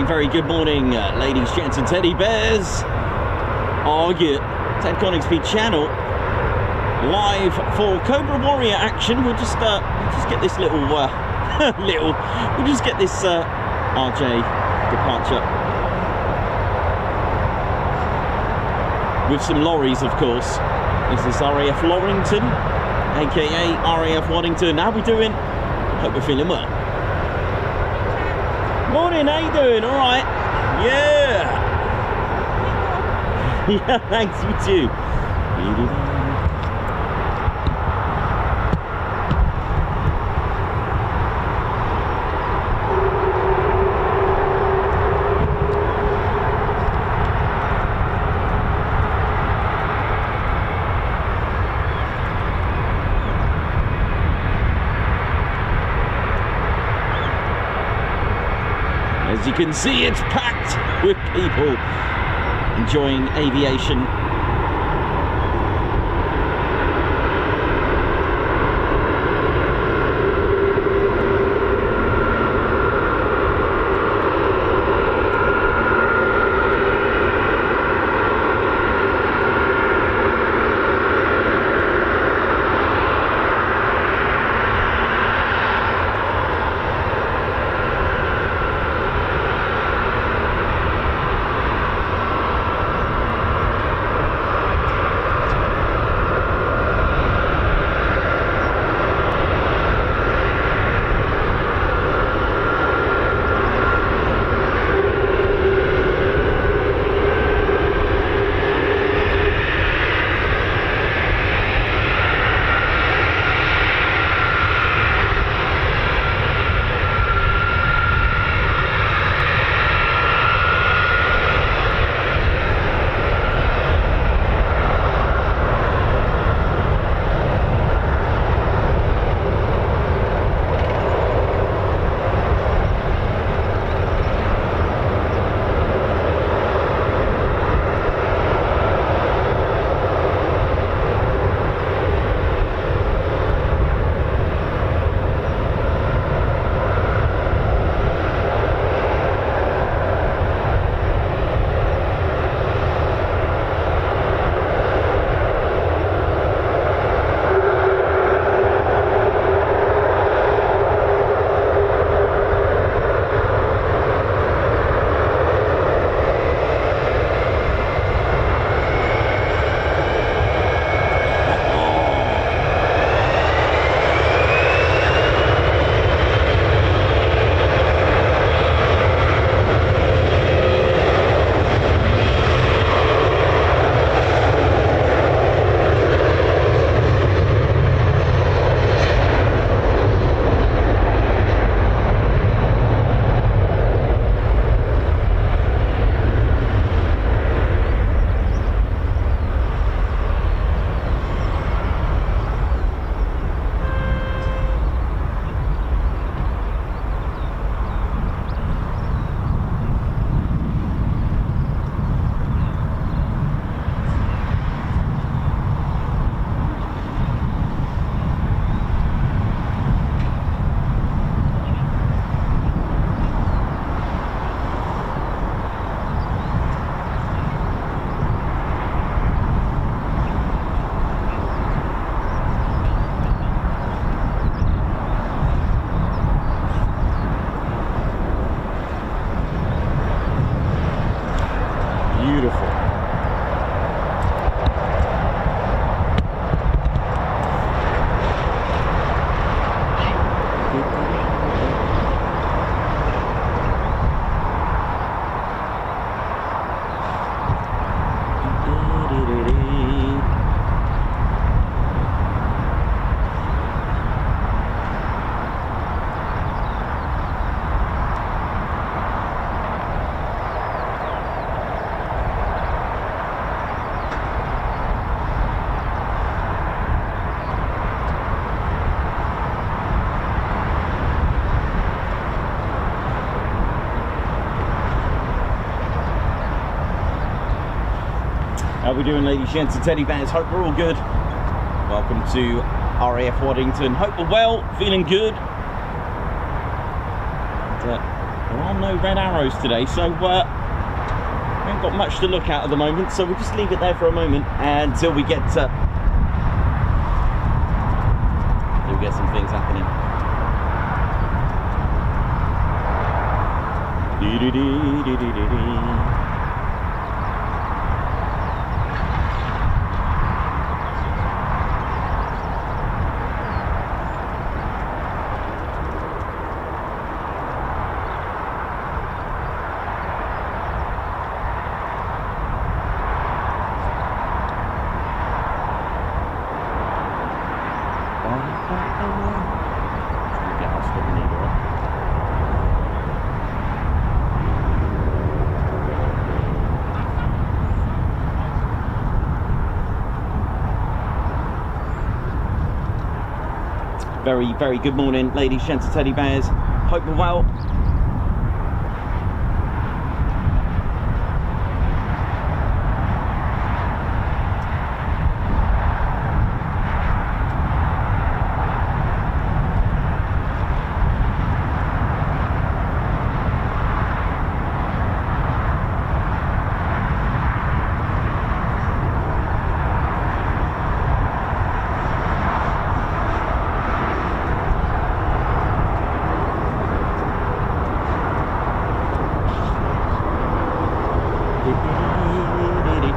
very good morning, ladies, gents, and teddy bears. Argue Ted Coningsby channel, live for Cobra Warrior action. We'll just get this little we'll just get this RJ departure with some lorries, of course. This is RAF Waddington, aka RAF Waddington. How we doing? Hope we're feeling well. Morning, how you doing? All right? Yeah. Yeah, thanks, you too. As you can see, it's packed with people enjoying aviation. How we doing, ladies, gents, and teddy bears? Hope we're all good. Welcome to RAF Waddington. Hope we're well, feeling good. And, There are no red arrows today, so we haven't got much to look at the moment, so we'll just leave it there for a moment until we get some things happening. Very, very good morning, ladies, gents and teddy bears. Hope you're well.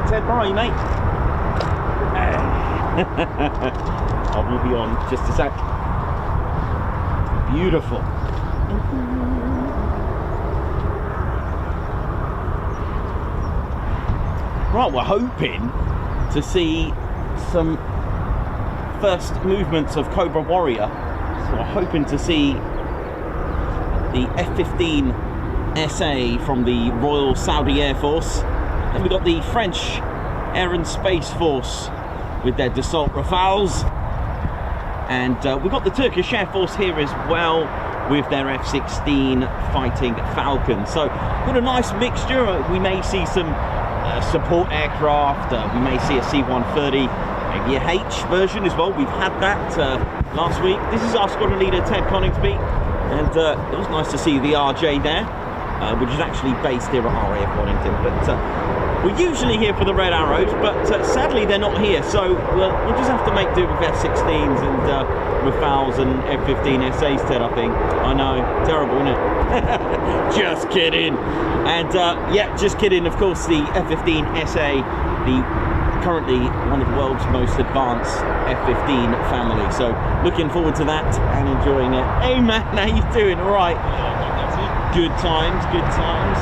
Ted, where are you, mate? I will be on just a sec. Beautiful. Right, we're hoping to see some first movements of Cobra Warrior. So we're hoping to see the F-15SA from the Royal Saudi Air Force. Then we've got the French Air and Space Force with their Dassault Rafales. And we've got the Turkish Air Force here as well with their F-16 fighting Falcon. So got a nice mixture. We may see some support aircraft. We may see a C-130, maybe a H version as well. We've had that last week. This is our squadron leader, Ted Coningsby. And it was nice to see the RJ there, which is actually based here at RAF Waddington. But we're usually here for the red arrows, but sadly they're not here. So we'll just have to make do with F-16s and Rafales and F-15SAs, Ted, I think. I know, terrible, isn't it? Just kidding. And yeah, just kidding. Of course, the F-15SA, currently one of the world's most advanced F-15 family. So looking forward to that and enjoying it. Hey man, how you doing? All right. Good times, good times.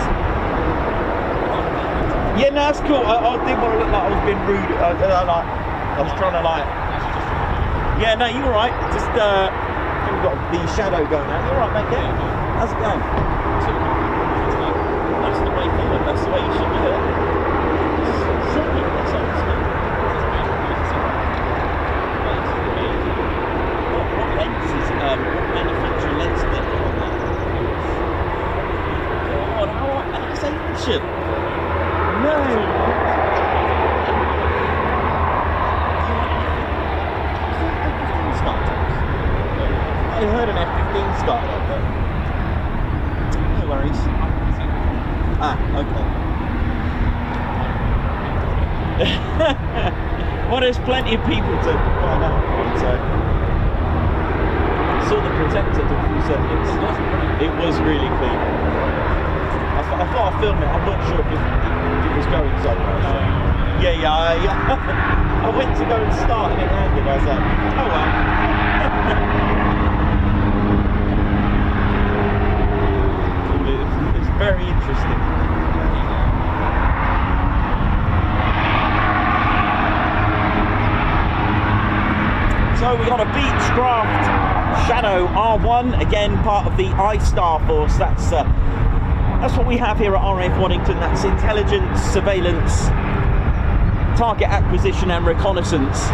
Yeah, no, that's cool. I didn't want to look like I was being rude. I was trying to like. Yeah, no, you're right. Just we've got the shadow going out. You're right, mate. Yeah. How's it going? That's the way forward. That's the way you should do it. What lenses? What manufacturing lens are they on that? God, how that's ancient. No. I heard an F-15 started up there. No worries. Ah, okay. Well, there's plenty of people to find out. So I saw the Protector to full settings. It was really cool. I thought I'd film it. I'm not sure if it was going somewhere. So. Yeah. I went to go and start and it landed. I was like, oh well. It's very interesting. So we got a Beechcraft Shadow R1, again part of the I-Star Force. That's what we have here at RAF Waddington. That's intelligence, surveillance, target acquisition and reconnaissance.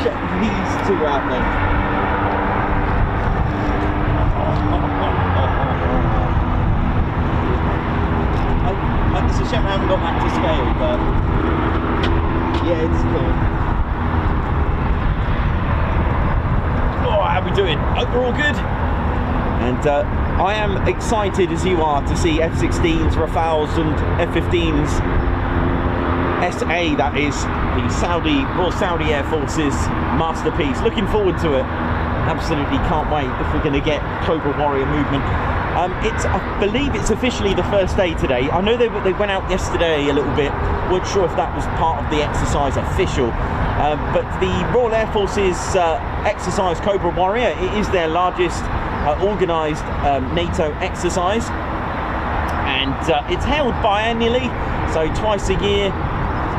Check these two out then. It's a shame I haven't got that to scale, but yeah, it's cool. Oh, how are we doing? Hope we're all good. And I am excited as you are to see F-16s, Rafales and F-15s SA, that is the Royal Saudi Air Force's masterpiece. Looking forward to it. Absolutely can't wait if we're going to get Cobra Warrior movement. I believe it's officially the first day today. I know they went out yesterday a little bit. Weren't sure if that was part of the exercise official. But the Royal Air Force's exercise Cobra Warrior, it is their largest organised NATO exercise. And it's held biannually, so twice a year.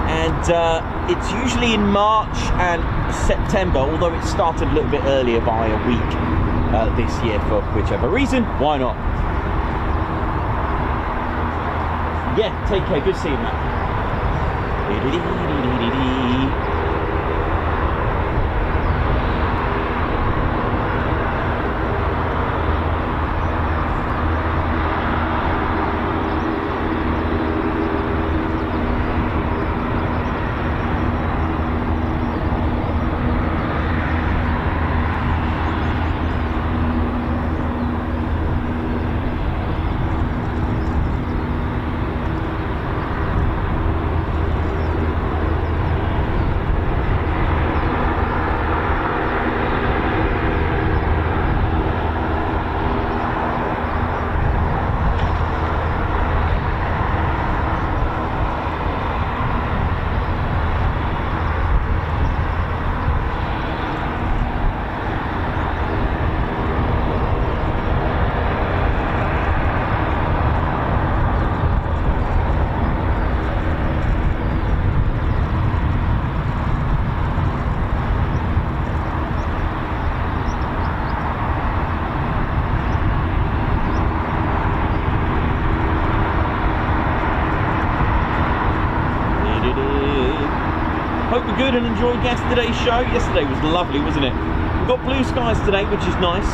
And it's usually in March and September, although it started a little bit earlier by a week this year for whichever reason. Why not? Yeah, take care. Good seeing you, Matt. Hope you're good and enjoyed yesterday's show. Yesterday was lovely, wasn't it? We've got blue skies today, which is nice.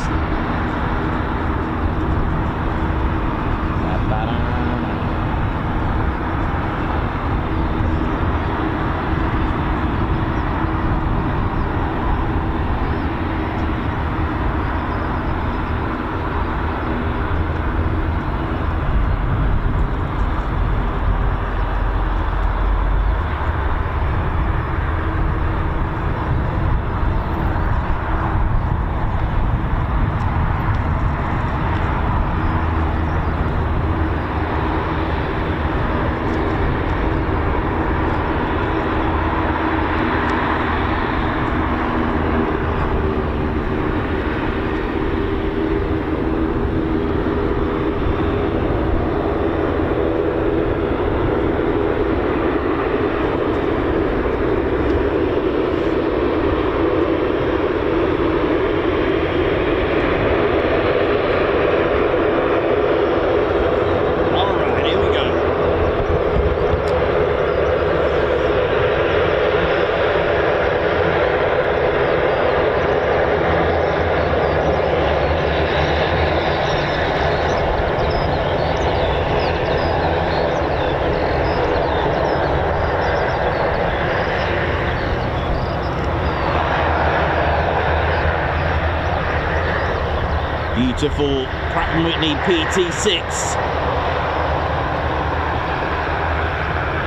Beautiful Pratt & Whitney PT6.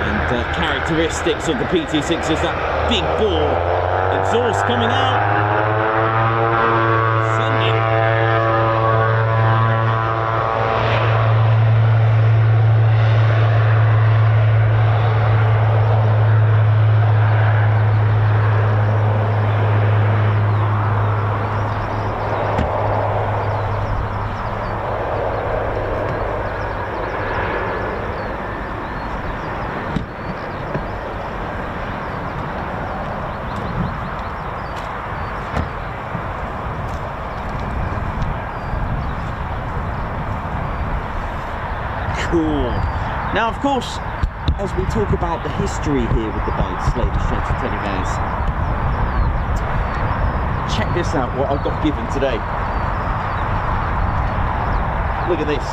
And characteristics of the PT6 is that big bore exhaust coming out. Cool. Now, of course, as we talk about the history here with the base, ladies and gentlemen, teddy bears, check this out, what I've got given today. Look at this.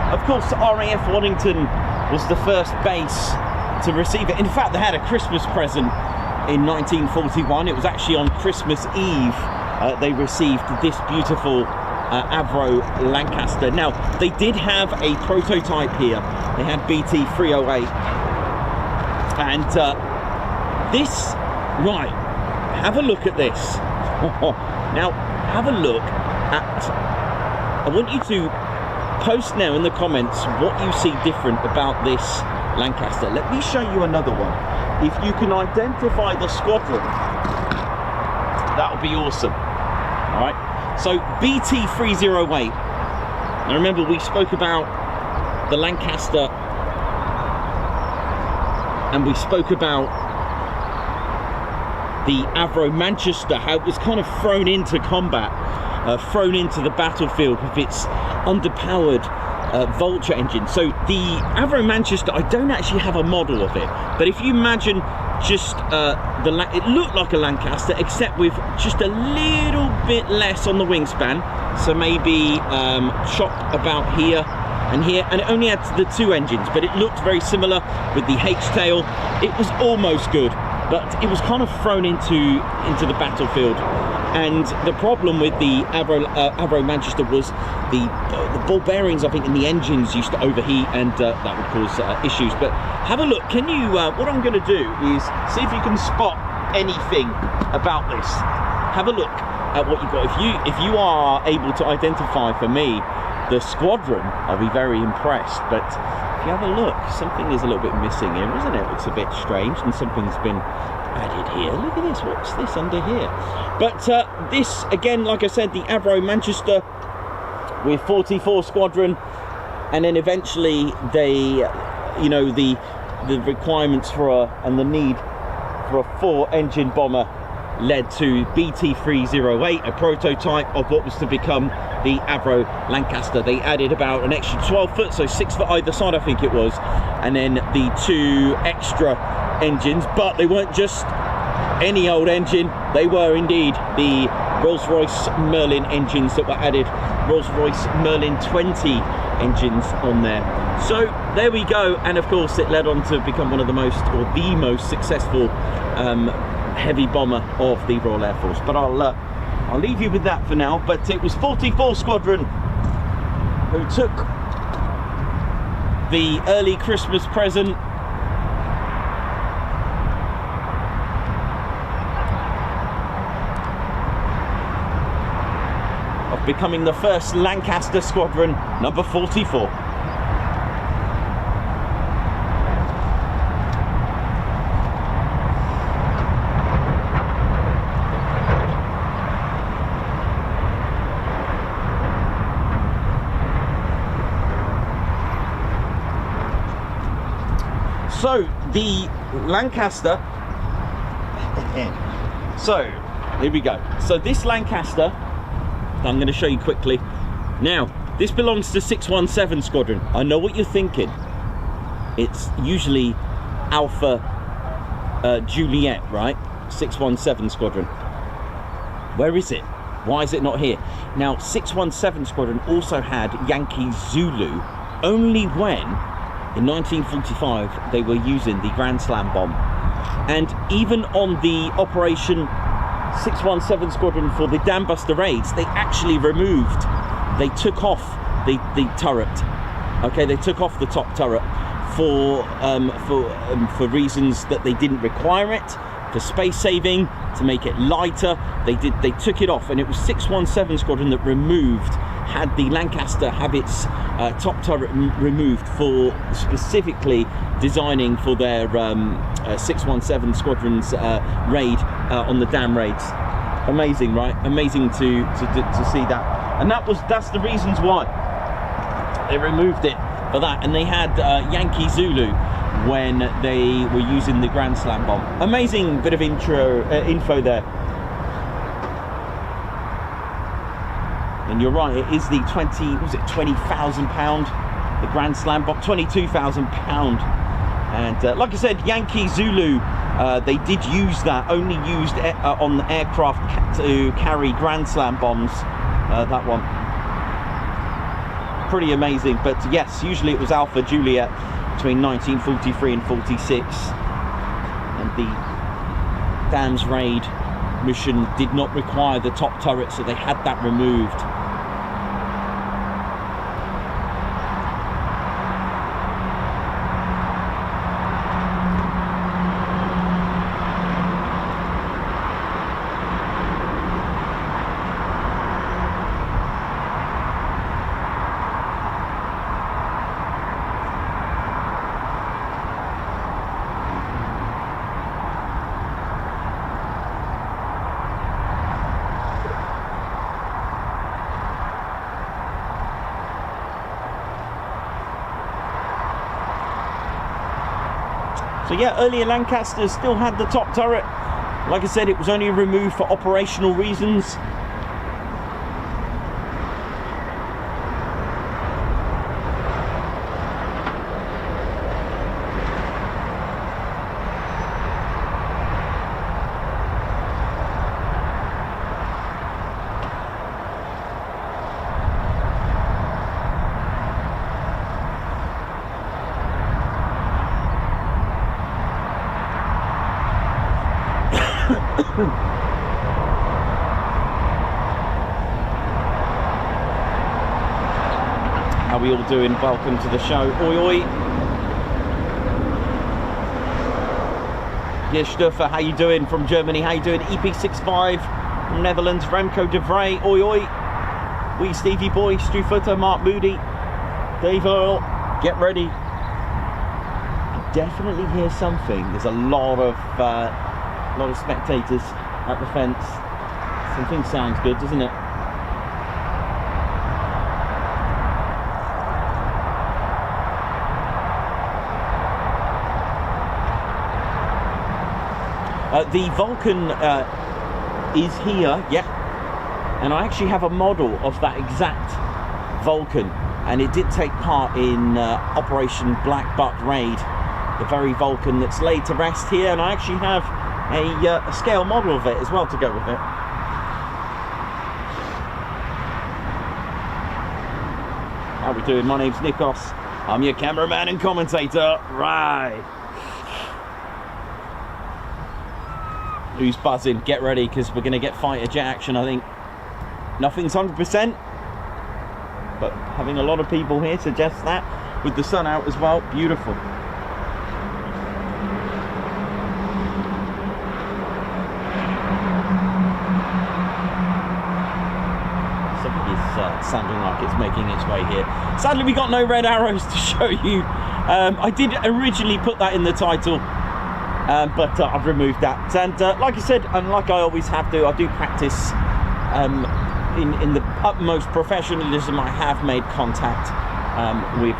Of course, RAF Waddington was the first base to receive it. In fact, they had a Christmas present in 1941. It was actually on Christmas Eve they received this beautiful Avro Lancaster. Now, they did have a prototype here. They had BT-308. And this, right, have a look at this. Now, have a look at, I want you to post now in the comments what you see different about this Lancaster. Let me show you another one. If you can identify the squadron, that would be awesome. All right, so BT-308. Now remember, we spoke about the Lancaster and we spoke about the Avro Manchester, how it was kind of thrown into combat, thrown into the battlefield with its underpowered Vulture engine. So the Avro Manchester, I don't actually have a model of it, but if you imagine just it looked like a Lancaster, except with just a little bit less on the wingspan. So maybe chopped about here and here, and it only had the 2 engines, but it looked very similar with the H-tail. It was almost good, but it was kind of thrown into the battlefield. And the problem with the Avro Manchester was the ball bearings, I think, in the engines used to overheat, and that would cause issues. But have a look. Can you? What I'm going to do is see if you can spot anything about this. Have a look at what you've got. If you are able to identify for me the squadron, I'll be very impressed. But if you have a look, something is a little bit missing here, isn't it? It looks a bit strange, and something's been added here. Look at this. What's this under here? But this, again, like I said, the Avro Manchester with 44 squadron, and then eventually they, you know, the requirements for and the need for a 4-engine bomber led to BT-308, a prototype of what was to become the Avro Lancaster. They added about an extra 12 foot, so 6 foot either side, I think it was, and then the 2 extra engines. But they weren't just any old engine, they were indeed the Rolls-Royce Merlin engines that were added, Rolls-Royce Merlin 20 engines on there. So there we go, and of course it led on to become one of the most, or the most successful heavy bomber of the Royal Air Force. But I'll leave you with that for now. But it was 44 Squadron who took the early Christmas present of becoming the first Lancaster Squadron, number 44. So the Lancaster, so here we go. So this Lancaster, I'm going to show you quickly. Now, this belongs to 617 Squadron. I know what you're thinking. It's usually Alpha Juliet, right? 617 Squadron. Where is it? Why is it not here? Now, 617 Squadron also had Yankee Zulu only when, in 1945, they were using the Grand Slam bomb. And even on the Operation 617 Squadron for the Dam Buster raids, they actually removed, they took off the turret. Okay, they took off the top turret for reasons that they didn't require it, for space saving, to make it lighter. They took it off, and it was 617 Squadron that had the Lancaster have its top turret removed for specifically designing for their 617 Squadron's raid on the dam raids. Amazing, right? Amazing to see that. And that's the reasons why they removed it for that. And they had Yankee Zulu when they were using the Grand Slam bomb. Amazing bit of info there. And you're right, it is the 20,000 pound, the Grand Slam bomb, 22,000 pound. And like I said, Yankee Zulu, they did use that, only used on the aircraft to carry Grand Slam bombs, that one. Pretty amazing, but yes, usually it was Alpha Juliet between 1943 and 46. And the Dams Raid mission did not require the top turret, so they had that removed. So yeah, earlier Lancasters still had the top turret. Like I said, it was only removed for operational reasons. How are we all doing? Welcome to the show. Oi oi. Yeah, Stuffer, how you doing? From Germany, how you doing? EP65 from Netherlands, Remco de Vrij, oi oi. Wee Stevie Boy, Stu Footer, Mark Moody, Dave Earl, get ready. I definitely hear something. There's a lot of spectators at the fence. Something sounds good, doesn't it? The Vulcan is here, yeah, and I actually have a model of that exact Vulcan, and it did take part in Operation Black Buck Raid, the very Vulcan that's laid to rest here, and I actually have a scale model of it as well to go with it. How we doing? My name's Nikos. I'm your cameraman and commentator. Right. Who's buzzing? Get ready, because we're going to get fighter jet action, I think. Nothing's 100%, but having a lot of people here suggests that, with the sun out as well. Beautiful. Something is sounding like it's making its way here. Sadly, we got no red arrows to show you. I did originally put that in the title, but I've removed that. And like I said, and like I always have to, I do practice in the utmost professionalism. I have made contact with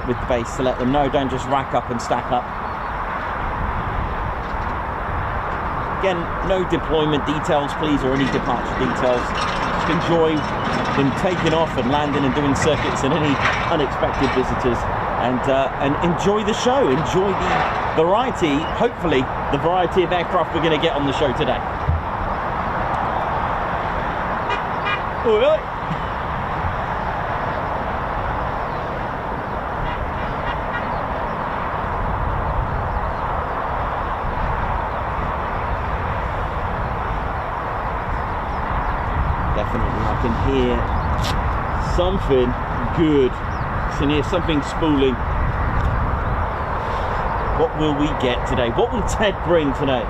the base to let them know, don't just rack up and stack up. Again, no deployment details, please, or any departure details. Just enjoy them taking off and landing and doing circuits and any unexpected visitors. And enjoy the show, enjoy the variety, hopefully the variety of aircraft we're going to get on the show today. Oi, oi. Definitely, I can hear something good. I can hear something spooling. What will we get today? What will Ted bring today?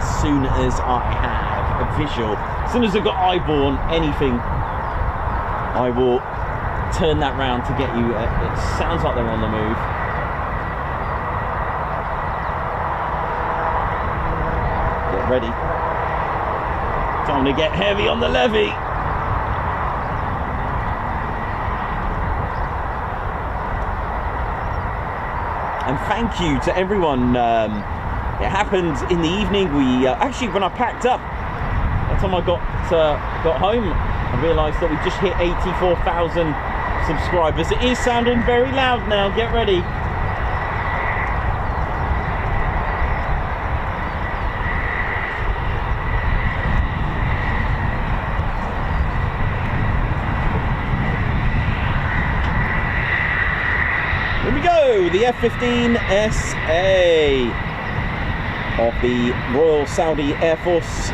As soon as I have a visual, as soon as I've got eyeball on anything, I will turn that round to get you. It sounds like they're on the move. Get ready. Time to get heavy on the levy. And thank you to everyone. It happened in the evening. We actually, when I packed up, by the time I got home, I realised that we just hit 84,000 subscribers. It is sounding very loud now. Get ready. Here we go, the F-15SA of the Royal Saudi Air Force.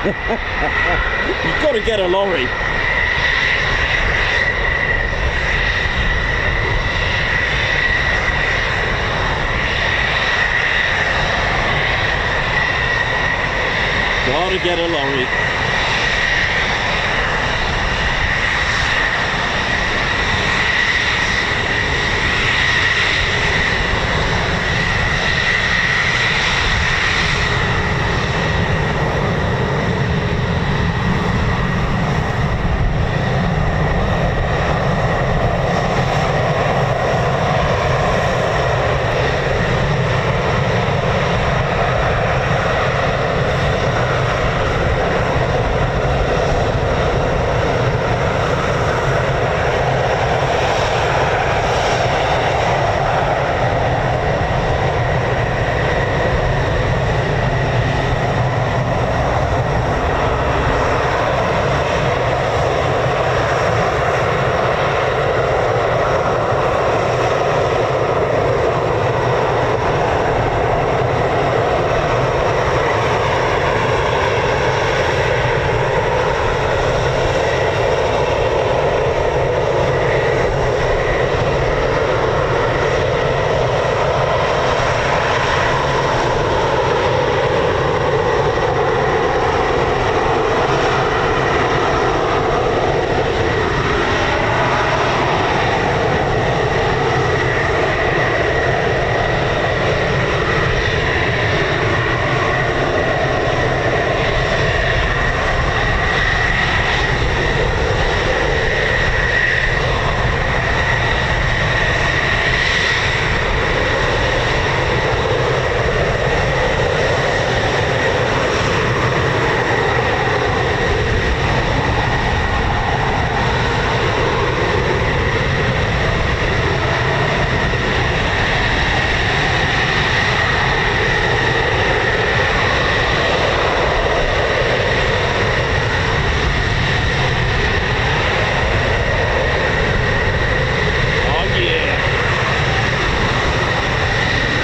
You've got to get a lorry. Gotta get a lorry.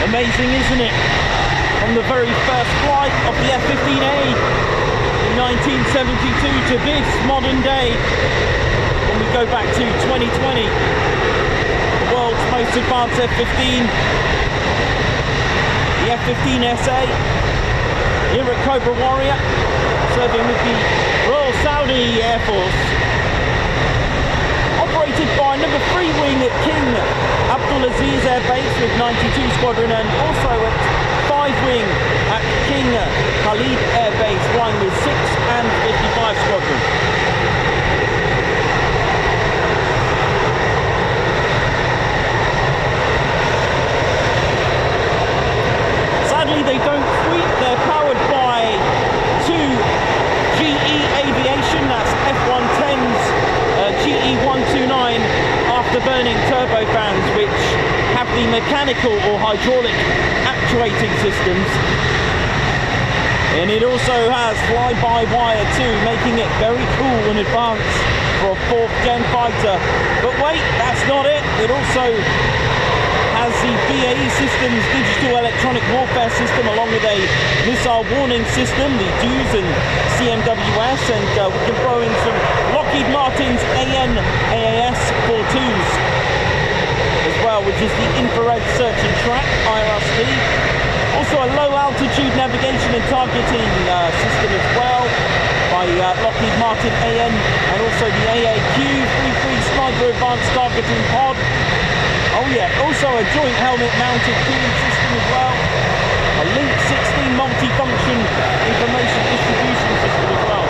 Amazing, isn't it? From the very first flight of the F-15A in 1972 to this modern day, when we go back to 2020, the world's most advanced F-15, the F-15SA, here at Cobra Warrior, serving with the Royal Saudi Air Force, operated by number 3 wing at King Abdulaziz Air Base with 92 Squadron, and also at 5 wing at King Khalid Air Base, flying with 6 and 55 Squadron. Sadly, they don't fleet. They're powered by 2 GE Aviation, that's F-110s, GE-129 afterburning turbofans, which have the mechanical or hydraulic actuating systems. And it also has fly-by-wire too, making it very cool and advanced for a 4th gen fighter. But wait, that's not it. It also has the BAE Systems digital electronic warfare system, along with a missile warning system, the DEWS and CMWS, and we can throw in some Lockheed Martin's AN/AAS 42s as well, which is the infrared search and track, IRST. Also a low altitude navigation and targeting system as well by Lockheed Martin AN, and also the AAQ-33 Sniper Advanced Targeting Pod. Oh yeah, also a joint helmet mounted cooling system as well. A Link 16 multi-function information distribution system as well.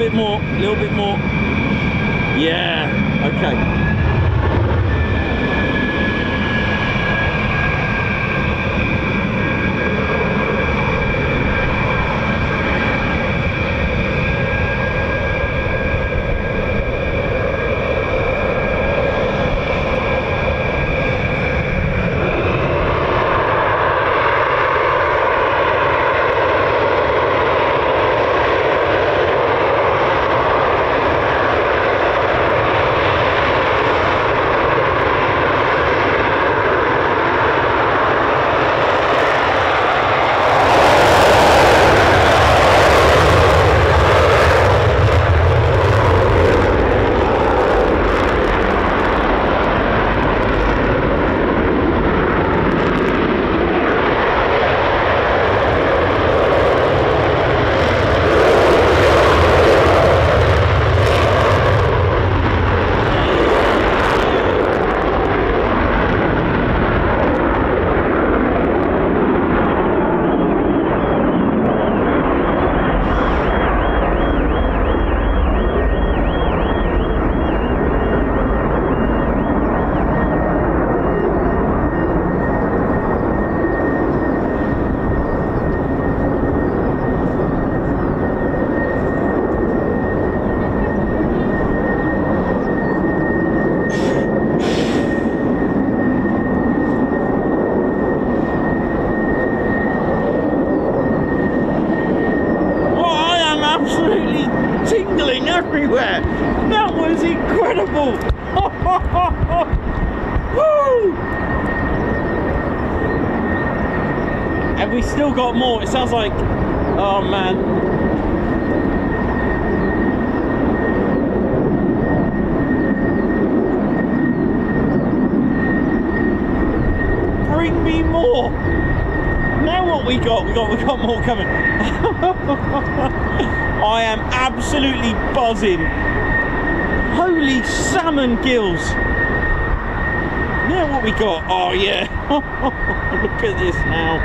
bit more, a little bit more. Yeah, okay. Everywhere. That was incredible. Woo! And we still got more. It sounds like, oh man. Bring me more. Now what we got? We got more coming. I am absolutely buzzing. Holy salmon gills. Now what we got? Oh yeah. Look at this now.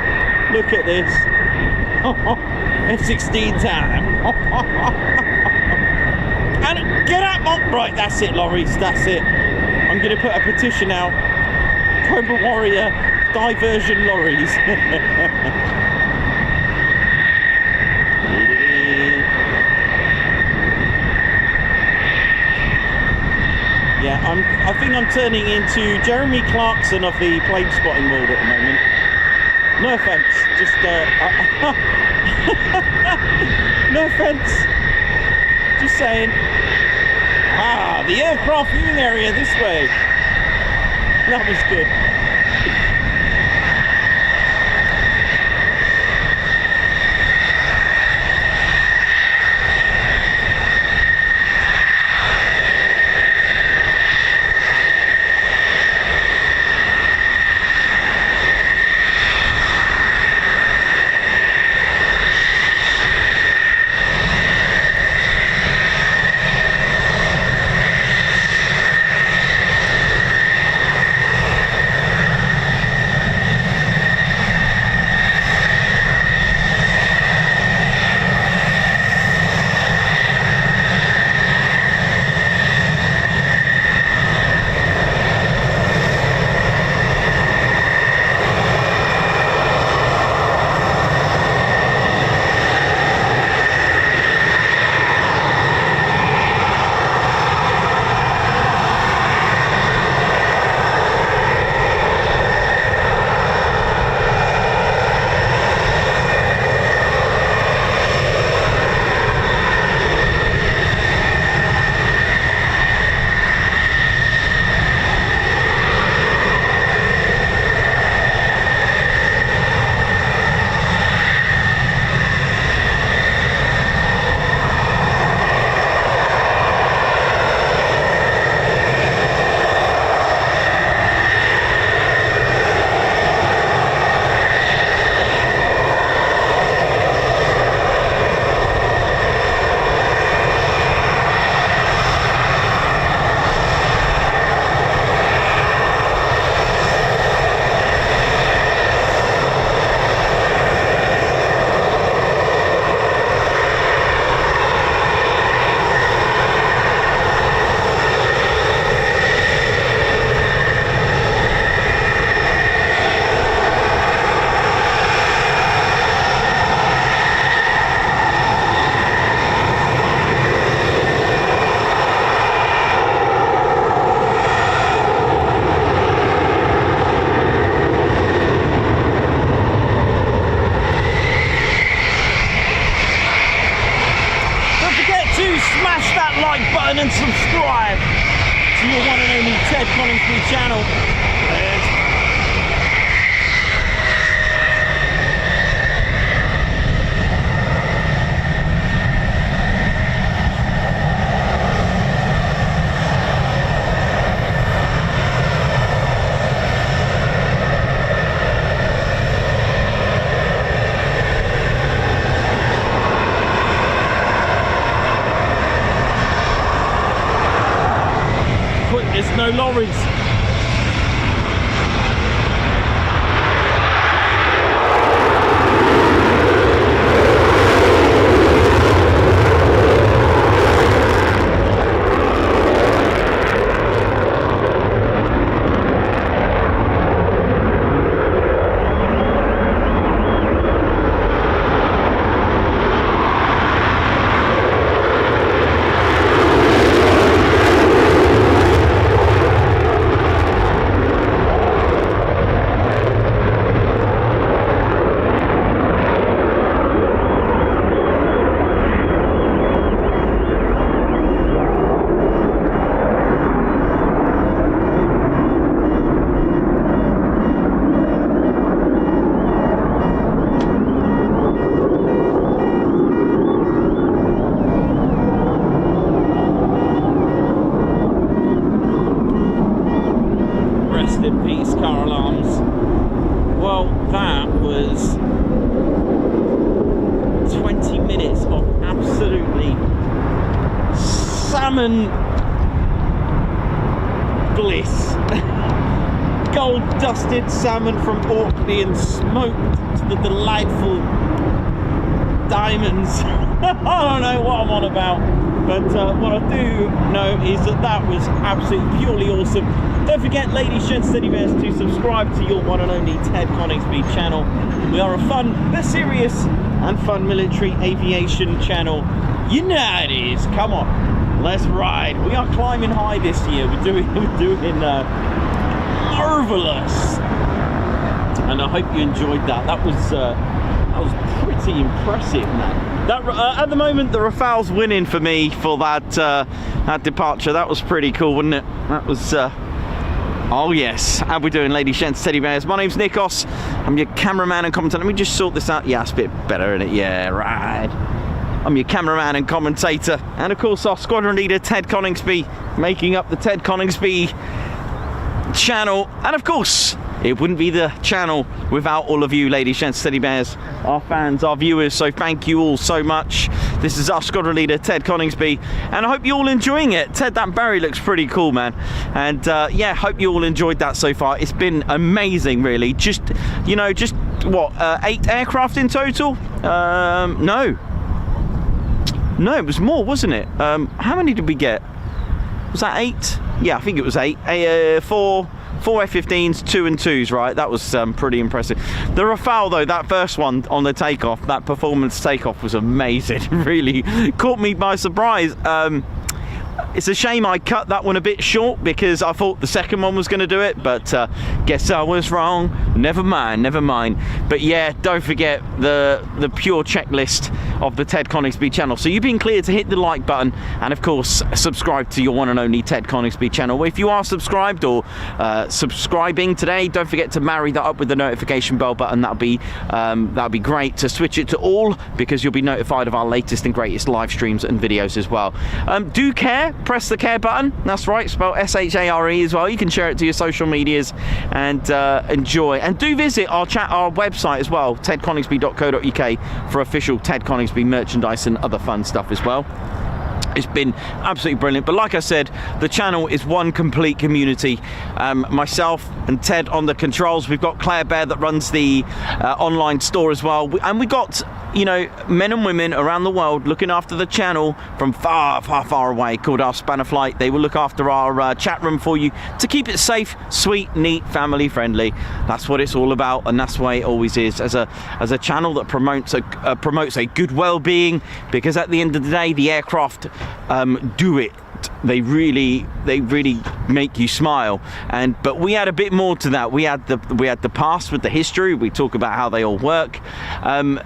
Look at this. F-16 time. And get up, Mom. Right, that's it, lorries. That's it. I'm going to put a petition out. Cobra Warrior diversion lorries. Yeah, I think I'm turning into Jeremy Clarkson of the plane spotting world at the moment. No offence, just no offence, just saying. Ah, the aircraft viewing area this way. That was good. button and subscribe to your one and only Ted Coningsby channel. There's no lorries. In peace, car alarms. Well, that was 20 minutes of absolutely salmon bliss. Gold dusted salmon from Orkney and smoked to the delightful diamonds. I don't know what I'm on about, but what I do know is that that was absolutely purely awesome. Don't forget, ladies, gents, teddy bears, to subscribe to your one and only Ted Coningsby channel. We are a fun, but serious and fun military aviation channel. You know how it is. Come on, let's ride. We are climbing high this year. We're doing marvelous, and I hope you enjoyed that. That was pretty impressive, man. That at the moment the Rafale's winning for me for that that departure. That was pretty cool, wasn't it? That was. Oh yes, how we doing, ladies, gents, teddy bears? My name's Nikos. I'm your cameraman and commentator. Let me just sort this out. Yeah, it's a bit better, isn't it? Yeah, right. I'm your cameraman and commentator, and of course our squadron leader Ted Coningsby, making up the Ted Coningsby channel. And of course, it wouldn't be the channel without all of you, ladies, gents, teddy bears, our fans, our viewers. So thank you all so much. This is our squadron leader Ted Coningsby, and I hope you're all enjoying it. Ted, that berry looks pretty cool, man. And yeah, hope you all enjoyed that so far. It's been amazing, really. Just, you know, just what, 8 aircraft in total? No, it was more, wasn't it? How many did we get? Was that 8? Yeah, I think it was 8. 4 F-15s, 2 and 2s, right? That was pretty impressive. The Rafale, though, that first one on the takeoff, that performance takeoff was amazing. Really caught me by surprise. It's a shame I cut that one a bit short because I thought the second one was going to do it, but guess I was wrong. Never mind. But yeah, don't forget the pure checklist of the Ted Coningsby channel. So you've been cleared to hit the like button and of course subscribe to your one and only Ted Coningsby channel. If you are subscribed or subscribing today, don't forget to marry that up with the notification bell button. That'll be great to switch it to all, because you'll be notified of our latest and greatest live streams and videos as well. Do care. Press the care button. That's right, spelled S-H-A-R-E as well. You can share it to your social medias and enjoy. And do visit our website as well, tedconingsby.co.uk, for official Ted Coningsby merchandise and other fun stuff as well. It's been absolutely brilliant. But like I said, the channel is one complete community. Myself and Ted on the controls. We've got Claire Bear that runs the online store as well. And we got, you know, men and women around the world looking after the channel from far away, called our Spanner Flight. They will look after our chat room for you to keep it safe, sweet, neat, family friendly. That's what it's all about, and that's the way it always is as a channel that promotes a good well-being, because at the end of the day, the aircraft do it they really make you smile. But we add a bit more to that. We had the past with the history. We talk about how they all work,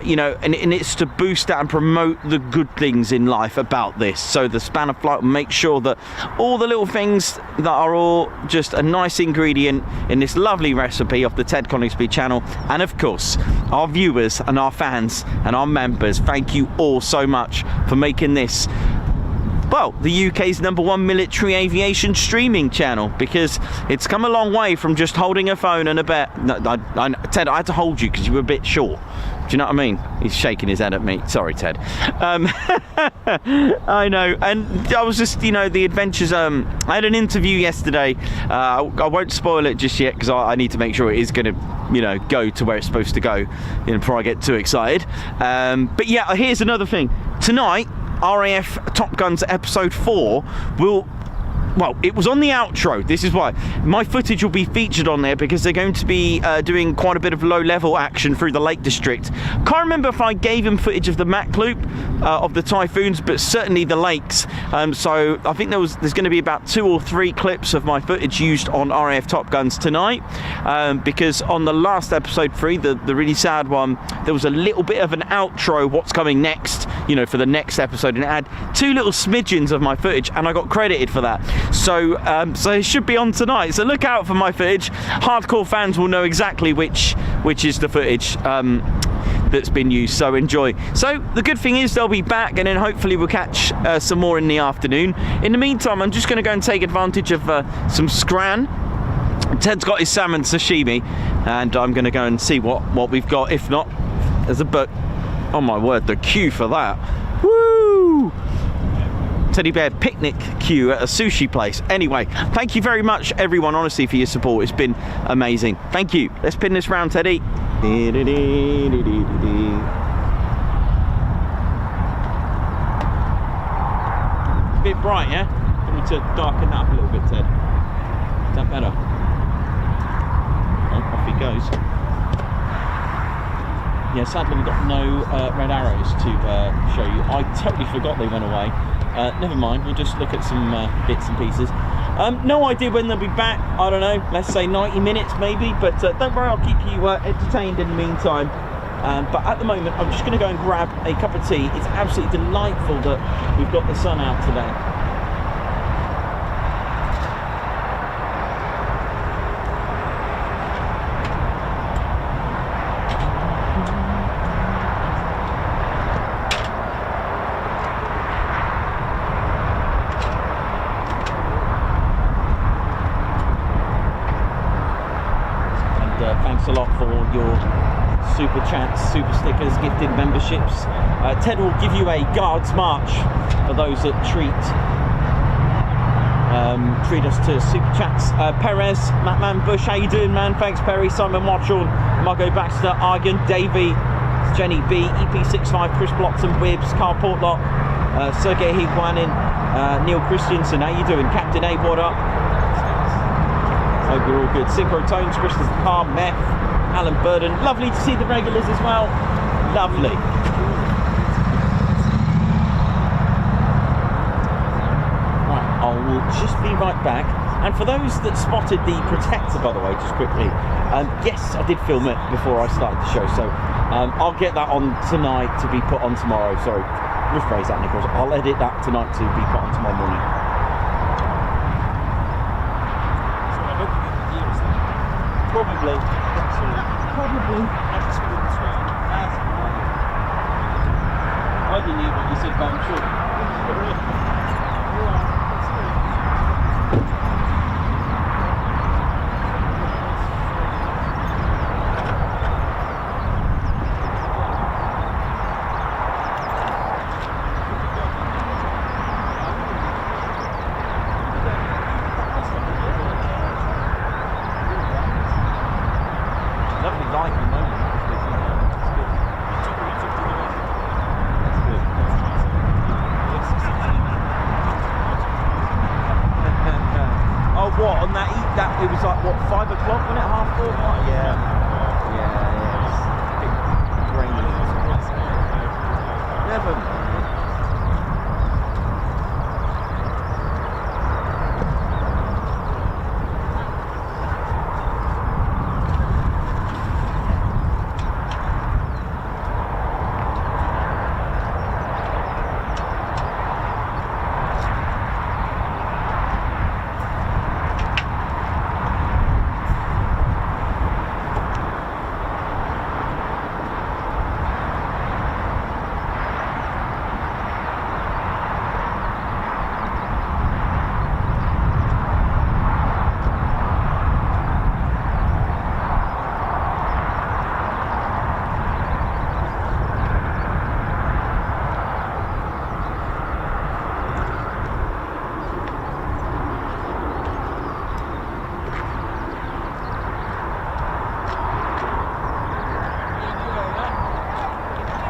you know, and it's to boost that and promote the good things in life about this. So the span of flight will make sure that all the little things that are all just a nice ingredient in this lovely recipe of the Ted Coningsby channel. And of course, our viewers and our fans and our members, thank you all so much for making this, well, the UK's #1 military aviation streaming channel, because it's come a long way from just holding a phone and a bet. No, Ted, I had to hold you because you were a bit short. Do you know what I mean? He's shaking his head at me. Sorry, Ted. I know. And I was just, you know, the adventures. I had an interview yesterday. I won't spoil it just yet because I need to make sure it is going to, you know, go to where it's supposed to go, you know, before I get too excited. But yeah, here's another thing. Tonight, RAF Top Guns episode 4 will, well, it was on the outro. This is why my footage will be featured on there, because they're going to be doing quite a bit of low-level action through the Lake District. Can't remember if I gave him footage of the Mac Loop of the Typhoons, but certainly the lakes. So I think there's going to be about 2 or 3 clips of my footage used on RAF Top Guns tonight, because on the last episode 3, the really sad one, there was a little bit of an outro, what's coming next, you know, for the next episode, and it had 2 little smidgens of my footage, and I got credited for that. So it should be on tonight. So look out for my footage. Hardcore fans will know exactly which is the footage that's been used. So enjoy. So the good thing is they'll be back, and then hopefully we'll catch some more in the afternoon. In the meantime, I'm just going to go and take advantage of some scran. Ted's got his salmon sashimi, and I'm going to go and see what we've got. If not, there's a book. Oh my word, the queue for that. Woo! Teddy bear picnic queue at a sushi place. Anyway, thank you very much, everyone, honestly, for your support. It's been amazing. Thank you. Let's pin this round, Teddy. A bit bright, yeah? I need to darken that up a little bit, Ted. Is that better? Oh, off he goes. Yeah, sadly we've got no red arrows to show you. I totally forgot they went away. Never mind, we'll just look at some bits and pieces. No idea when they'll be back. I don't know, let's say 90 minutes maybe, but don't worry, I'll keep you entertained in the meantime. But at the moment, I'm just going to go and grab a cup of tea. It's absolutely delightful that we've got the sun out today. Thanks a lot for your super chats, super stickers, gifted memberships. Ted will give you a Guards March for those that treat us to super chats. Perez, Mattman Bush, how you doing, man? Thanks, Perry. Simon Watchell, Margot Baxter, Argan, Davey, Jenny B, EP65, Chris Bloxham, Wibbs, Carl Portlock, Sergey Higuanin, Neil Christiansen, how you doing? Captain A, what up? Hope you're all good. Synchro Tones, Christopher Carr, Meth, Alan Burden. Lovely to see the regulars as well. Lovely. Right, I will just be right back. And for those that spotted the Protector, by the way, just quickly, yes, I did film it before I started the show, so I'll get that on tonight to be put on tomorrow. Sorry, rephrase that, Nicholas. I'll edit that tonight to be put on tomorrow morning. Probably. Probably. I didn't hear what you said, but I'm sure. It was like, what, 5 o'clock, wasn't it? Half 4? Oh, yeah. It's raining. Never mind.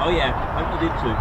Oh yeah, I hope you did too.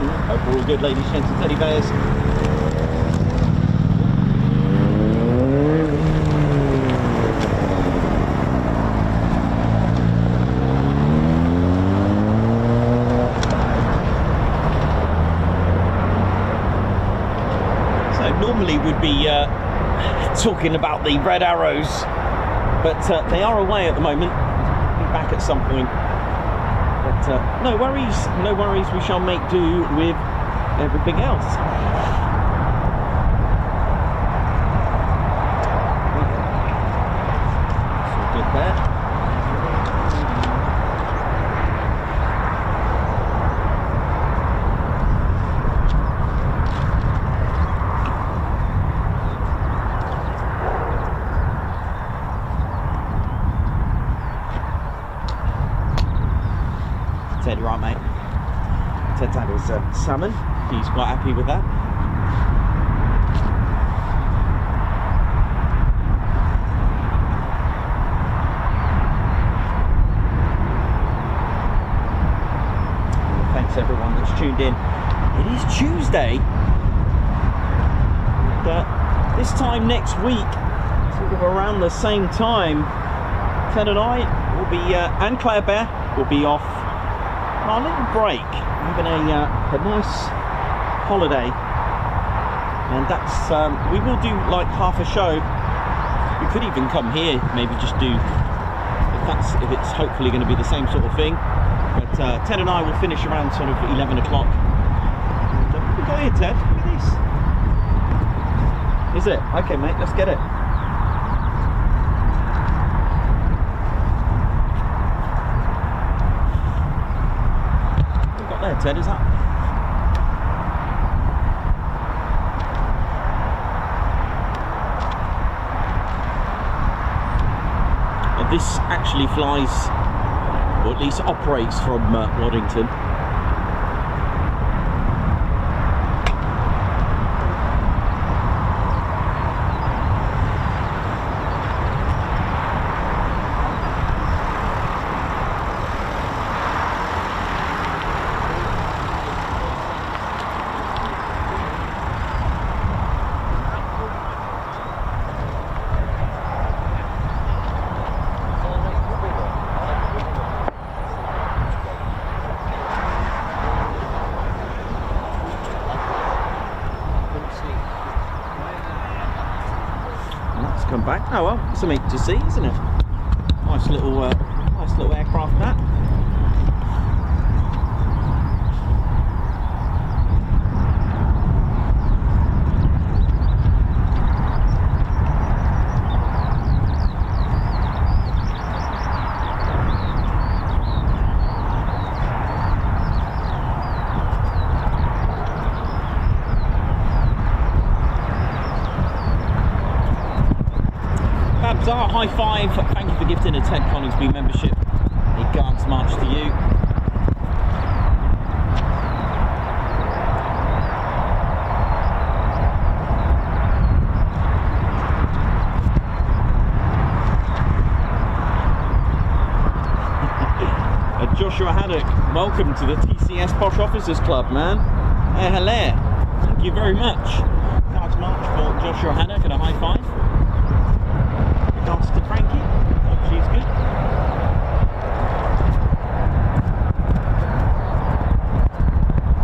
Hope we're all good, ladies, gents and teddy bears. So normally we'd be talking about the red arrows, but they are away at the moment. Be back at some point. But no worries, we shall make do with everything else. So good there. Ted, you right, mate? Ted's had his salmon. He's quite happy with that. Thanks everyone that's tuned in. It is Tuesday. And, this time next week, sort of around the same time, Ted and I will be, and Claire Bear will be off our little break, having a nice holiday, and that's we will do like half a show. We could even come here, maybe just do, if it's hopefully going to be the same sort of thing. But Ted and I will finish around sort of 11 o'clock. What have we got here, Ted? Look at this. Is it? Okay, mate, let's get it. There, Ted, is that? This actually flies, or at least operates from Waddington. Come back. Oh well, something to see, isn't it? Nice little aircraft that. High five, thank you for gifting a Ted Coningsby membership. A Guards March to you. Joshua Haddock, welcome to the TCS Posh Officers Club, man. Hello. Thank you very much. Guards March for Joshua Haddock and a high five. Regards to Frankie, hope she's good.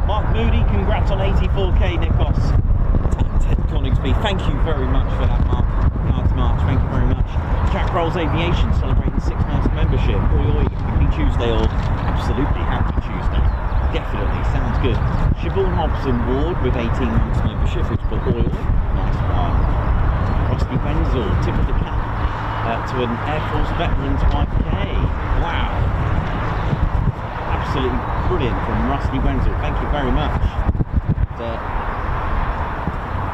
Mark Moody, congrats on 84k, Nikos. Ted Coningsby, thank you very much for that, Mark. Guards March, thank you very much. Jack Rolls Aviation celebrating 6 months membership. Oi, oi, happy Tuesday, or absolutely happy Tuesday. Definitely, sounds good. Siobhan Hobson Ward with 18 months membership, who's put oi, oi. Nice one. Rusty Wenzel, tip of the cap to an Air Force veteran's wife, Kay. Wow. Absolutely brilliant from Rusty Wenzel. Thank you very much.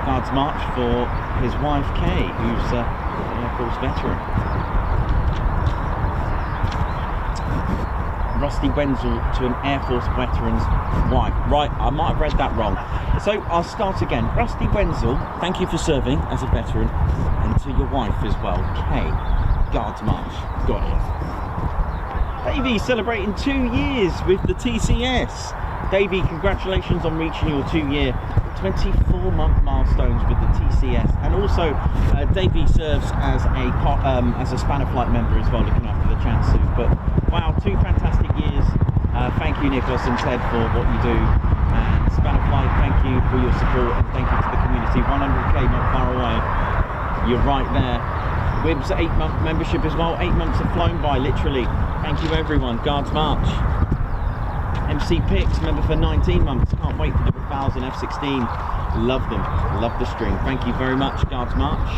Guards March for his wife, Kay, who's an Air Force veteran. Rusty Wenzel to an Air Force veteran's wife. Right, I might have read that wrong. So I'll start again. Rusty Wenzel, thank you for serving as a veteran, and to your wife as well, Kay. Guards March. Got it. Baby celebrating 2 years with the TCS. Davey, congratulations on reaching your 2-year 24-month milestones with the TCS, and also Davey serves as a Spanner Flight member as well, looking after the chat suit. But wow, 2 fantastic years. Thank you, Nicholas and Ted, for what you do, and Spanner Flight, thank you for your support, and thank you to the community. 100k not far away, you're right there. Wibb's 8-month membership as well. 8 months have flown by, literally. Thank you everyone. Guards March. MC Pix, member for 19 months. Can't wait for the Rafales and F-16. Love them. Love the stream. Thank you very much, Guards March.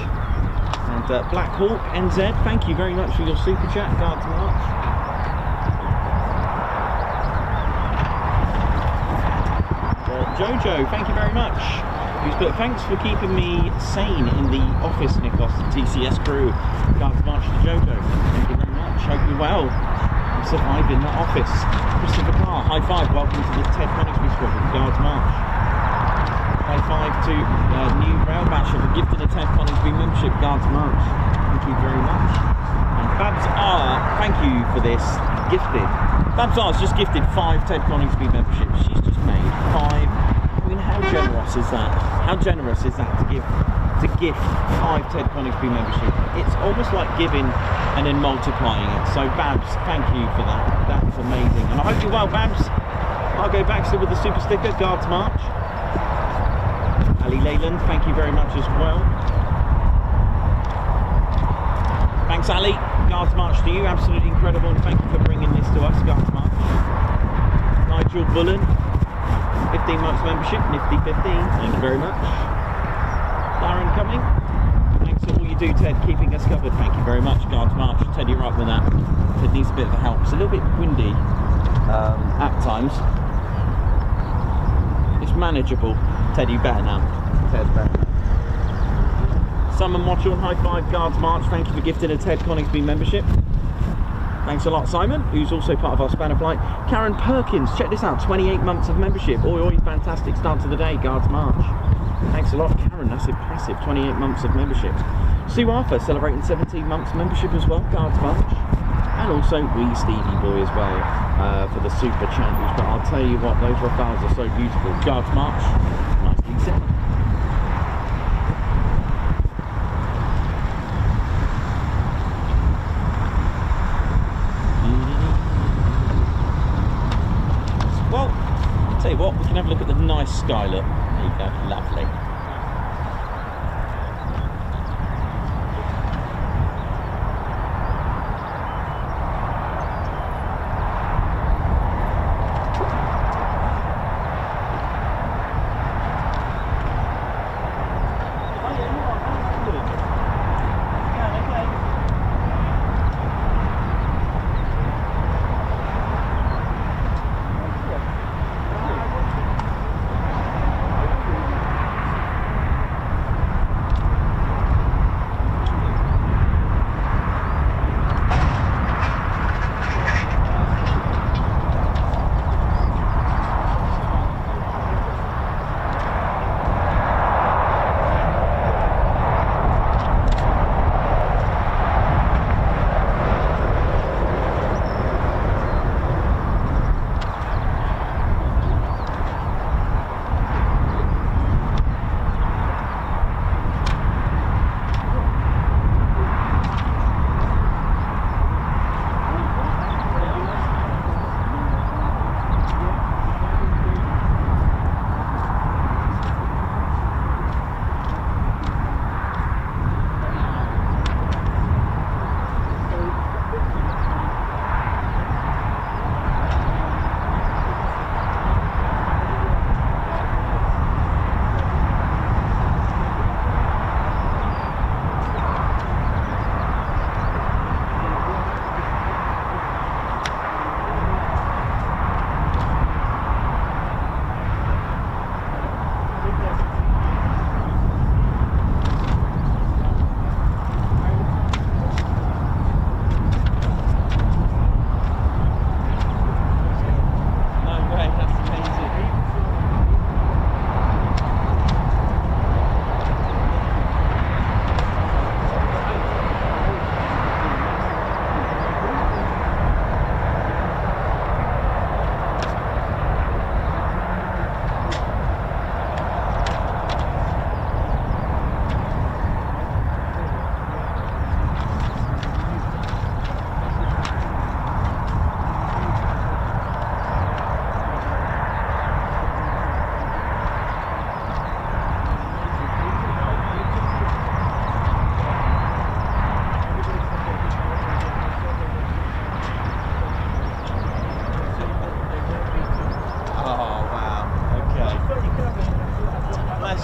And Black Hawk NZ, thank you very much for your super chat, Guards March. Jojo, thank you very much. Who's put, thanks for keeping me sane in the office, Nikos, the TCS crew. Guards March to Jojo. Thank you very much. Hope you're well. I'm surviving the office. Christopher Carr, high five. Welcome to the Ted Coningsby squadron. Guards March. High five to new Rail Basher for gifting a Ted Coningsby membership. Guards March. Thank you very much. And Babs R, thank you for this. Gifted. Babs R's just gifted 5 Ted Coningsby memberships. She's just made 5. I mean, how generous is that? How generous is that to gift 5 Ted Coningsby membership? It's almost like giving and then multiplying it. So Babs, thank you for that. That's amazing. And I hope you're well, Babs. I'll go back still with the super sticker, Guards March. Ali Leyland, thank you very much as well. Thanks, Ali. Guards March to you, absolutely incredible, and thank you for bringing this to us, Guards March. Nigel Bullen, 15 months membership, nifty 15, thank you very much. Darren Cumming, thanks for all you do, Ted, keeping us covered, thank you very much, Guards March. Ted, you're right with that. Ted needs a bit of help. It's a little bit windy at times. It's manageable. Ted, you better now. Ted's better. Simon Mottron, high five, Guards March. Thank you for gifting a Ted Coningsby membership. Thanks a lot, Simon, who's also part of our Spanner Flight. Karen Perkins, check this out, 28 months of membership. Oi, oi, fantastic start to the day, Guards March. Thanks a lot, Karen, that's impressive. 28 months of membership. Sue Arthur, celebrating 17 months membership as well, Guards March. And also wee Stevie Boy as well, for the super champions. But I'll tell you what, those Rafales are so beautiful. Guards March, nicely said. Well, I'll tell you what, we can have a look at the nice sky look. There you go, lovely.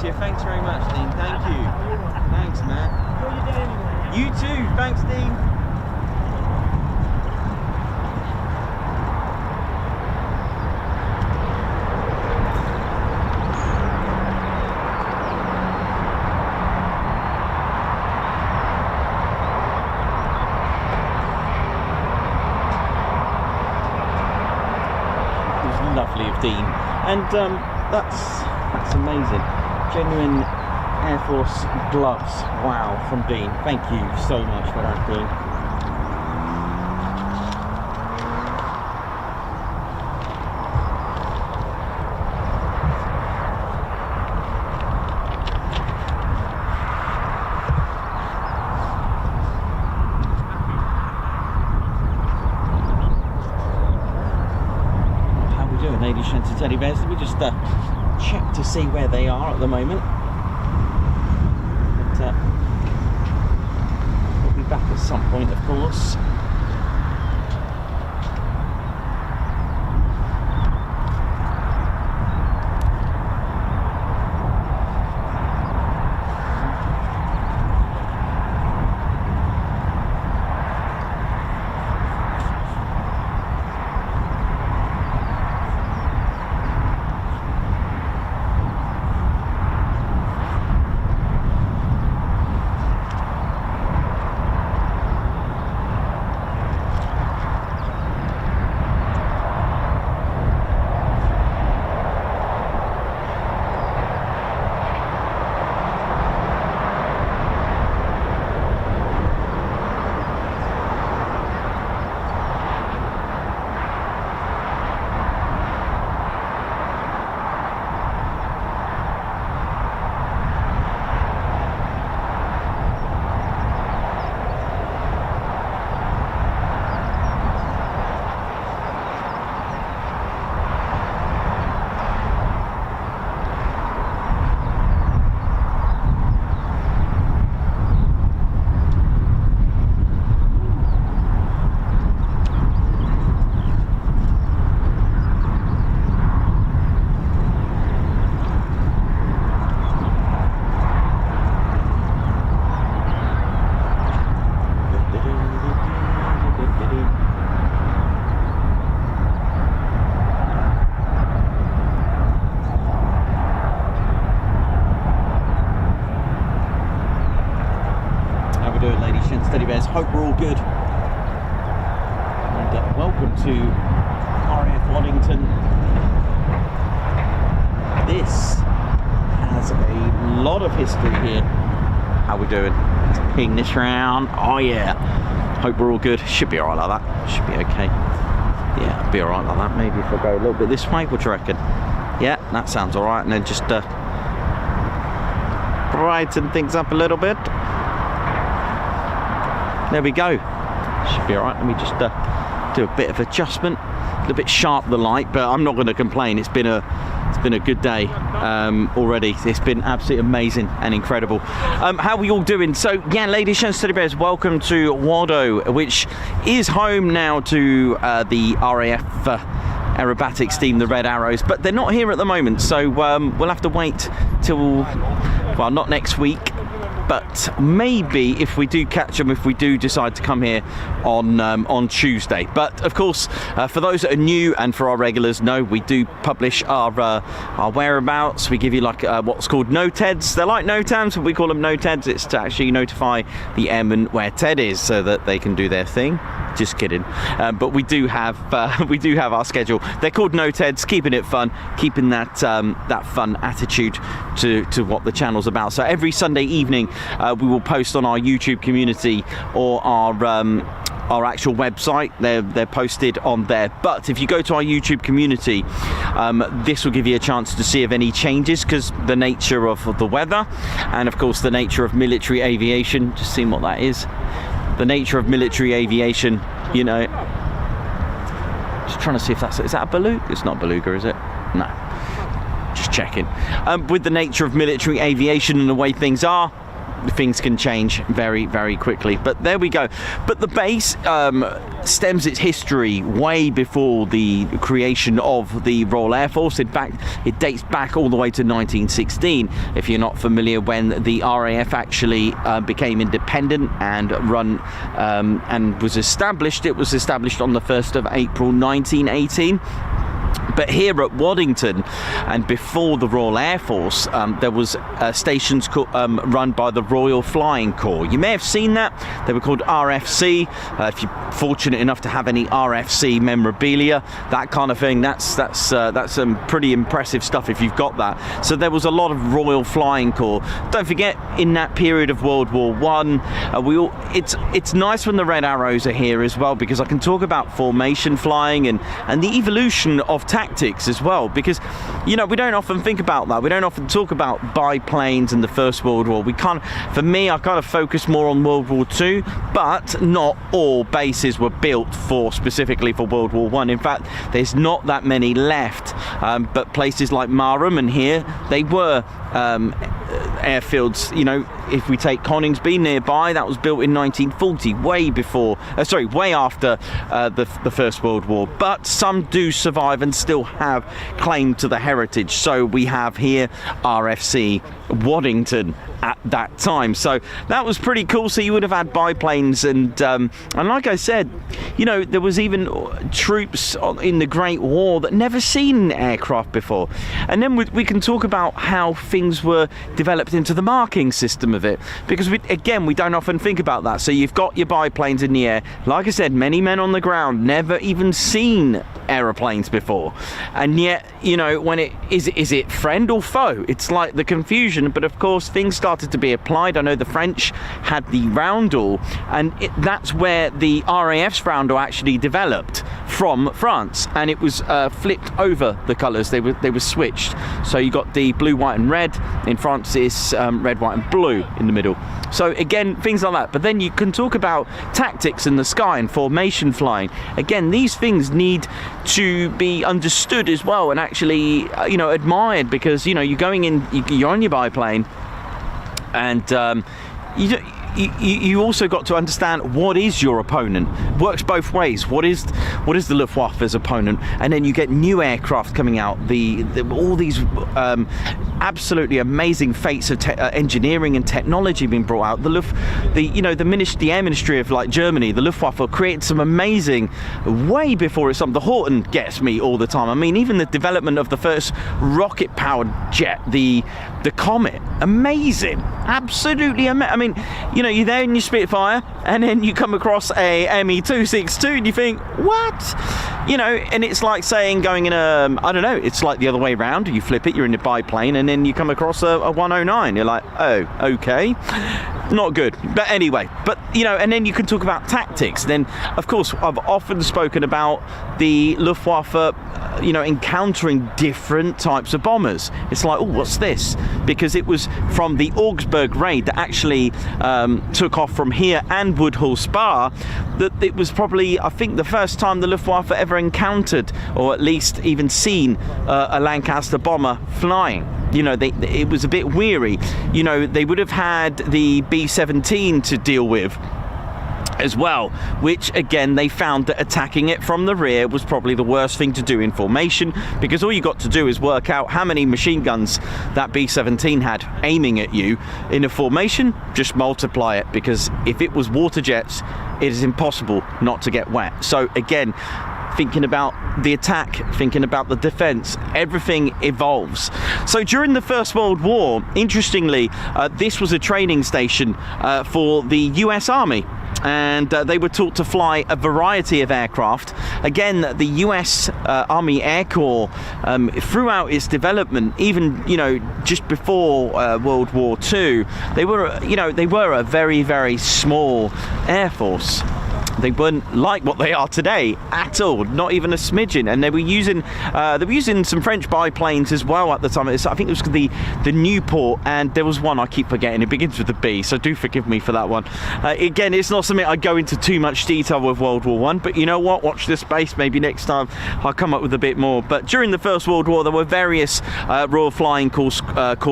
bless you. Thanks very much, Dean. Thank you. Thanks, man. Enjoy your day anyway. You too. Thanks, Dean. Lovely of Dean, and that's amazing. Genuine Air Force gloves. Wow, from Dean. Thank you so much for that, Dean. Ladies, gents and teddy bears, let me just check to see where they are at the moment. But we'll be back at some point, of course. Teddy bears, hope we're all good. And welcome to RAF Waddington. This has a lot of history here. How we doing? Let's ping this round. Oh yeah. Hope we're all good. Should be alright like that. Should be okay. Yeah, it'll be alright like that. Maybe if I go a little bit this way, what do you reckon? Yeah, that sounds alright. And then just brighten things up a little bit. There we go. Should be alright. Let me just do a bit of adjustment. A little bit sharp, the light, but I'm not going to complain. It's been a good day already. It's been absolutely amazing and incredible. How are we all doing? So yeah, ladies and teddy bears, welcome to Wado, which is home now to the RAF aerobatics team, the Red Arrows, but they're not here at the moment, so we'll have to wait till, well, not next week, but maybe if we do catch them, if we do decide to come here on Tuesday. But of course, for those that are new and for our regulars, no, we do publish our whereabouts. We give you like what's called no-TEDs. They're like no-TAMs, but we call them no-TEDs. It's to actually notify the airmen where TED is, so that they can do their thing. Just kidding. But we do have our schedule. They're called no-TEDs, keeping it fun, keeping that fun attitude to what the channel's about. So every Sunday evening, we will post on our YouTube community or our actual website. They're posted on there. But if you go to our YouTube community, this will give you a chance to see of any changes, because the nature of the weather, and of course the nature of military aviation. Just seeing what that is. The nature of military aviation, you know. Just trying to see if is that a beluga? It's not beluga, is it? No. Just checking. With the nature of military aviation and the way things are, things can change very, very quickly. But there we go. But the base stems its history way before the creation of the Royal Air Force. In fact, it dates back all the way to 1916. If you're not familiar, when the RAF actually became independent and run and was established, it was established on the 1st of April 1918. But here at Waddington, and before the Royal Air Force, there was stations run by the Royal Flying Corps. You may have seen that. They were called RFC. If you're fortunate enough to have any RFC memorabilia, that kind of thing, that's some pretty impressive stuff if you've got that. So there was a lot of Royal Flying Corps. Don't forget, in that period of World War I, it's nice when the red arrows are here as well, because I can talk about formation flying and the evolution of tactics as well, because we don't often think about that. We don't often talk about biplanes in the First World War. For me, I kind of focus more on World War II, but not all bases were built specifically for World War I. In fact, there's not that many left, but places like Marham and here, they were airfields. If we take Coningsby nearby, that was built in 1940, way after the First World War. But some do survive and still have claim to the heritage. So we have here RFC Waddington at that time. So that was pretty cool. So you would have had biplanes, and like I said, there was even troops in the Great War that never seen aircraft before. And then we can talk about how things were developed into the marking system of it, because we don't often think about that. So you've got your biplanes in the air. Like I said, many men on the ground never even seen aeroplanes before, and yet when is it friend or foe? It's like the confusion. But of course, things started to be applied. I know the French had the roundel, and that's where the RAF's roundel actually developed from France, and it was flipped over the colours. They were switched. So you got the blue, white and red. In France it's red, white and blue in the middle. So again, things like that. But then you can talk about tactics in the sky and formation flying. Again, these things need to be understood as well, and actually admired, because you're going in, you're on your biplane, and you also got to understand what is your opponent. Works both ways. What is the Luftwaffe's opponent? And then you get new aircraft coming out. All these absolutely amazing feats of engineering and technology being brought out. The Air Ministry of Germany, the Luftwaffe, created some amazing, way before it's something. The Horten gets me all the time. I mean, even the development of the first rocket-powered jet, the Comet, amazing, absolutely amazing. I mean, you're there in your Spitfire, and then you come across a ME-262, and you think, what? And it's like saying going in it's like the other way around. You flip it, you're in a biplane, and then you come across a 109. You're like, oh, okay. Not good. But anyway, and then you can talk about tactics. Then, of course, I've often spoken about the Luftwaffe, encountering different types of bombers. It's like, oh, what's this? Because it was from the Augsburg Raid that actually took off from here and Woodhull Spa, that it was probably, I think, the first time the Luftwaffe ever encountered, or at least even seen, a Lancaster bomber flying. It was a bit weary. They would have had the B-17 to deal with as well, which again they found that attacking it from the rear was probably the worst thing to do in formation, because all you got to do is work out how many machine guns that B-17 had aiming at you in a formation. Just multiply it, because if it was water jets, it is impossible not to get wet. So again, thinking about the attack, thinking about the defense, everything evolves. So during the First World War, interestingly, this was a training station for the US Army, and they were taught to fly a variety of aircraft. Again, the US Army Air Corps, throughout its development, even just before World War II, they were a very, very small air force. they weren't like what they are today at all, not even a smidgen. And they were using some French biplanes as well at the time. I think it was the Newport, and there was one I keep forgetting. It begins with a B, so do forgive me for that one. Again, it's not something I go into too much detail with World War I, but you know what? Watch this space. Maybe next time I'll come up with a bit more. But during the First World War, there were various Royal Flying Corps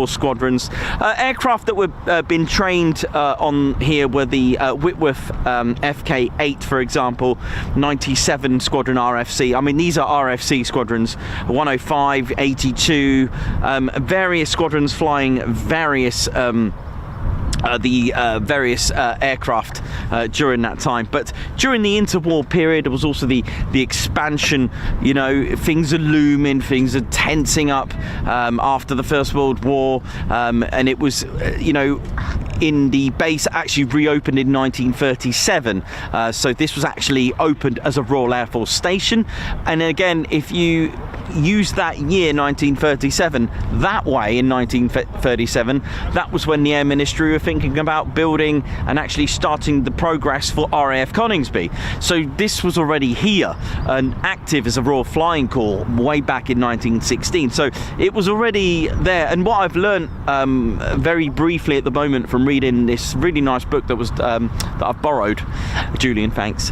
squadrons. Aircraft that were been trained on here were the Whitworth FK-8, for example, 97 Squadron RFC. I mean, these are RFC squadrons, 105, 82, various squadrons flying various aircraft during that time. But during the interwar period, there was also the expansion. You know, things are looming, things are tensing up after the First World War, and it was, you know, in the base actually reopened in 1937, so this was actually opened as a Royal Air Force station. And again, if you use that year 1937 that way, in 1937, that was when the Air Ministry were thinking about building and actually starting the progress for RAF Coningsby. So this was already here and active as a Royal Flying Corps way back in 1916, so it was already there. And what I've learned very briefly at the moment from reading this really nice book that was that I've borrowed, Julian, thanks,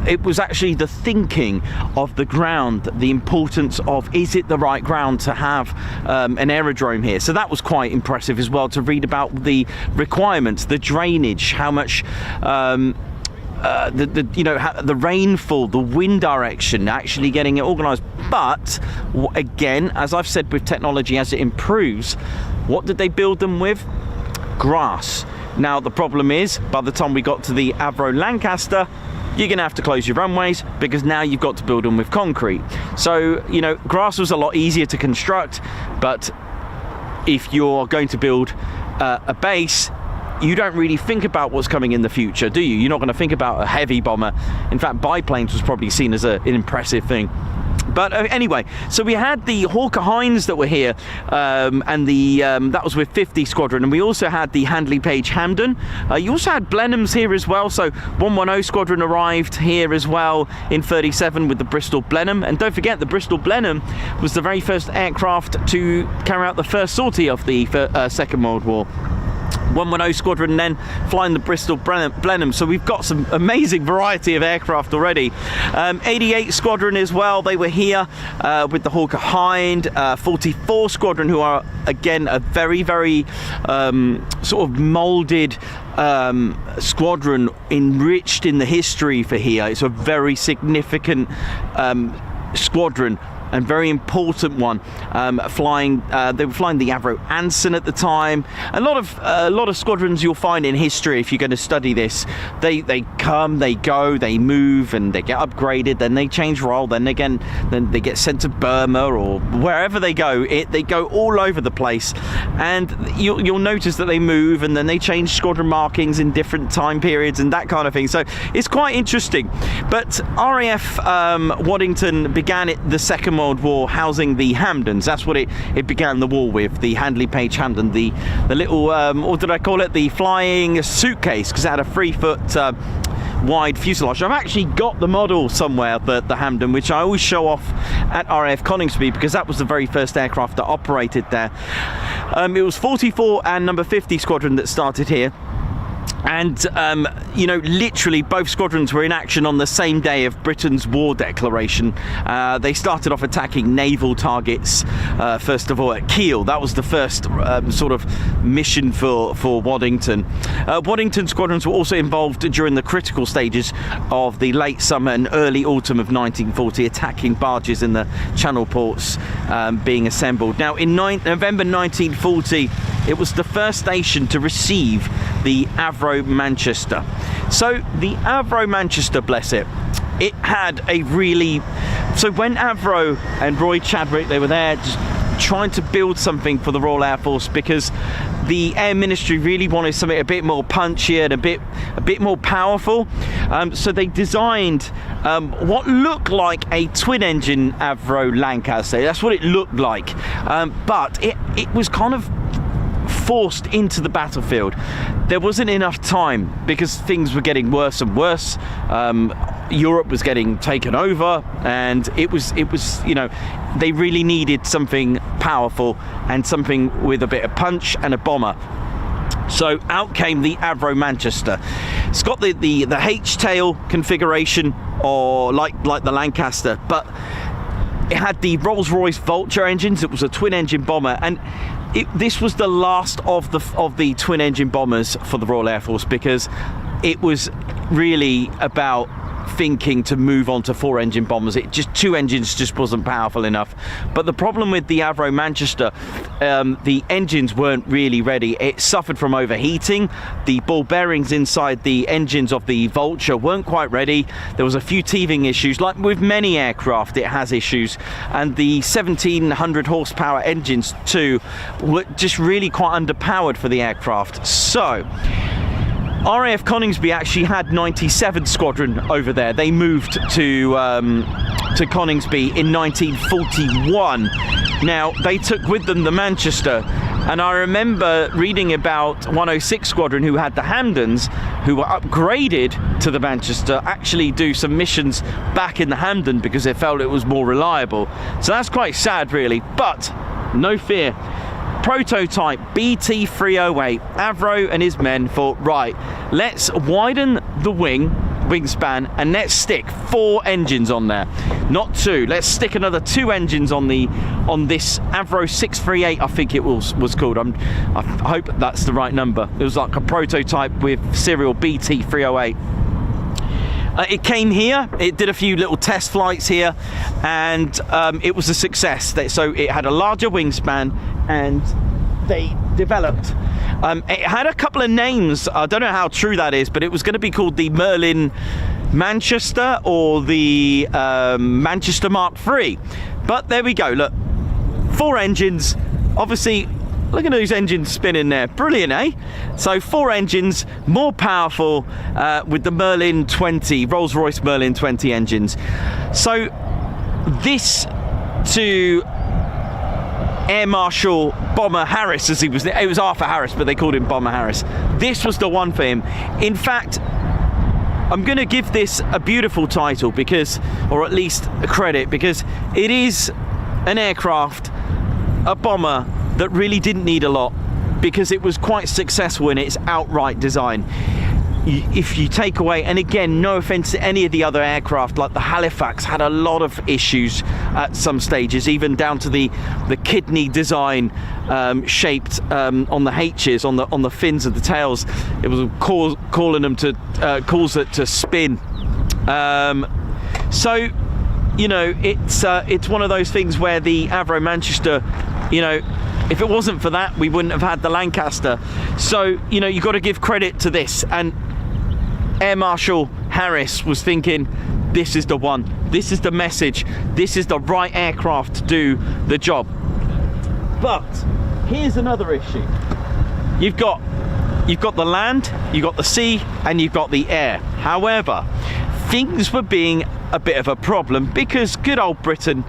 it was actually the thinking of the ground, the importance of, is it the right ground to have an aerodrome here? So that was quite impressive as well, to read about the requirements, the drainage, how much the rainfall, the wind direction, actually getting it organised. But again, as I've said, with technology as it improves, what did they build them with? Grass. Now the problem is, by the time we got to the Avro Lancaster, you're going to have to close your runways, because now you've got to build them with concrete. So, you know, grass was a lot easier to construct, but if you're going to build a base, you don't really think about what's coming in the future, do you? You're not going to think about a heavy bomber. In fact, biplanes was probably seen as an impressive thing. But anyway, so we had the Hawker Hinds that were here, and that was with 50 Squadron, and we also had the Handley Page Hampden. You also had Blenheims here as well, so 110 Squadron arrived here as well in 37 with the Bristol Blenheim. And don't forget, the Bristol Blenheim was the very first aircraft to carry out the first sortie of the Second World War. 110 Squadron then flying the Bristol Blenheim, so we've got some amazing variety of aircraft already. 88 Squadron as well, they were here with the Hawker Hind. 44 Squadron, who are again a very, very sort of moulded squadron, enriched in the history for here. It's a very significant squadron and very important one. They were flying the Avro Anson at the time. A lot of squadrons you'll find in history, if you're going to study this, they come, they go, they move, and they get upgraded, then they change role, then they get sent to Burma or wherever they go. They go all over the place, and you'll notice that they move, and then they change squadron markings in different time periods and that kind of thing. So it's quite interesting. But RAF Waddington began the Second World War housing the Hampdens. That's what it began the war with, the Handley Page Hampden, the little what did I call it, the flying suitcase, because it had a 3-foot wide fuselage. I've actually got the model somewhere, the Hampden, which I always show off at RAF Coningsby, because that was the very first aircraft that operated there. It was 44 and number 50 Squadron that started here. And you know, literally both squadrons were in action on the same day of Britain's war declaration. They started off attacking naval targets, first of all at Kiel. That was the first sort of mission for Waddington. Waddington squadrons were also involved during the critical stages of the late summer and early autumn of 1940, attacking barges in the Channel ports being assembled. Now in November 1940, it was the first station to receive the Avro Manchester. So the Avro Manchester, bless it, it had a really... So when Avro and Roy Chadwick, they were there just trying to build something for the Royal Air Force, because the Air Ministry really wanted something a bit more punchy and a bit more powerful. So they designed what looked like a twin-engine Avro Lancaster. That's what it looked like, but it was kind of forced into the battlefield. There wasn't enough time because things were getting worse and worse. Europe was getting taken over, and it was, you know, they really needed something powerful and something with a bit of punch and a bomber. So out came the Avro Manchester. It's got the H-tail configuration, or like the Lancaster, but it had the Rolls-Royce Vulture engines. It was a twin-engine bomber, and this was the last of the twin-engine bombers for the Royal Air Force, because it was really about thinking to move on to 4-engine bombers. Two engines just wasn't powerful enough. But the problem with the Avro Manchester, the engines weren't really ready. It suffered from overheating. The ball bearings inside the engines of the Vulture weren't quite ready. There was a few teething issues. Like with many aircraft, it has issues. And the 1700 horsepower engines too were just really quite underpowered for the aircraft. So RAF Coningsby actually had 97th Squadron over there. They moved to Coningsby in 1941. Now, they took with them the Manchester, and I remember reading about 106 Squadron, who had the Hamdens, who were upgraded to the Manchester, actually do some missions back in the Hamden because they felt it was more reliable. So that's quite sad, really, but no fear. Prototype BT-308, Avro and his men thought, right, let's widen the wingspan and let's stick 4 engines on there, not 2. Let's stick another 2 engines on this Avro 638, I think it was called. I hope that's the right number. It was like a prototype with serial BT-308. It came here, it did a few little test flights here, and it was a success. So it had a larger wingspan, and they developed. It had a couple of names. I don't know how true that is, but it was going to be called the Merlin Manchester or the Manchester Mark III. But there we go, look, 4 engines, obviously. Look at those engines spinning there. Brilliant, eh? So 4 engines, more powerful, with the Merlin 20, Rolls-Royce Merlin 20 engines. So this to Air Marshal Bomber Harris, as it was Arthur Harris, but they called him Bomber Harris. This was the one for him. In fact, I'm going to give this a beautiful title, because, or at least a credit, because it is an aircraft, a bomber, that really didn't need a lot, because it was quite successful in its outright design. If you take away, and again, no offense to any of the other aircraft, like the Halifax had a lot of issues at some stages, even down to the kidney design shaped on the H's, on the fins of the tails. It was calling them to cause it to spin. So, you know, it's one of those things where the Avro Manchester, you know, if it wasn't for that, we wouldn't have had the Lancaster. So, you know, you've got to give credit to this. And Air Marshal Harris was thinking, this is the one. This is the message. This is the right aircraft to do the job. But here's another issue. You've got the land, you've got the sea, and you've got the air. However, things were being a bit of a problem, because good old Britain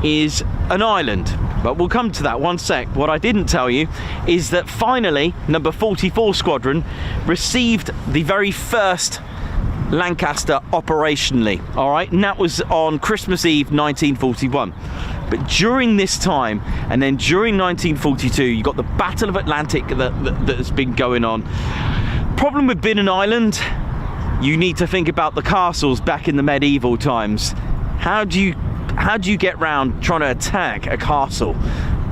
is an island. But we'll come to that one sec. What I didn't tell you is that finally number 44 Squadron received the very first Lancaster operationally, all right, and that was on Christmas Eve 1941. But during this time, and then during 1942, you got the Battle of Atlantic that has been going on. Problem with being an island, you need to think about the castles back in the medieval times. How do you get round trying to attack a castle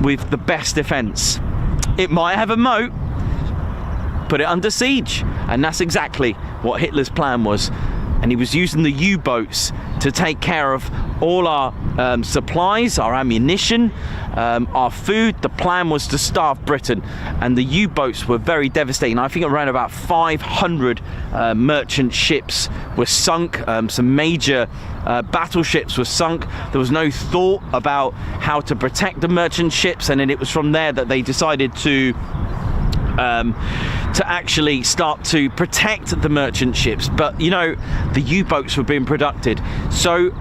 with the best defense? It might have a moat, put it under siege, and that's exactly what Hitler's plan was. And he was using the U-boats to take care of all our supplies, our ammunition, our food. The plan was to starve Britain, and the U-boats were very devastating. I think around about 500 merchant ships were sunk. Some major battleships were sunk. There was no thought about how to protect the merchant ships, and then it was from there that they decided to actually start to protect the merchant ships. But you know, the U-boats were being protected, so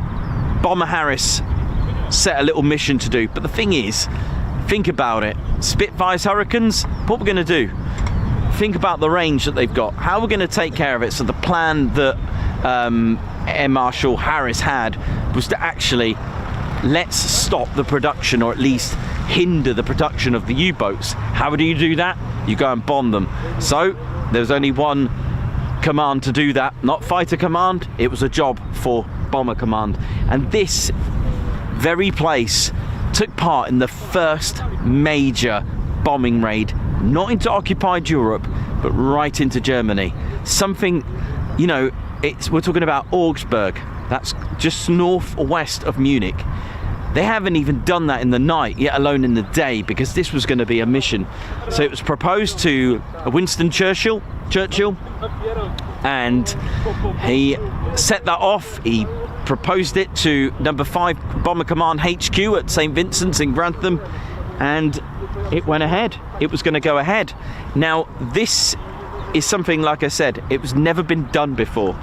Bomber Harris set a little mission to do. But the thing is, think about it. Spitfires, Hurricanes, what we're going to do? Think about the range that they've got. How we're going to take care of it. So the plan that Air Marshal Harris had was to actually let's stop the production, or at least hinder the production of the U-boats. How do you do that? You go and bomb them. So there's only one command to do that, not fighter command. It was a job for bomber command. And this very place took part in the first major bombing raid, not into occupied Europe, but right into Germany. Something, you know, we're talking about Augsburg. That's just northwest of Munich. They haven't even done that in the night, yet alone in the day, because this was going to be a mission. So it was proposed to Winston Churchill, and he set that off. He proposed it to number 5 Bomber Command HQ at St. Vincent's in Grantham, and it went ahead. It was going to go ahead. Now, this is something, like I said, it was never been done before.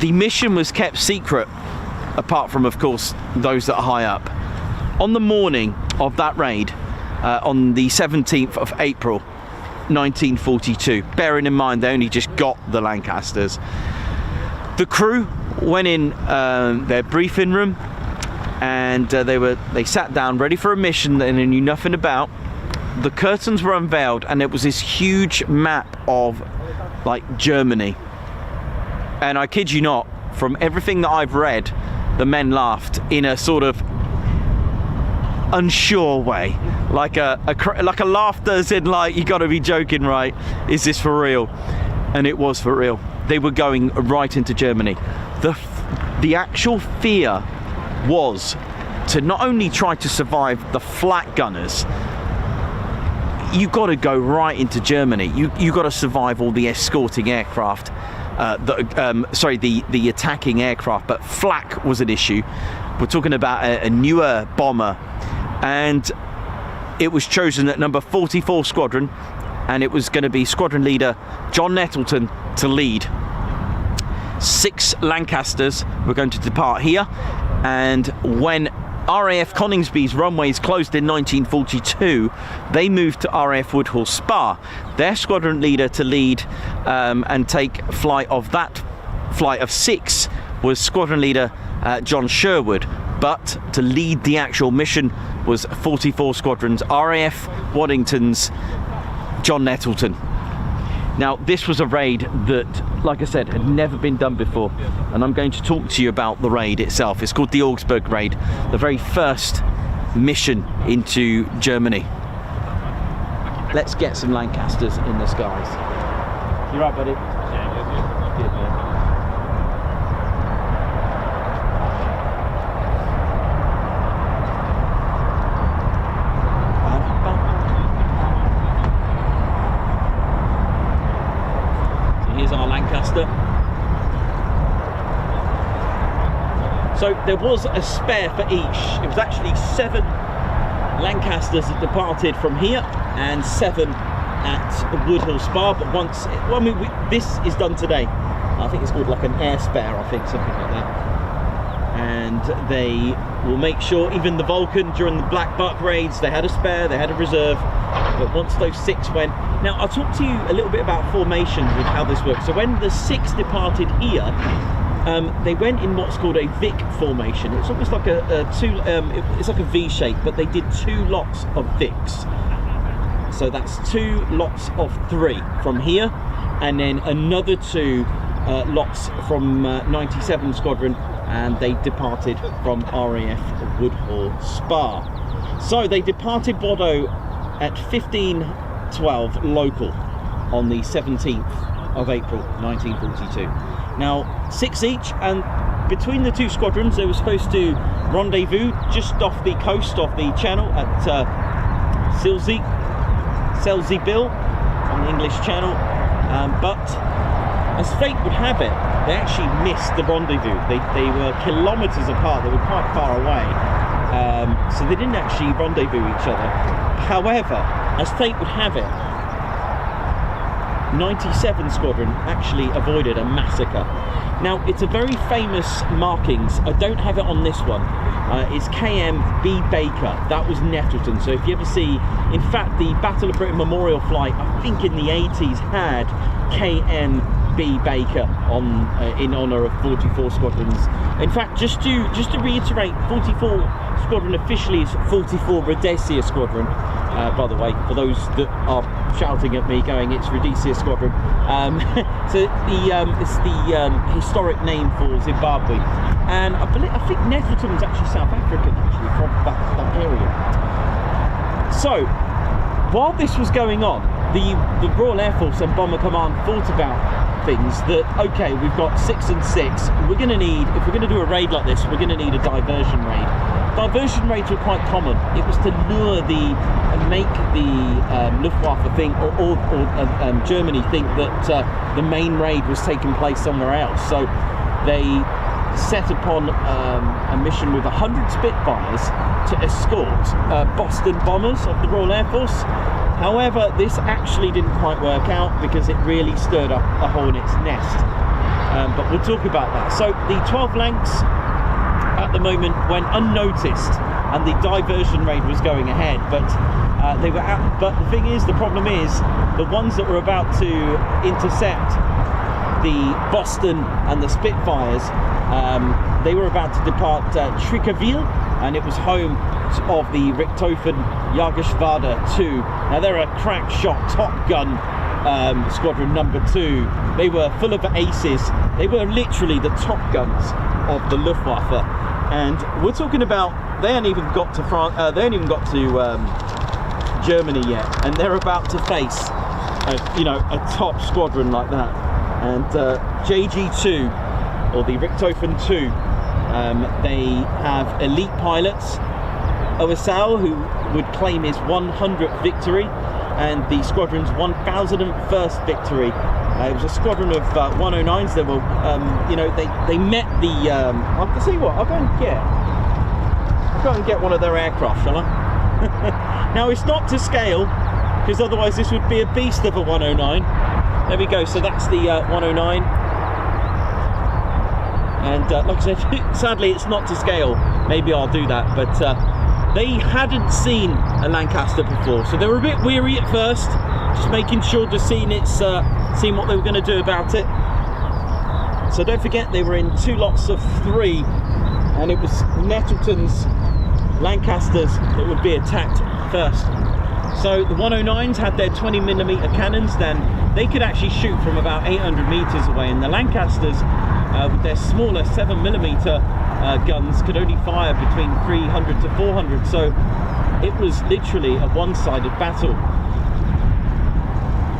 The mission was kept secret, apart from, of course, those that are high up. On the morning of that raid, on the 17th of April 1942, bearing in mind they only just got the Lancasters, the crew went in their briefing room, and they sat down ready for a mission that they knew nothing about. The curtains were unveiled, and it was this huge map of like Germany. And I kid you not, from everything that I've read, the men laughed in a sort of unsure way, like a laughter as in like, you got to be joking, right? Is this for real? And it was for real. They were going right into Germany. The actual fear was to not only try to survive the flak gunners. You got to go right into Germany. You got to survive all the escorting aircraft. The attacking aircraft, but flak was an issue. We're talking about a newer bomber, and it was chosen at number 44 Squadron, and it was going to be squadron leader John Nettleton to lead. 6 Lancasters were going to depart here, and when RAF Coningsby's runways closed in 1942, they moved to RAF Woodhall Spa. Their squadron leader to lead and take flight of that flight of 6 was squadron leader John Sherwood, but to lead the actual mission was 44 Squadron's RAF Waddington's John Nettleton. Now, this was a raid that, like I said, had never been done before, and I'm going to talk to you about the raid itself. It's called the Augsburg Raid, the very first mission into Germany. Let's get some Lancasters in the skies. You right, buddy? Yeah, good, man. Our Lancaster. So there was a spare for each. It was actually 7 Lancasters that departed from here and 7 at Woodhall Spa, but once, well, I mean, this is done today. I think it's called like an air spare, I think, something like that. And they will make sure, even the Vulcan during the Black Buck raids, they had a spare, they had a reserve, but once those 6 went. Now, I'll talk to you a little bit about formation with how this works. So when the 6 departed here, they went in what's called a Vic formation. It's almost like it's like a V shape, but they did 2 lots of Vics. So that's 2 lots of 3 from here, and then another 2 lots from 97 Squadron, and they departed from RAF Woodhall Spa. So they departed Bordeaux at 15:12 local on the 17th of April 1942. Now, 6 each, and between the 2 squadrons they were supposed to rendezvous just off the coast of the channel at Selzeybil on the English Channel, but as fate would have it, they actually missed the rendezvous. They were kilometres apart, they were quite far away, so they didn't actually rendezvous each other. However, as fate would have it, 97 Squadron actually avoided a massacre. Now, it's a very famous markings. I don't have it on this one. It's KM-B Baker. That was Nettleton. So if you ever see, in fact, the Battle of Britain Memorial flight, I think in the 80s, had KM-B Baker on in honour of 44 squadrons. In fact, just to reiterate, 44 Squadron officially is 44 Rhodesia Squadron. By the way, for those that are shouting at me going, it's Rhodesia Squadron. So it's the historic name for Zimbabwe, and I think Nettleton was actually South African, actually, from that area. So while this was going on, the Royal Air Force and Bomber Command thought about things that, okay, we've got 6 and 6, we're going to need, if we're going to do a raid like this, we're going to need a diversion raid. Diversion raids were quite common. It was to lure and make the Luftwaffe think, or Germany think that the main raid was taking place somewhere else. So they set upon a mission with 100 Spitfires to escort Boston bombers of the Royal Air Force. However, this actually didn't quite work out because it really stirred up a hornet's nest. But we'll talk about that. So the 12 Lancs at the moment went unnoticed, and the diversion raid was going ahead. But they were out. But the thing is, the problem is, the ones that were about to intercept the Boston and the Spitfires, they were about to depart Tricaville, and it was home of the Richthofen Jagerschwader 2. Now they're a crack shot Top Gun Squadron number 2. They were full of aces. They were literally the Top Guns of the Luftwaffe, and we're talking about they hadn't even got to France. They hadn't even got to Germany yet, and they're about to face a top squadron like that. And JG2, or the Richthofen 2, they have elite pilots. OSL, who would claim his 100th victory, and the squadron's 1001st victory. It was a squadron of 109s. They were, they met the. I'll tell you what. I'll go and get one of their aircraft, shall I? Now it's not to scale, because otherwise this would be a beast of a 109. There we go. So that's the 109. And like I said, sadly it's not to scale. Maybe I'll do that, but they hadn't seen a Lancaster before, so they were a bit weary at first, just making sure, just seeing what they were going to do about it. So don't forget, they were in 2 lots of 3, and it was Nettleton's Lancasters that would be attacked first. So the 109s had their 20mm cannons, then they could actually shoot from about 800 meters away, and the Lancasters with their smaller 7mm guns could only fire between 300 to 400. So it was literally a one-sided battle.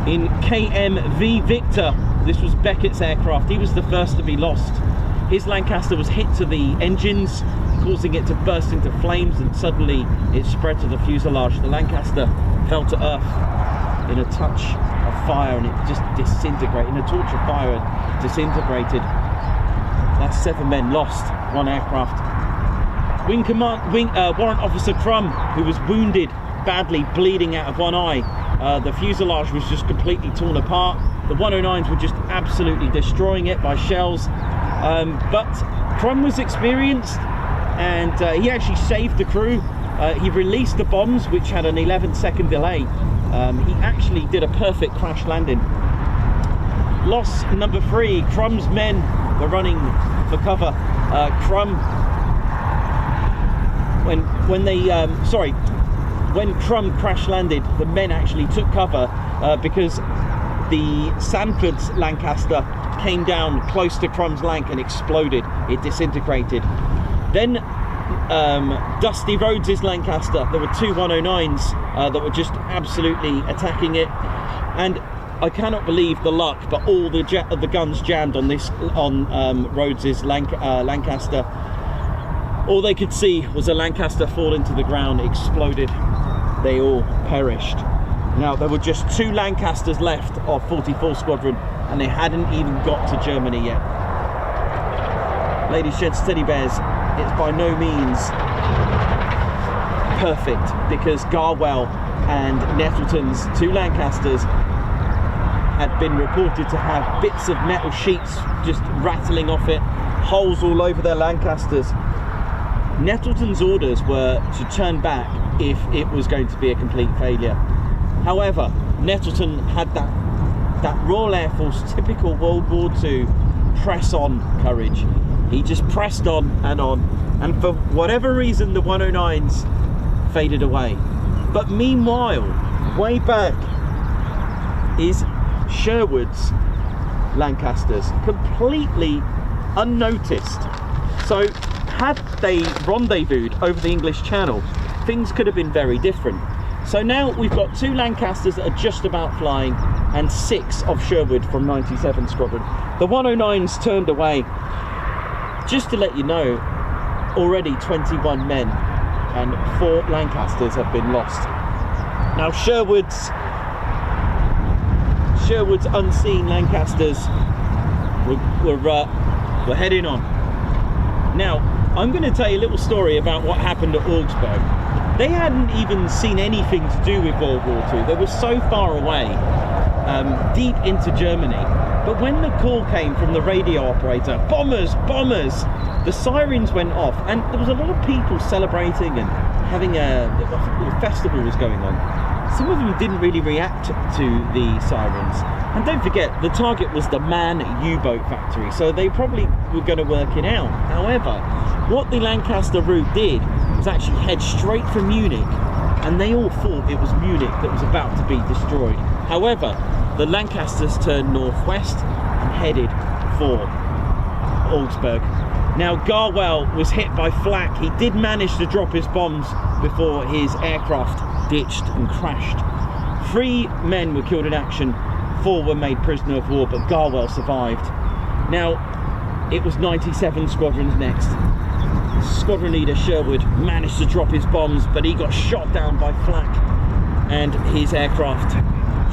In KMV Victor, this was Beckett's aircraft. He was the first to be lost. His Lancaster was hit to the engines, causing it to burst into flames, and suddenly it spread to the fuselage. The Lancaster fell to earth in a touch of fire, and it just disintegrated. In a torch of fire, it disintegrated. That's 7 men lost, 1 aircraft. Warrant Officer Crum, who was wounded badly, bleeding out of 1 eye. The fuselage was just completely torn apart. The 109s were just absolutely destroying it by shells. But Crum was experienced, and he actually saved the crew. He released the bombs, which had an 11-second delay. He actually did a perfect crash landing. Loss number 3, Crum's men were running for cover. Crum, when Crum crash landed, the men actually took cover because the Sanford's Lancaster came down close to Crum's Lanc and exploded. It disintegrated. Then Dusty Rhodes's Lancaster, there were 2 109s that were just absolutely attacking it, and I cannot believe the luck, but all the guns jammed on Rhodes's Lancaster. All they could see was a Lancaster fall into the ground, exploded. They all perished. Now there were just 2 Lancasters left of 44 Squadron, and they hadn't even got to Germany yet. Ladies, gents, teddy bears, it's by no means perfect, because Garwell and Nettleton's 2 Lancasters had been reported to have bits of metal sheets just rattling off it, holes all over their Lancasters. Nettleton's orders were to turn back if it was going to be a complete failure. However, Nettleton had that Royal Air Force typical World War II press on courage. He just pressed on, and for whatever reason the 109s faded away. But meanwhile, way back is Sherwood's Lancasters, completely unnoticed. So had they rendezvoused over the English Channel, things could have been very different. So now we've got 2 Lancasters that are just about flying and 6 of Sherwood from 97 Squadron. The 109s turned away. Just to let you know, already 21 men and 4 Lancasters have been lost. Now Sherwood's unseen Lancasters we're heading on. Now I'm going to tell you a little story about what happened at Augsburg. They hadn't even seen anything to do with World War II. They were so far away, deep into Germany. But when the call came from the radio operator, bombers, bombers, the sirens went off, and there was a lot of people celebrating and having a festival was going on. Some of them didn't really react to the sirens. And don't forget, the target was the MAN U-boat factory, so they probably were going to work it out. However, what the Lancaster route did was actually head straight for Munich, and they all thought it was Munich that was about to be destroyed. However, the Lancasters turned northwest and headed for Augsburg. Now Garwell was hit by flak. He did manage to drop his bombs before his aircraft ditched and crashed. 3 men were killed in action, 4 were made prisoner of war, but Garwell survived. Now it was 97 Squadron's next. Squadron leader Sherwood managed to drop his bombs, but he got shot down by flak, and his aircraft,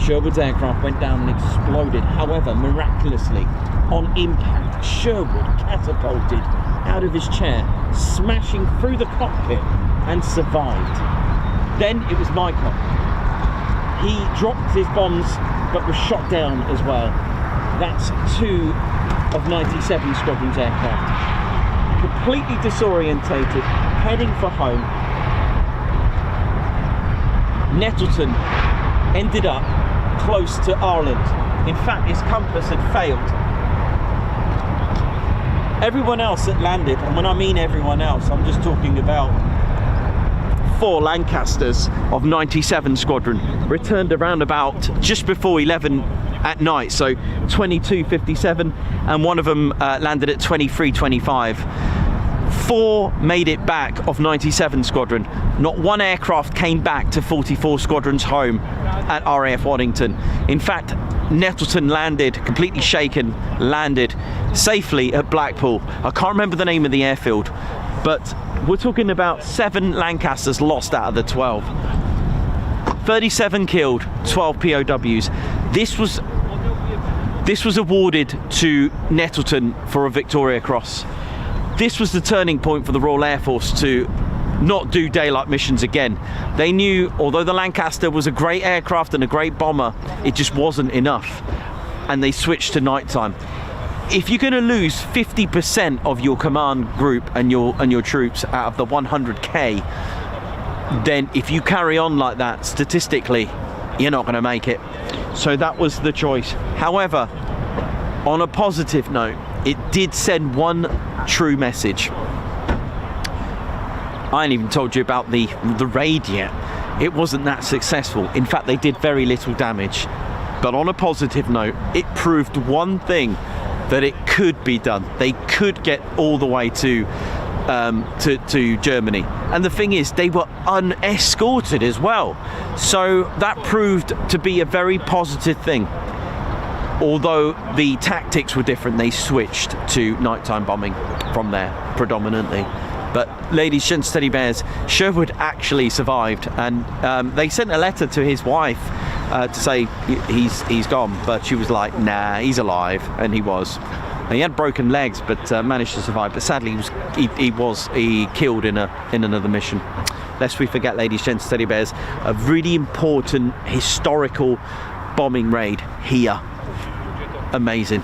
Sherwood's aircraft, went down and exploded. However, miraculously, on impact, Sherwood catapulted out of his chair, smashing through the cockpit, and survived. Then it was Michael. He dropped his bombs but was shot down as well. That's 2 of 97 Squadron's aircraft. Completely disorientated, heading for home. Nettleton ended up close to Ireland. In fact, his compass had failed. Everyone else that landed, and when I mean everyone else, I'm just talking about 4 Lancasters of 97 Squadron, returned around about just before 11 at night, so 22:57, and one of them landed at 23:25. 4 made it back of 97 Squadron. Not one aircraft came back to 44 Squadron's home at RAF Waddington. In fact, Nettleton landed, completely shaken, landed safely at Blackpool. I can't remember the name of the airfield, but we're talking about 7 Lancasters lost out of the 12. 37 killed, 12 POWs. This was awarded to Nettleton for a Victoria Cross. This was the turning point for the Royal Air Force to not do daylight missions again. They knew, although the Lancaster was a great aircraft and a great bomber, it just wasn't enough, and they switched to nighttime. If you're going to lose 50% of your command group and your troops out of the 100k, then if you carry on like that, statistically, you're not going to make it. So that was the choice. However, on a positive note, it did send one true message. I ain't even told you about the raid yet. It wasn't that successful. In fact, they did very little damage. But on a positive note, it proved one thing, that it could be done. They could get all the way to Germany. And the thing is, they were unescorted as well. So that proved to be a very positive thing. Although the tactics were different, they switched to nighttime bombing from there predominantly. But ladies, gents, teddy bears, Sherwood actually survived, and they sent a letter to his wife to say he's gone, but she was like, nah, he's alive, and he was. And he had broken legs, but managed to survive. But sadly, he was killed in another mission. Lest we forget, ladies, gents, teddy bears, a really important historical bombing raid here Amazing.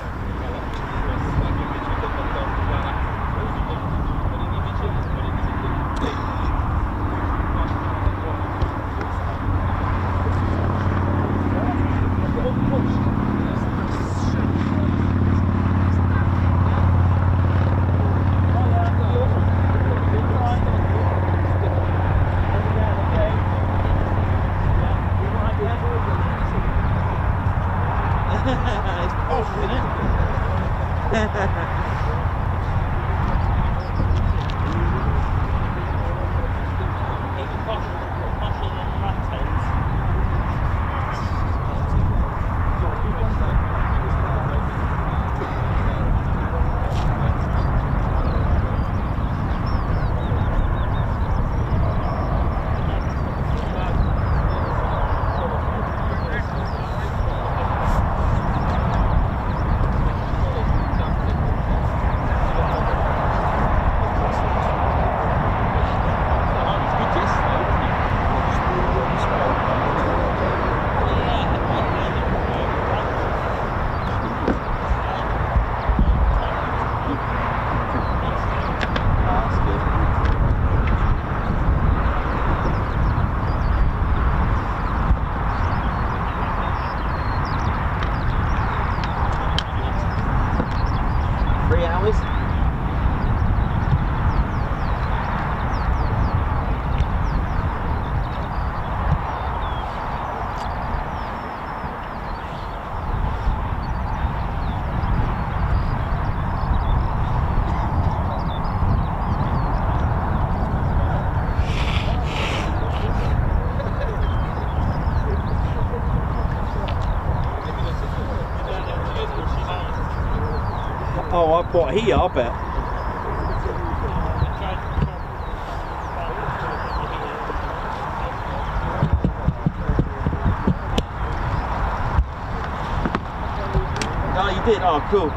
Oh, what here, I bet. Oh, you did? Oh, cool.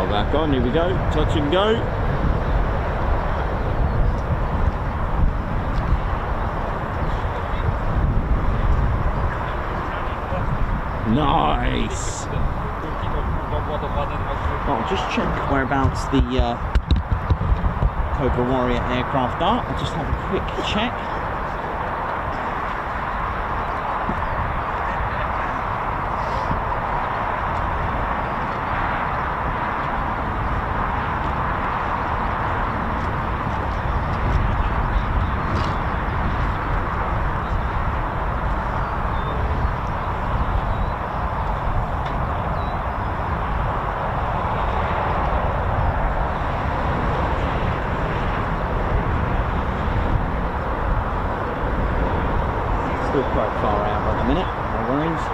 Back on, here we go, touch and go. Nice. I'll just check whereabouts the Cobra Warrior aircraft are. I'll just have a quick check. Still quite far out at the minute, no worries.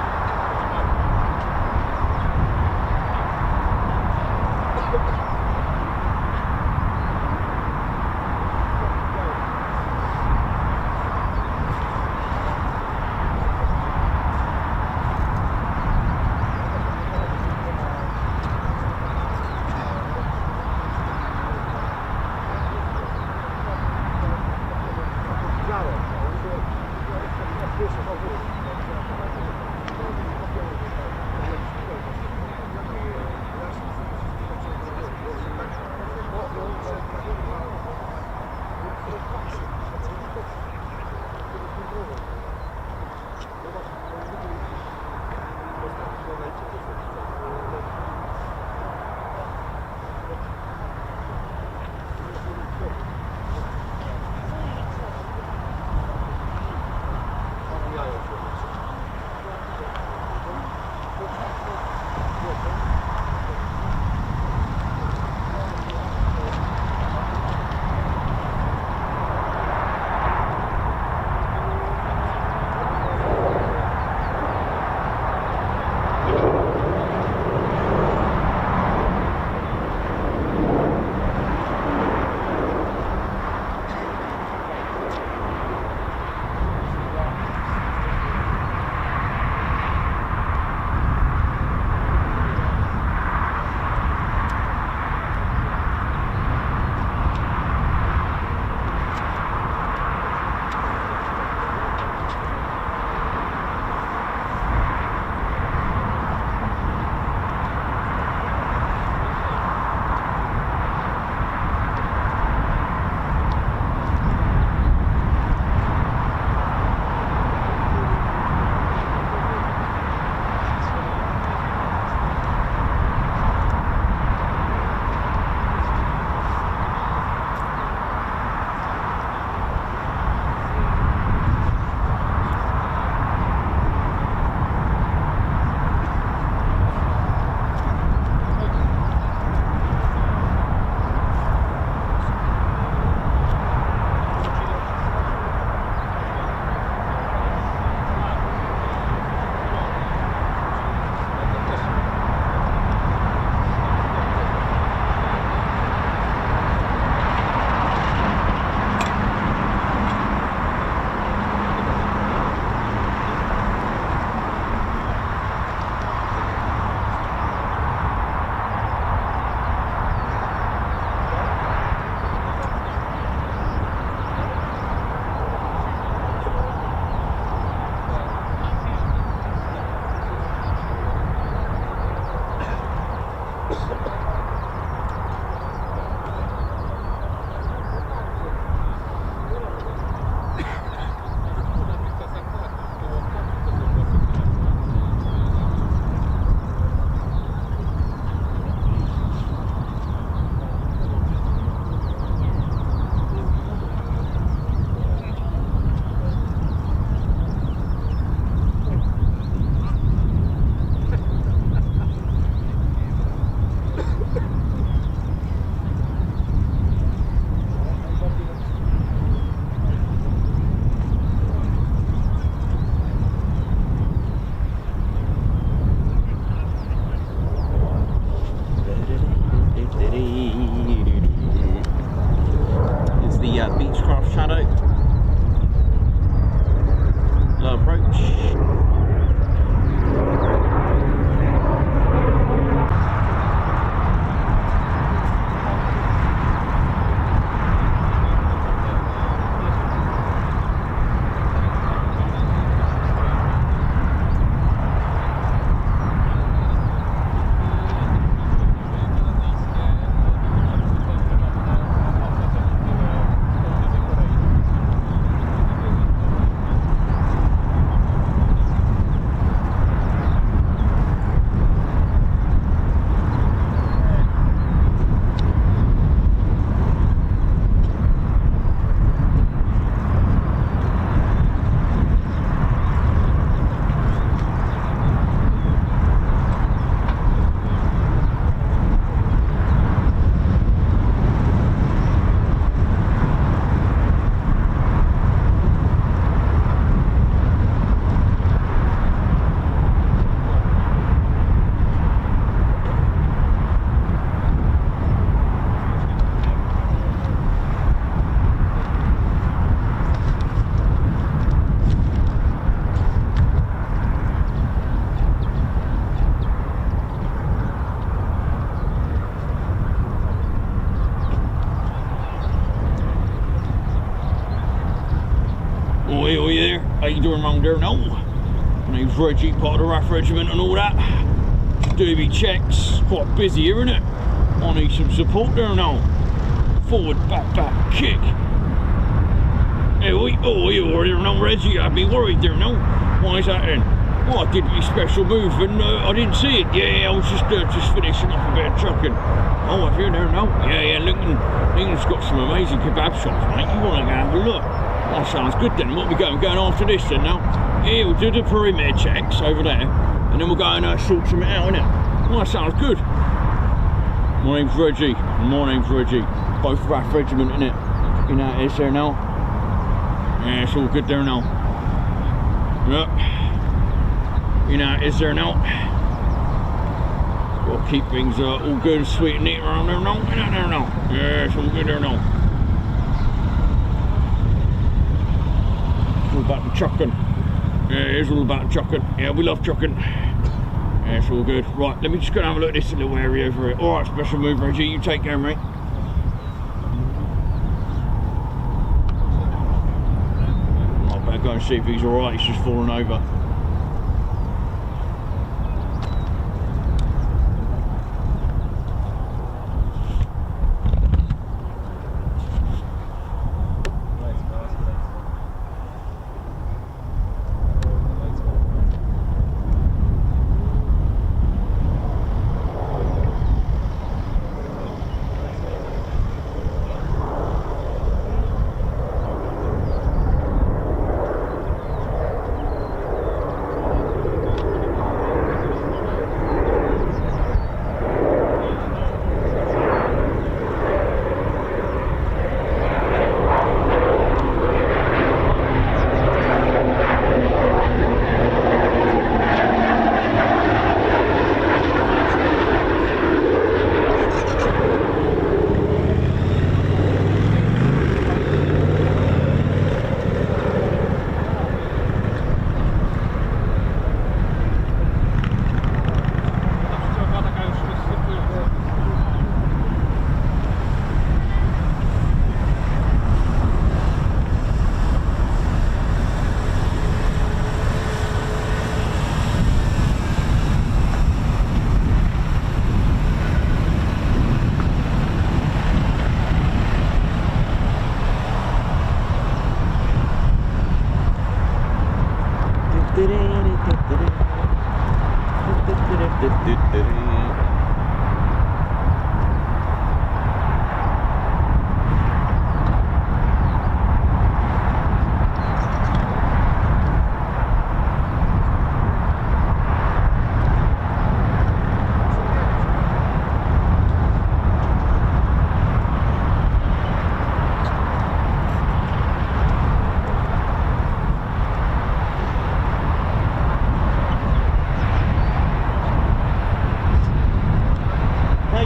there now. My name's Reggie, part of the RAF Regiment and all that. Do me checks. Quite busy here, isn't it? I need some support there now. Forward, back, kick. Hey, oh, you already know, Reggie. I'd be worried there now. Why is that then? Well, I did my special move and I didn't see it. Yeah, I was just finishing off a bit of trucking. Oh, have you there now? Yeah, Lincoln's got some amazing kebab shops, mate. You want to go have a look? That sounds good then. What we going after this then now? Yeah, we'll do the perimeter checks over there and then we'll go and sort something out, innit? Well, that sounds good. My name's Reggie. Both RAF Regiment, innit? You know it is there now? Yeah, it's all good there now. Yep. You know it is there now. Got to keep things all good and sweet and neat around there now. You know there now. Yeah, it's all good there now. It's all about the trucking. Yeah, it is all about trucking. Yeah, we love trucking. Yeah, it's all good. Right, let me just go and have a look at this little area over here. Alright, special move, Reggie. You take care, mate. I better go and see if he's alright. He's just fallen over.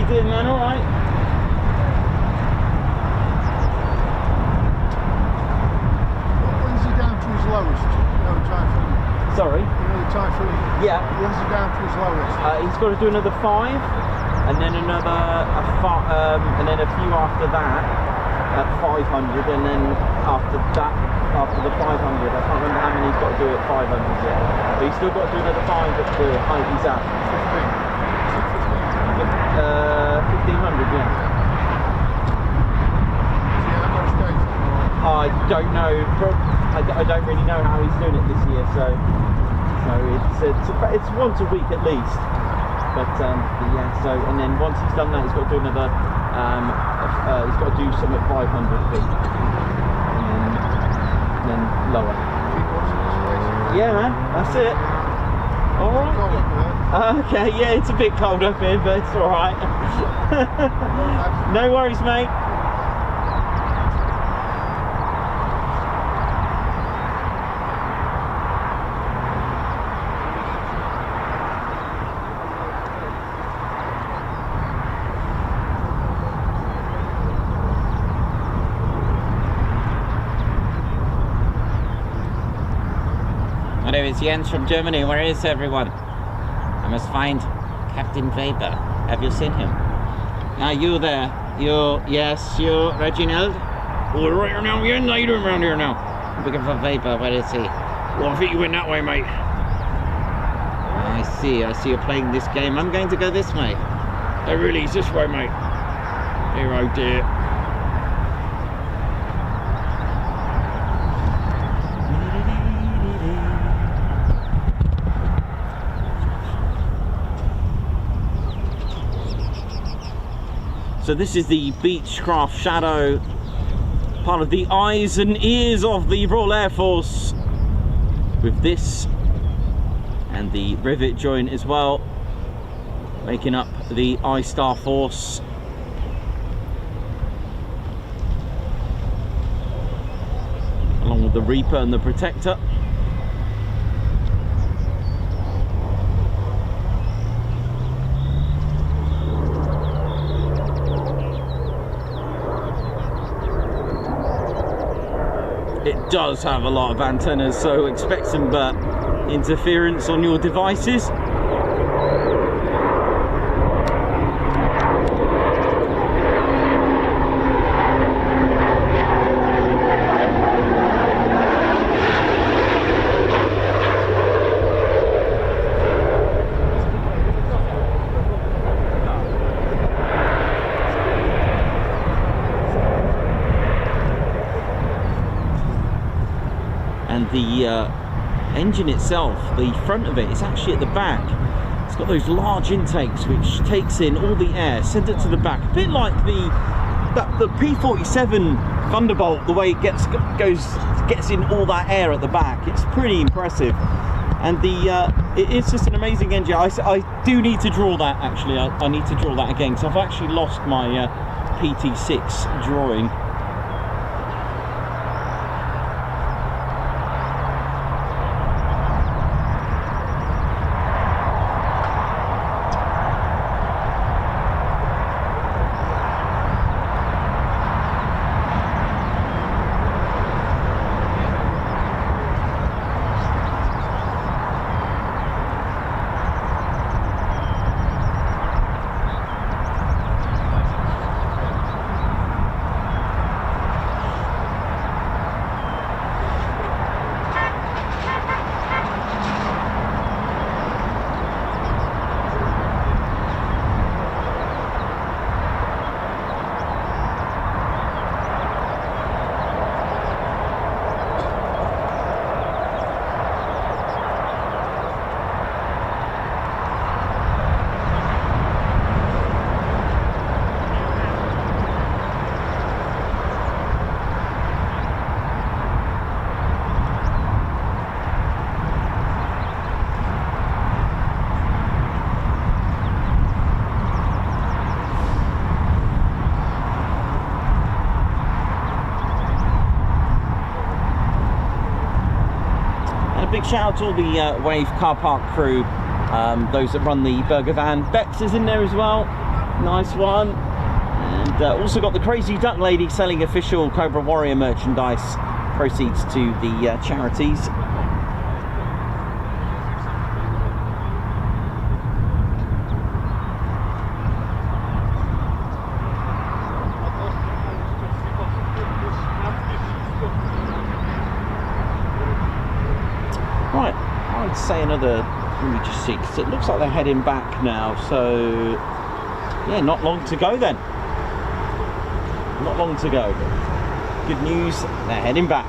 Man, all right. When's he down to his lowest? No typhoon. Sorry. The typhoon. Yeah. When's he down to his lowest? He's got to do another 5, and then another and then a few after that at 500, and then after that, after the 500, I can't remember how many he's got to do at 500 yet. But he's still got to do another 5 at the height he's at. 1500, yeah. I don't know. I don't really know how he's doing it this year, so it's once a week at least. But yeah. So and then once he's done that, he's got to do another. He's got to do some at 500 feet, and then lower. Yeah, man. That's it. All right. Okay, yeah, it's a bit cold up here, but it's all right. No worries, mate. My name is Jens from Germany. Where is everyone? I must find Captain Weber. Have you seen him? Are you there? Yes, you, Reginald? Well, right here now, yeah, how you doing around here now? I'm looking for Weber. Where is he? Well, I think you went that way, mate. I see you're playing this game. I'm going to go this way. Oh, really? It's this way, mate. Dear, oh dear. So this is the Beechcraft Shadow, part of the eyes and ears of the Royal Air Force, with this and the rivet joint as well, making up the I-Star Force. Along with the Reaper and the Protector. It does have a lot of antennas, so expect some interference on your devices. And the engine itself, the front of it, is actually at the back. It's got those large intakes which takes in all the air, send it to the back, a bit like the P-47 Thunderbolt, the way it gets in all that air at the back. It's pretty impressive, and it's just an amazing engine. I do need to draw that, actually. I need to draw that again, because I've actually lost my PT6 drawing. Big shout out to all the Wave car park crew, those that run the burger van. Bex is in there as well, nice one. And also got the Crazy Duck Lady selling official Cobra Warrior merchandise, proceeds to the charities. Right, I'd say another, let me just see, because it looks like they're heading back now, so yeah, not long to go then. Not long to go. Good news, they're heading back.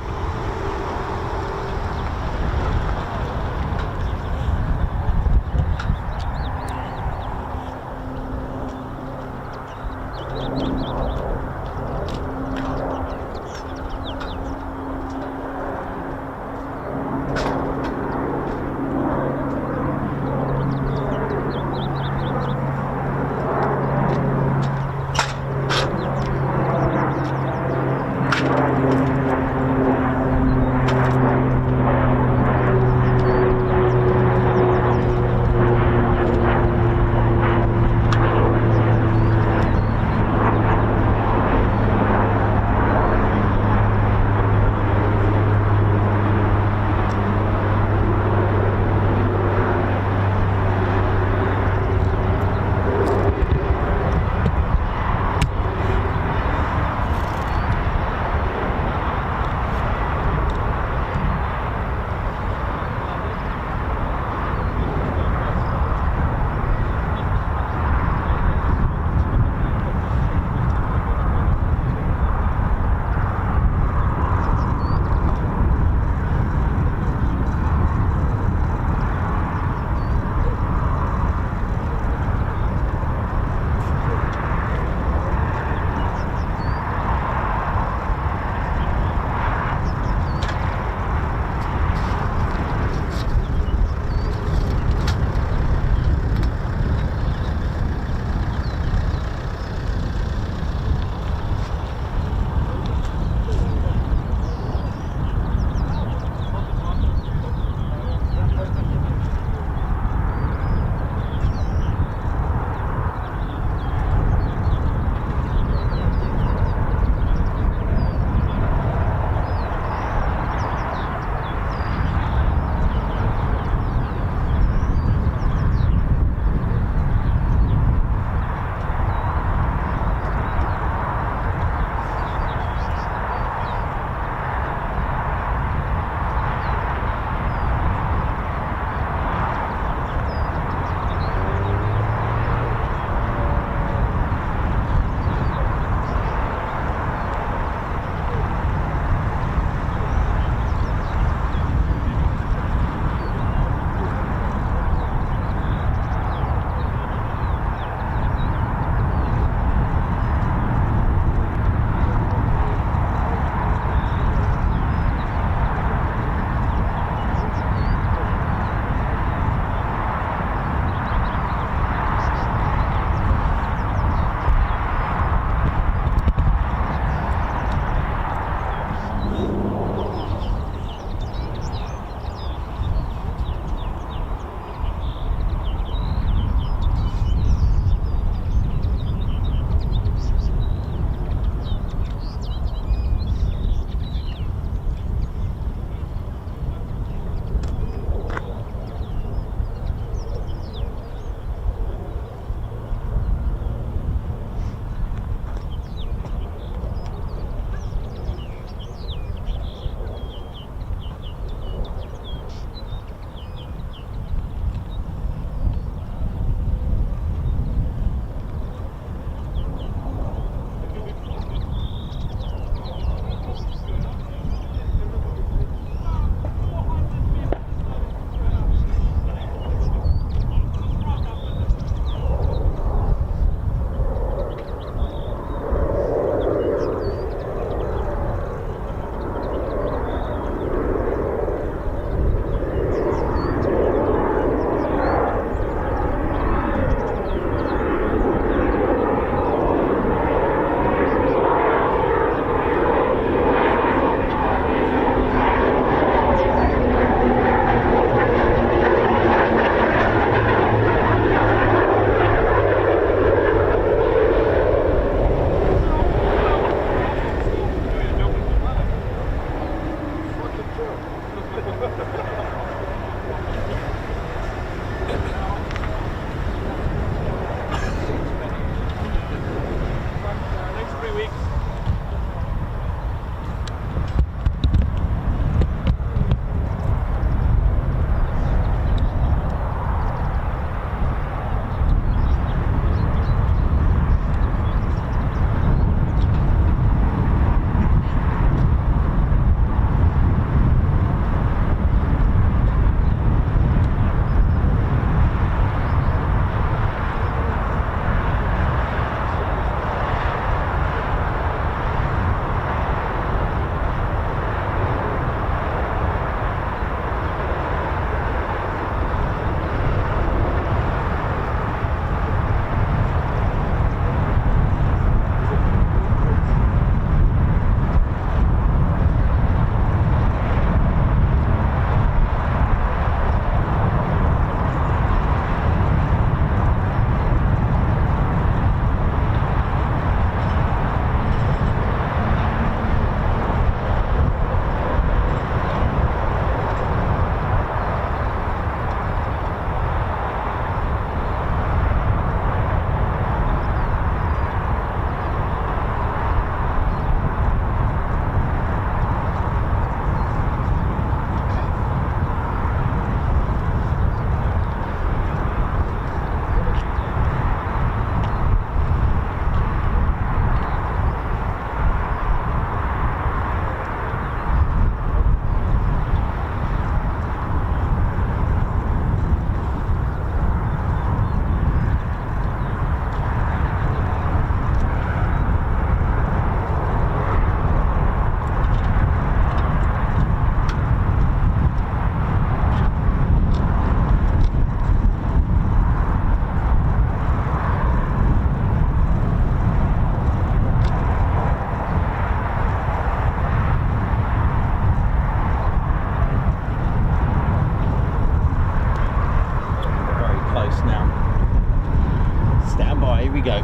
we go.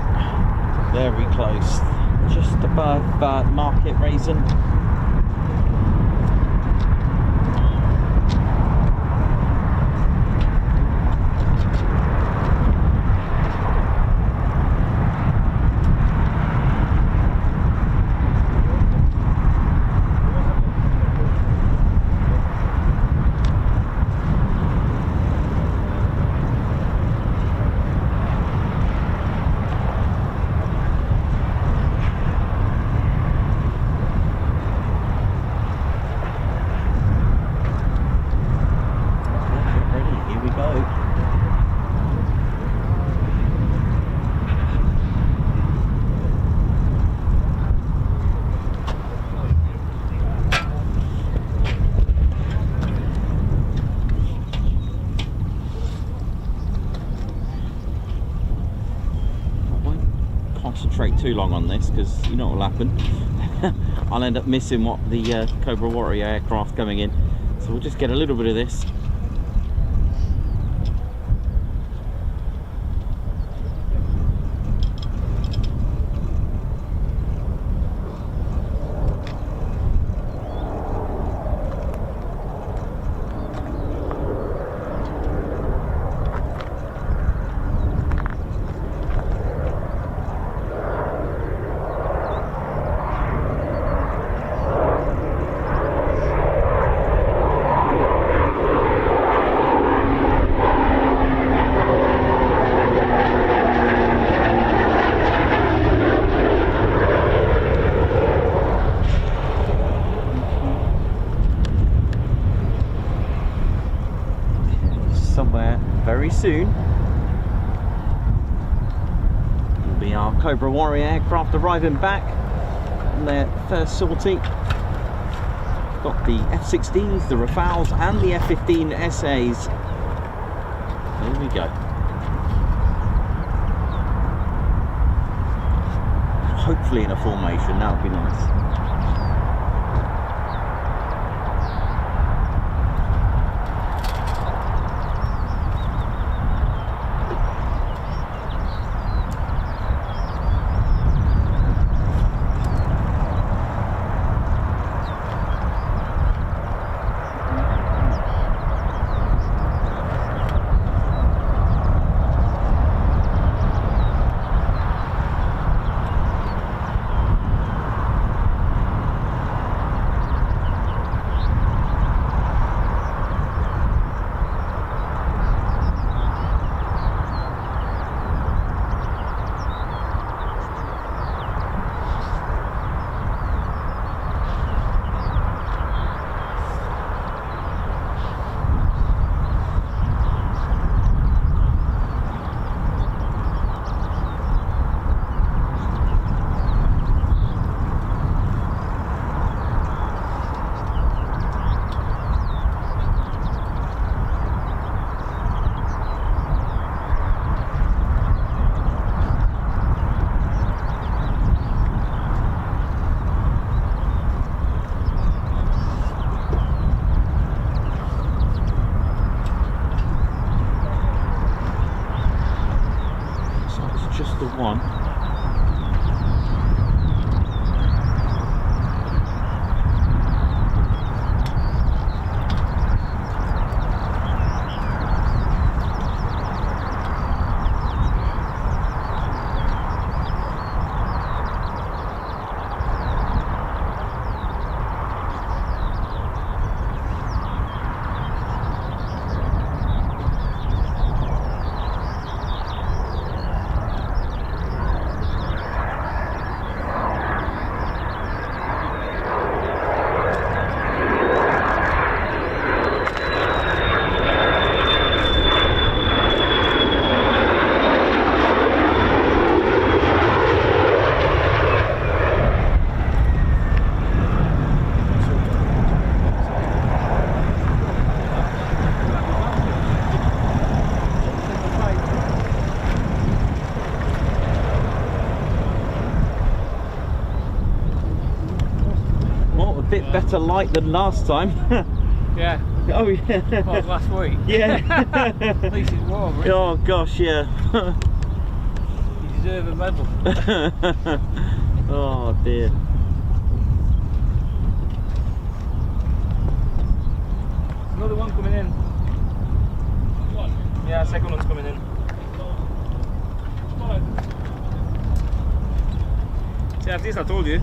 Very close. Just above Market Raisin. Concentrate too long on this, because you know what will happen. I'll end up missing what the Cobra Warrior aircraft coming in, so we'll just get a little bit of this. Somewhere very soon will be our Cobra Warrior aircraft arriving back on their first sortie. Got the F-16s, the Rafales and the F-15SAs. There we go. Hopefully in a formation, that would be nice. Just the one. Bit better light than last time. Yeah. Oh yeah. Well, last week. Yeah. At least it's warm, right? Oh gosh, yeah. You deserve a medal. Oh dear. Another one coming in. What? Yeah, second one's coming in. See, at least I told you.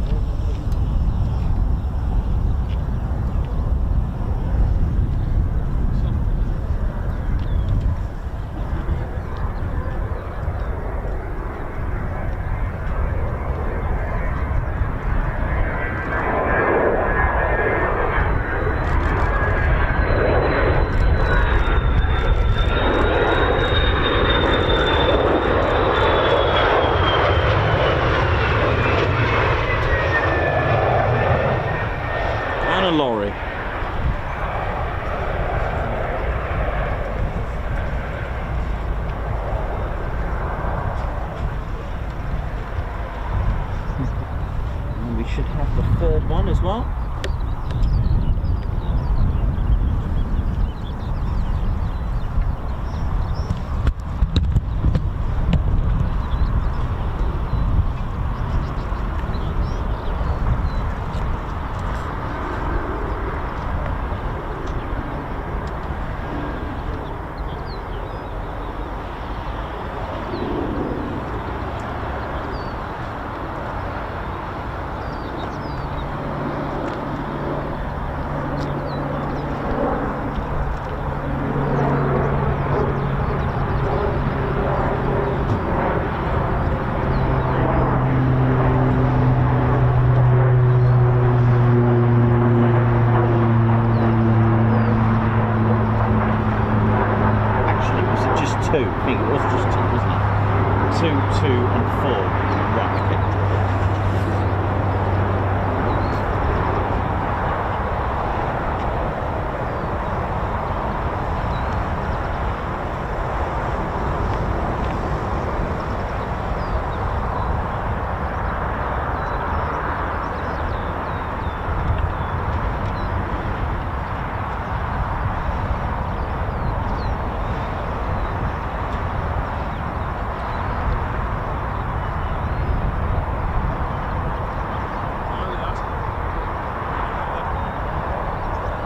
And a lorry. And we should have the third one as well. Two. I think it was just two, wasn't it? 2, 2 and 4. Right, okay.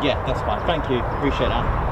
Yeah, that's fine. Thank you. Appreciate that.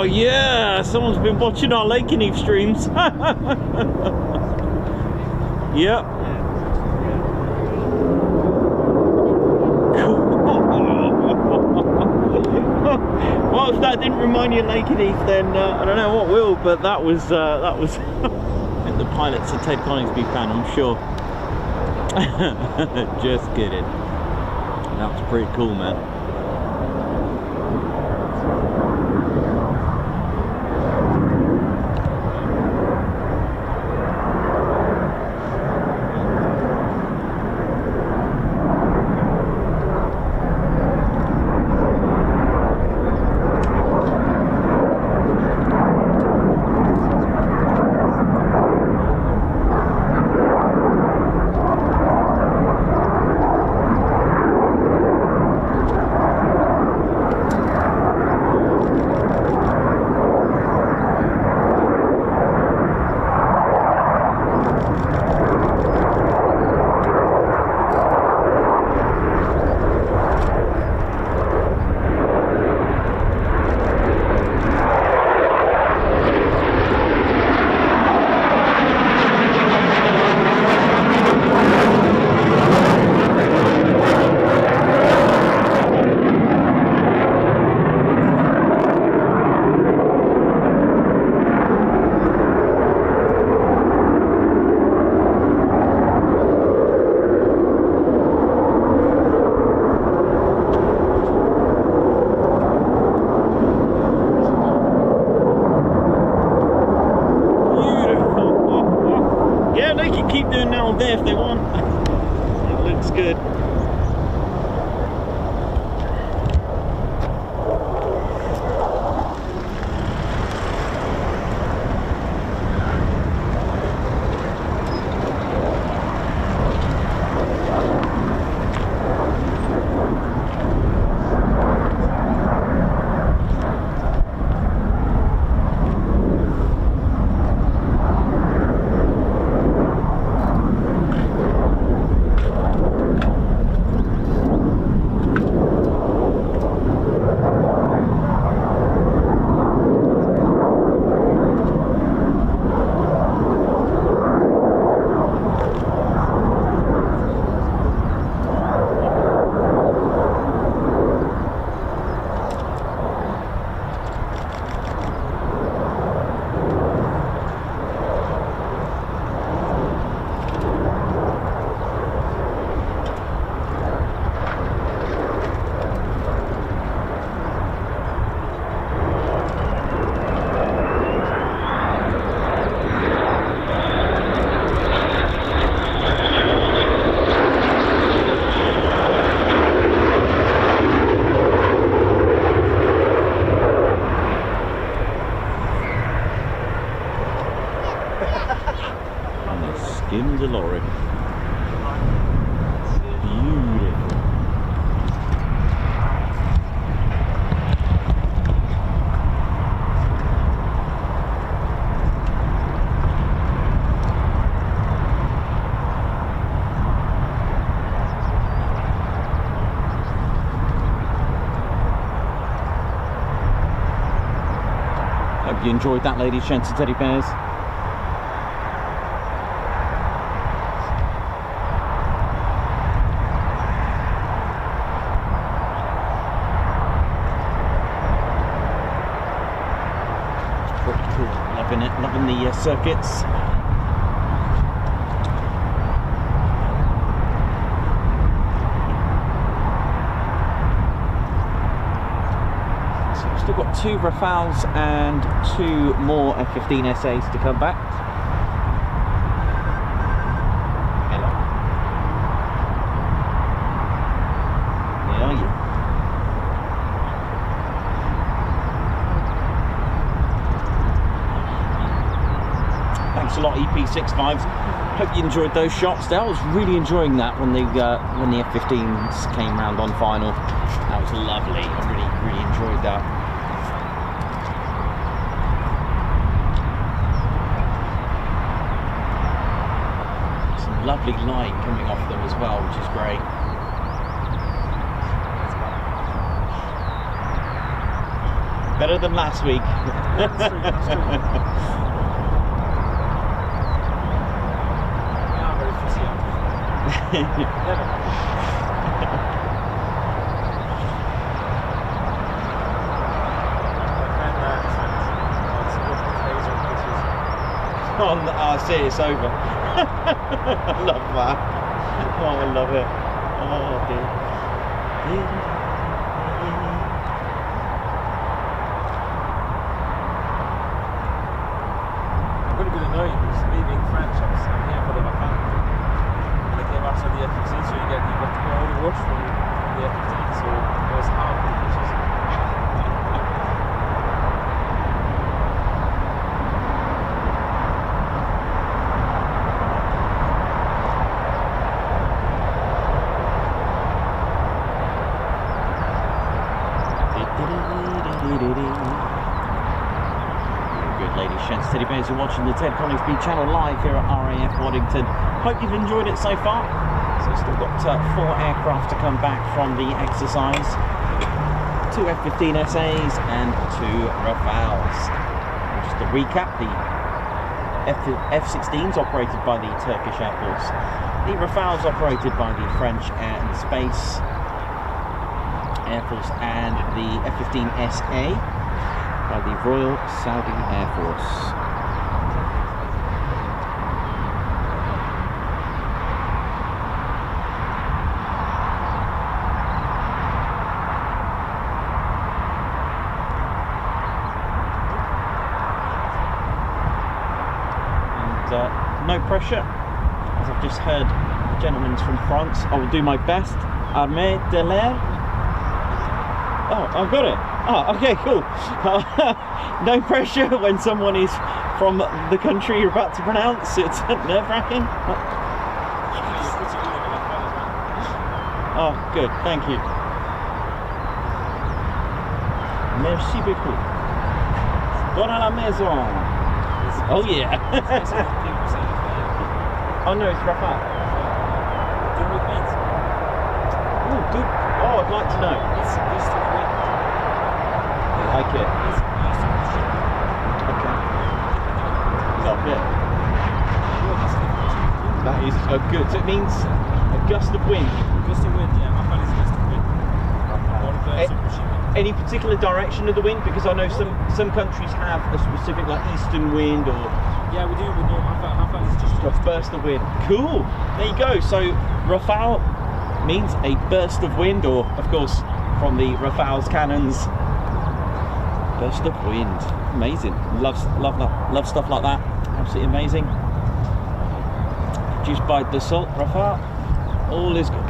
Oh yeah, someone's been watching our Lake and Eve streams. Yep. Well, if that didn't remind you of Lake and Eve, then I don't know what will. But that was and the pilot's a Ted Coningsby fan, I'm sure. Just kidding. That was pretty cool, man. There if they want. It looks good. Skimmed a lorry. Beautiful. Hope you enjoyed that, ladies, gents and teddy bears. Loving the circuits. So we've still got 2 Rafales and 2 more F-15SAs to come back. Hello. Where are you? Thanks a lot, EP65s. Hope you enjoyed those shots. I was really enjoying that when the F-15s came round on final. That was lovely. I really enjoyed that. Some lovely light coming off them as well, which is great. Better than last week. That's true, that's true. Yeah, I'm very fussy out. Never. I see it's over. I love that. Oh, I love it. Oh dear. I'm going to be annoyed because me being French, I'm here for the Rafale. And I came after the F-15, so you got to go all the watch from the F-15, so it was hard with the pictures. Good ladies, gents, teddy bears, you're watching the Ted Coningsby channel live here at RAF Waddington. Hope you've enjoyed it so far. So still got 4 aircraft to come back from the exercise. 2 F-15SAs and 2 Rafales. Just to recap, the F-16s operated by the Turkish Air Force. The Rafales operated by the French Air and Space Air Force, and the F-15SA by the Royal Saudi Air Force. And no pressure, as I've just heard the gentleman's from France. I will do my best. Armée de l'air. Oh, I've got it. Oh, okay, cool. No pressure when someone is from the country you're about to pronounce. It's nerve-wracking. Oh, good. Thank you. Merci beaucoup. Bon à la maison. Oh, yeah. Oh, no, it's Rafale. Do you repeat? Oh, good. Oh, I'd like to know. It's east of wind. I like it. It's east of ship. Okay. Love it. That is good. So it means a gust of wind. Gust of wind, yeah. Rafale is a gust of wind. Or bursts of machine. Any particular direction of the wind? Because I know some countries have a specific like eastern wind or Yeah, we do, but no, Rafale is just a burst of wind. Cool. There you go. So Rafale means a burst of wind, or of course from the Rafale's cannons, burst of wind. Amazing. Love stuff like that. Absolutely amazing. Produced by Dassault Rafale. All is good.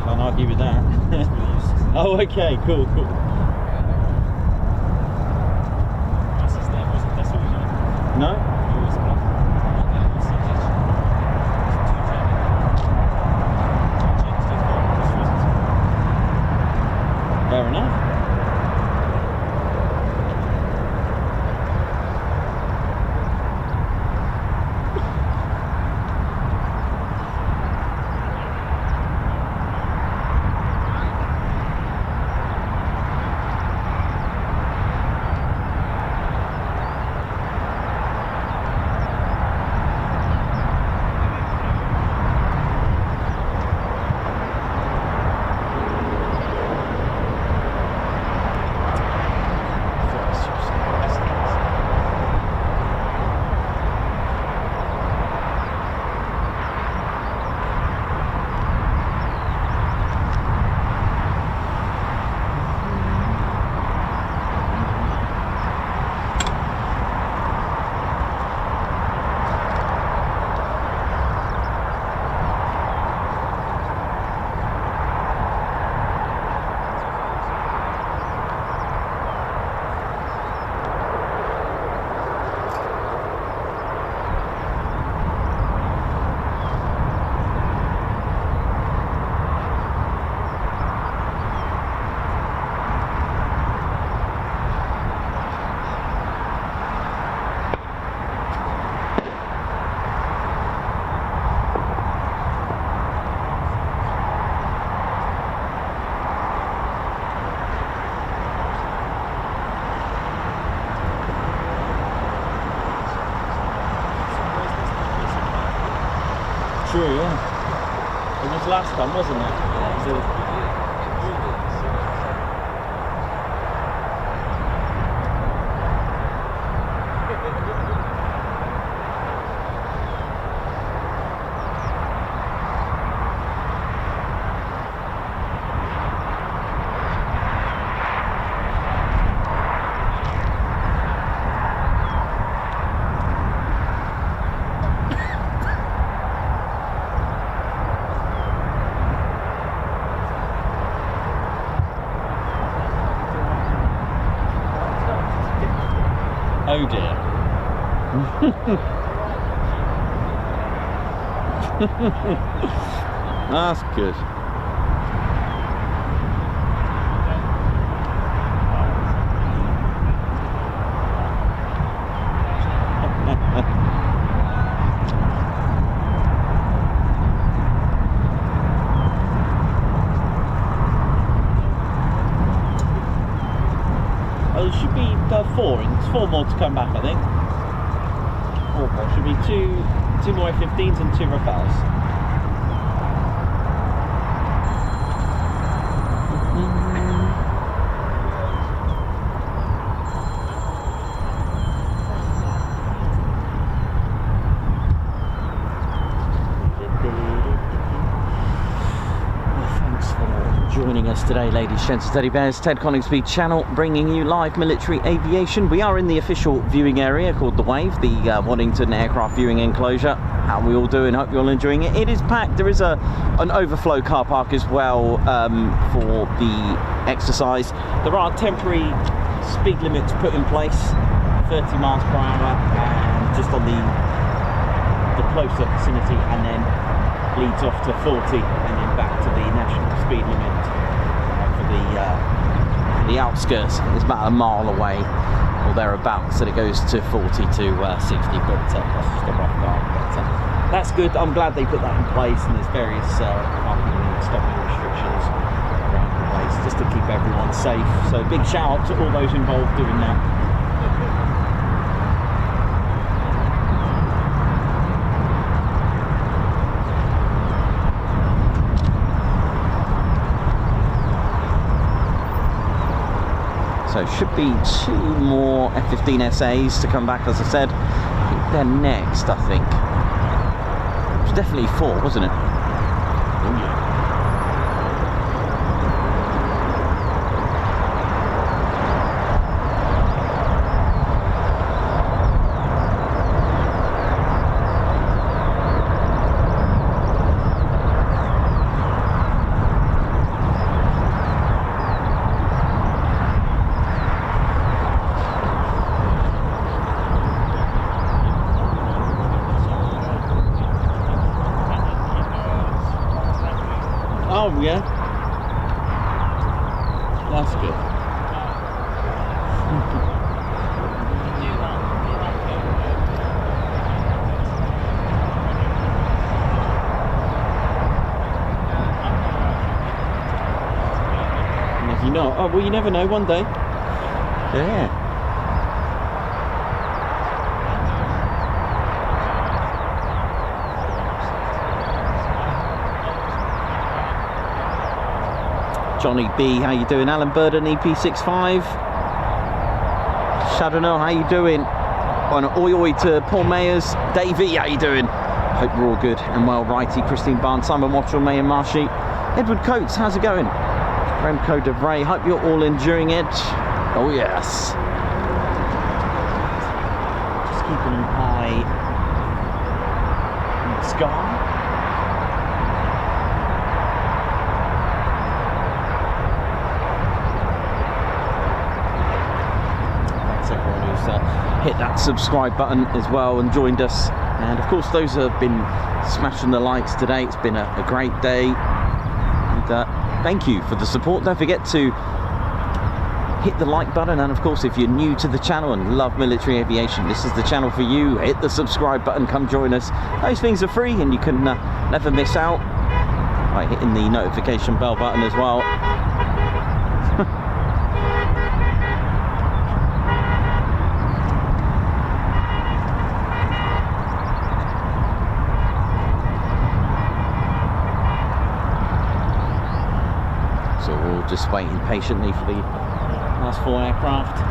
Can't argue with that. Oh, okay, cool. No? Fair enough. true, yeah. It was last time, wasn't it? Oh dear. That's good. Oh, there should be four more to come back, I think. Four more. Should be two more F-15s and 2 Rafales. Joining us today, ladies, gents, and teddy bears, Ted Coningsby channel, bringing you live military aviation. We are in the official viewing area called the Wave, the Waddington aircraft viewing enclosure. How are we all doing? Hope you're all enjoying it. It is packed. There is an overflow car park as well for the exercise. There are temporary speed limits put in place, 30 miles per hour, and just on the closer vicinity, and then leads off to 40 and then back to the national speed limit for the outskirts. It's about a mile away or thereabouts, so it goes to 40 to 60, but that's just a rough guide. But that's good. I'm glad they put that in place, and there's various parking and stopping restrictions around the place just to keep everyone safe. So big shout out to all those involved doing that. So should be 2 more F-15SAs to come back, as I said. I think they're next, I think. It was definitely 4, wasn't it? Oh, yeah. Oh yeah, that's good. And if you know, oh well, you never know. One day, yeah. Johnny B, how you doing? Alan Burden, EP65. Shadowno, how you doing? On oi oi to Paul Mayers. Davey, how you doing? Hope we're all good and well. Righty, Christine Barnes, Simon Watchell, May and Marshy. Edward Coates, how's it going? Remco de Bray, hope you're all enjoying it. Oh yes. Just keeping an eye on the sky. Hit that subscribe button as well and joined us, and of course those who have been smashing the likes today. It's been a great day, and thank you for the support. Don't forget to hit the like button, and of course if you're new to the channel and love military aviation, this is the channel for you. Hit the subscribe button, come join us. Those things are free and you can never miss out by hitting the notification bell button as well. We're just waiting patiently for the last 4 aircraft.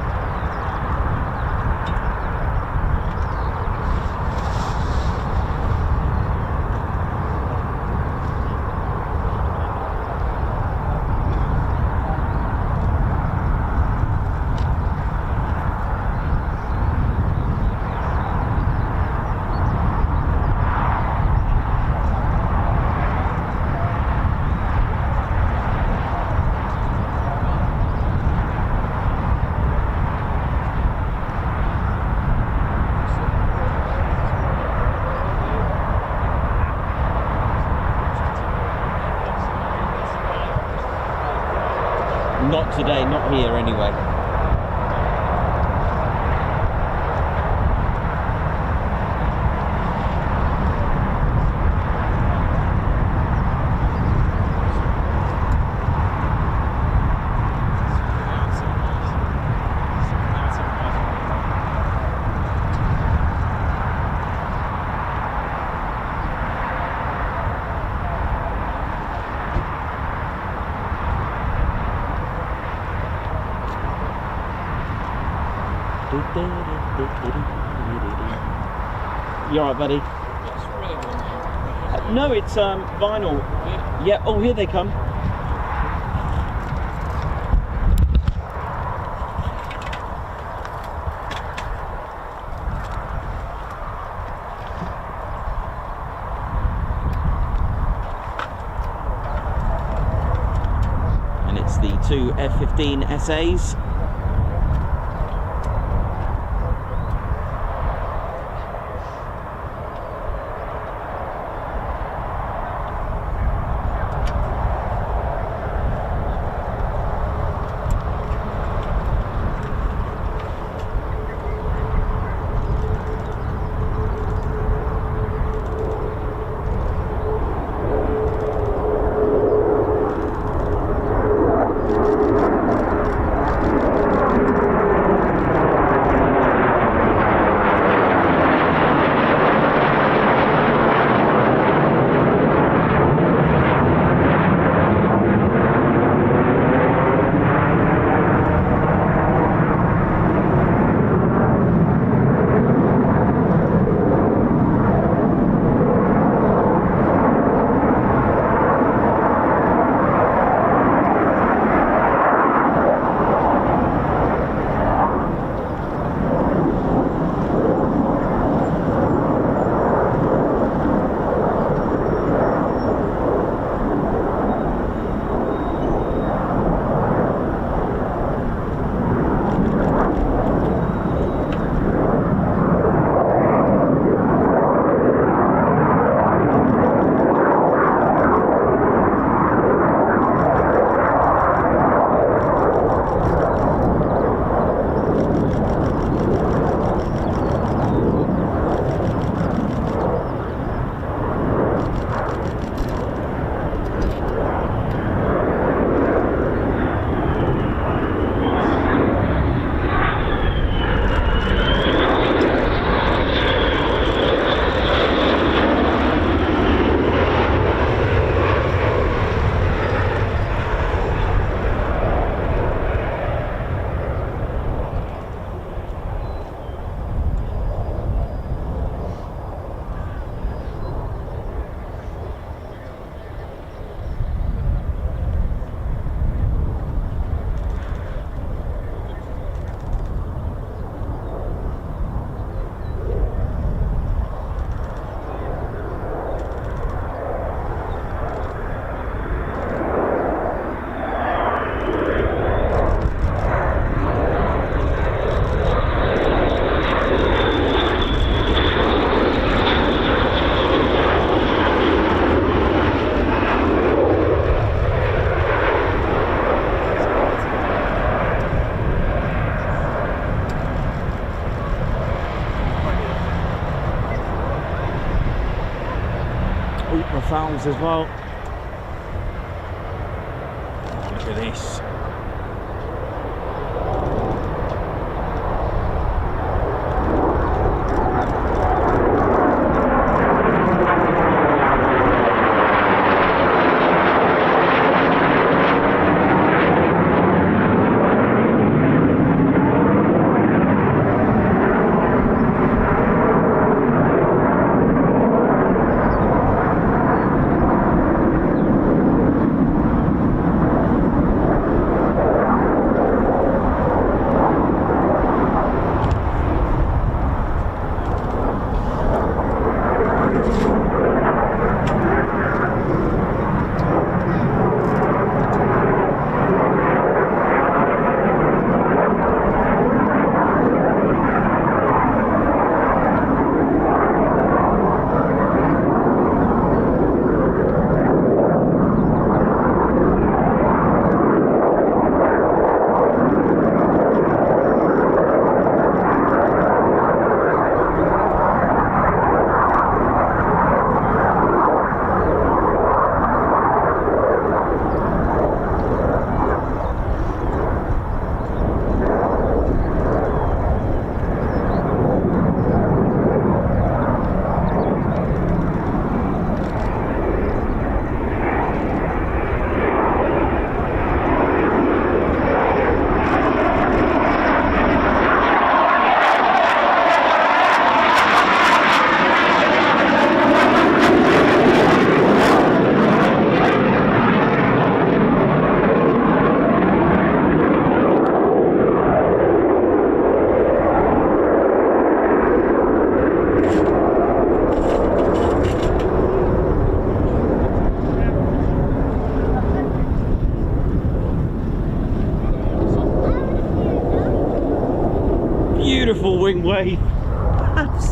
Not today, not here anyway. You alright, buddy? No, it's vinyl. Yeah, oh, here they come. And it's the 2 F-15SAs. Rafales as well. Oh, look at this.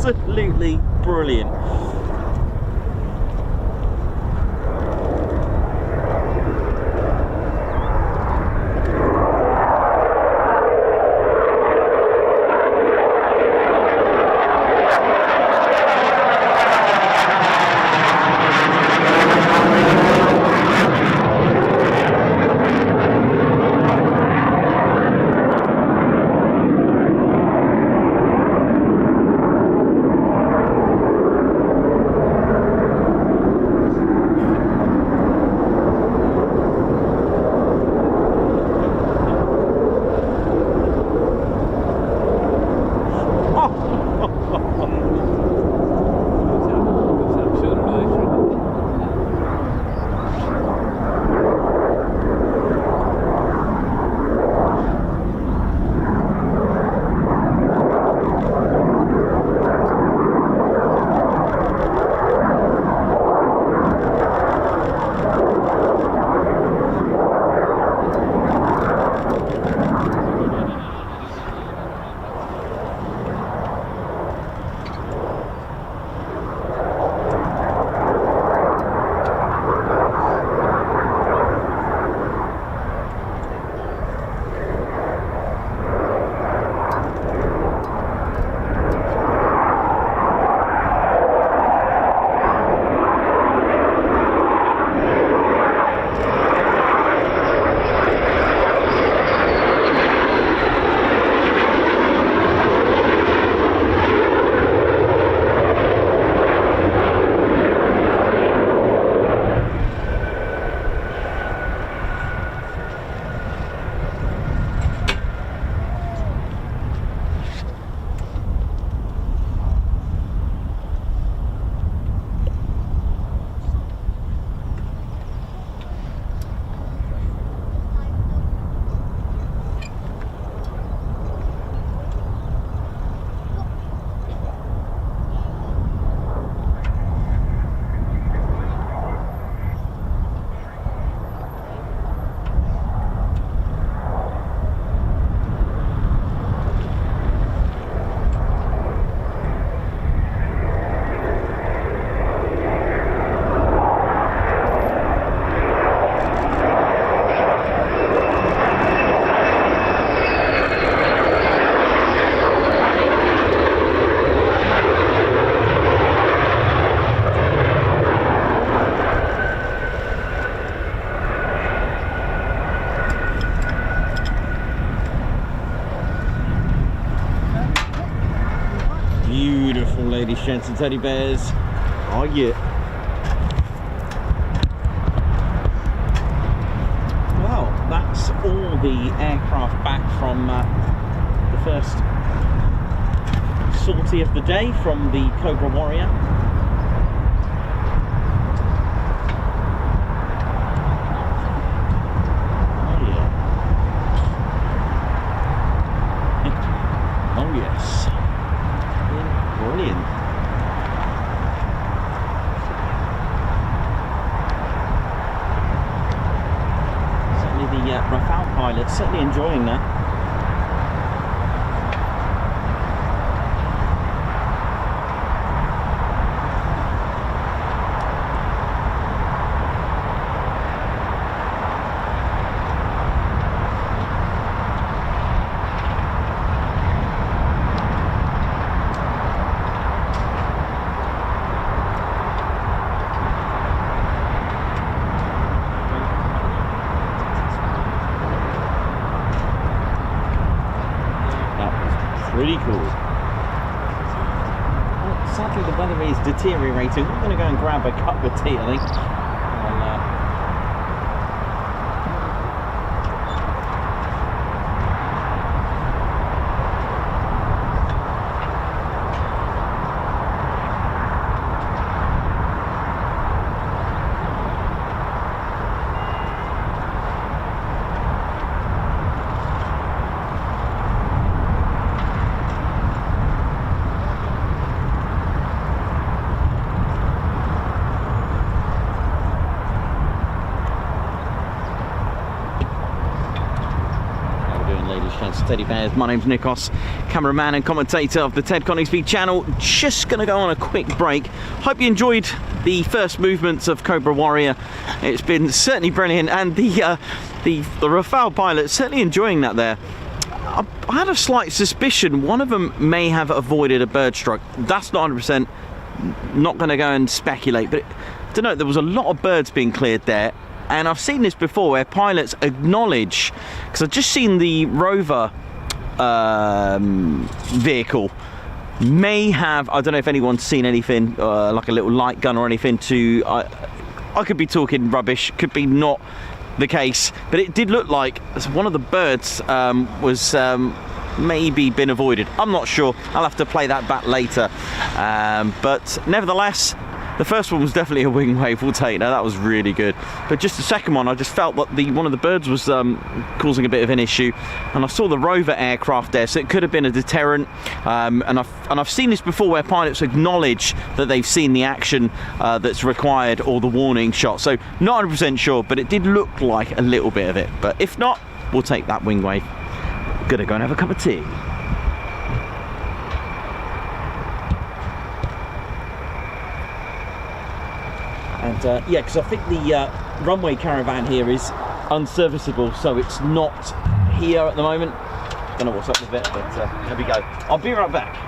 absolutely brilliant. Beautiful, ladies, gents and teddy bears. Oh yeah. Well, that's all the aircraft back from the first sortie of the day from the Cobra Warrior. Oh yeah. Oh yes. Brilliant. Certainly the Rafale pilot's certainly enjoying that. Pretty cool. Well, sadly the weather is deteriorating. I'm going to go and grab a cup of tea, I think. Teddy Bears. My name's Nikos, cameraman and commentator of the Ted Coningsby channel. Just going to go on a quick break. Hope you enjoyed the first movements of Cobra Warrior. It's been certainly brilliant, and the Rafale pilot certainly enjoying that there. I had a slight suspicion one of them may have avoided a bird strike. That's not 100%. Not going to go and speculate, but I don't know. There was a lot of birds being cleared there. And I've seen this before where pilots acknowledge, because I've just seen the rover vehicle may have, I don't know if anyone's seen anything like a little light gun or anything to, I could be talking rubbish, could be not the case, but it did look like one of the birds was maybe been avoided. I'm not sure, I'll have to play that back later, but nevertheless, the first one was definitely a wing wave, we'll take that. That was really good. But just the second one, I just felt that one of the birds was causing a bit of an issue, and I saw the rover aircraft there, so it could have been a deterrent. And I've seen this before where pilots acknowledge that they've seen the action that's required or the warning shot. So not 100% sure, but it did look like a little bit of it. But if not, we'll take that wing wave. Gonna go and have a cup of tea. And yeah, because I think the runway caravan here is unserviceable, so it's not here at the moment. Don't know what's up with it, but here we go. I'll be right back.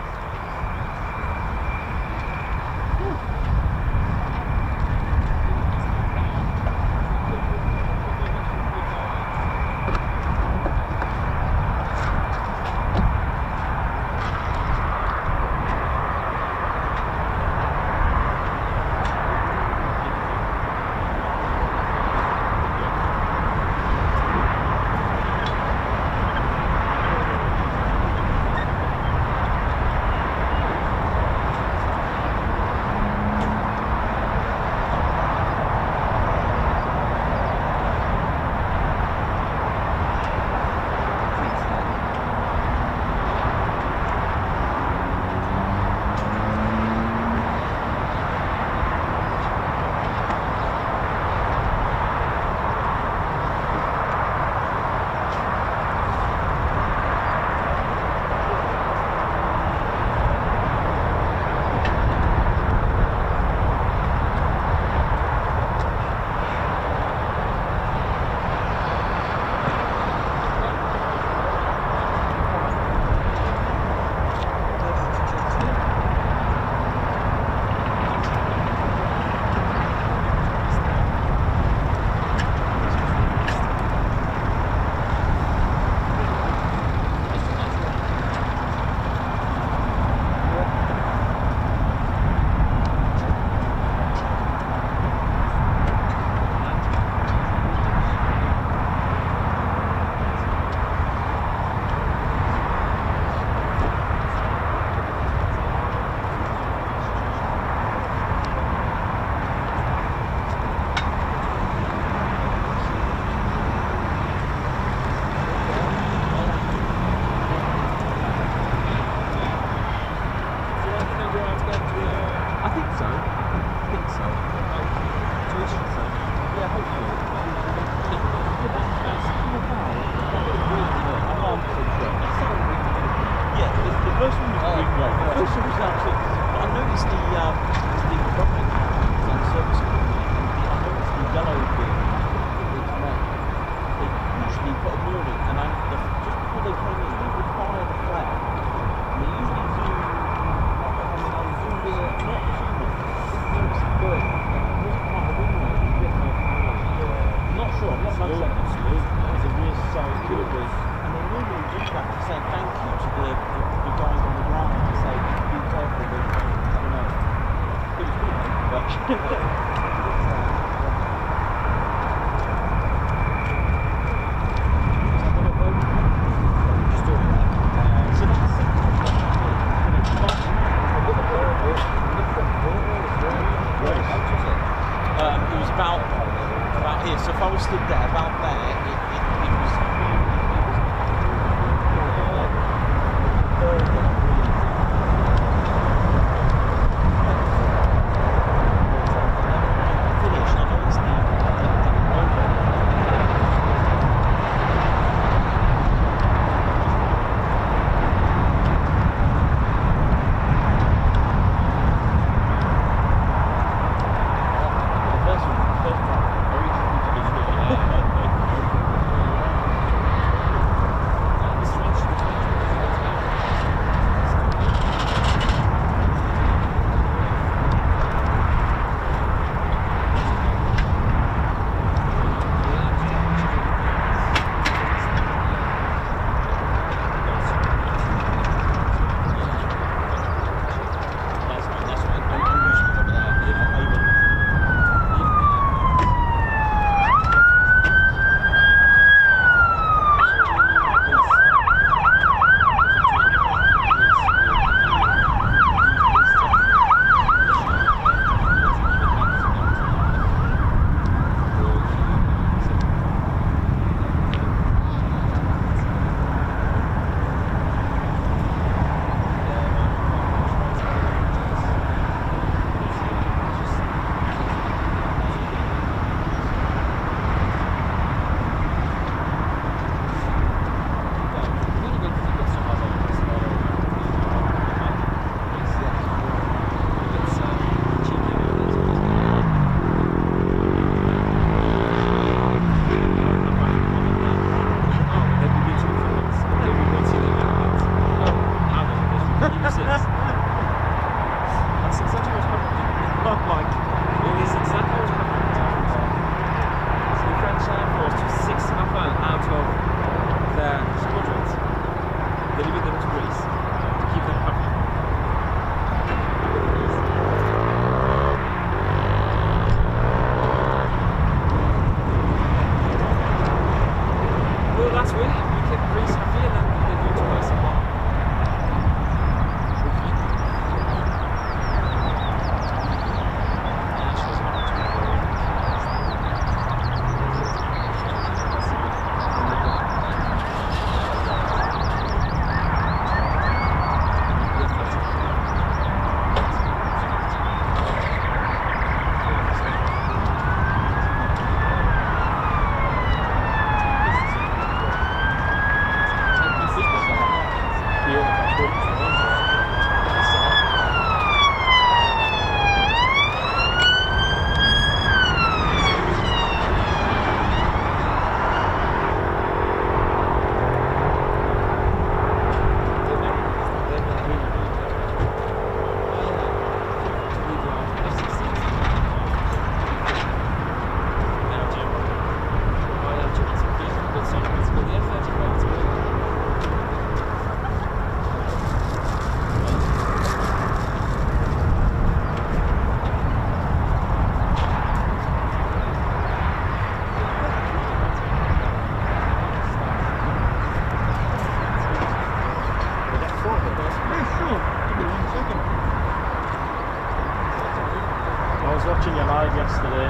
was watching you live yesterday.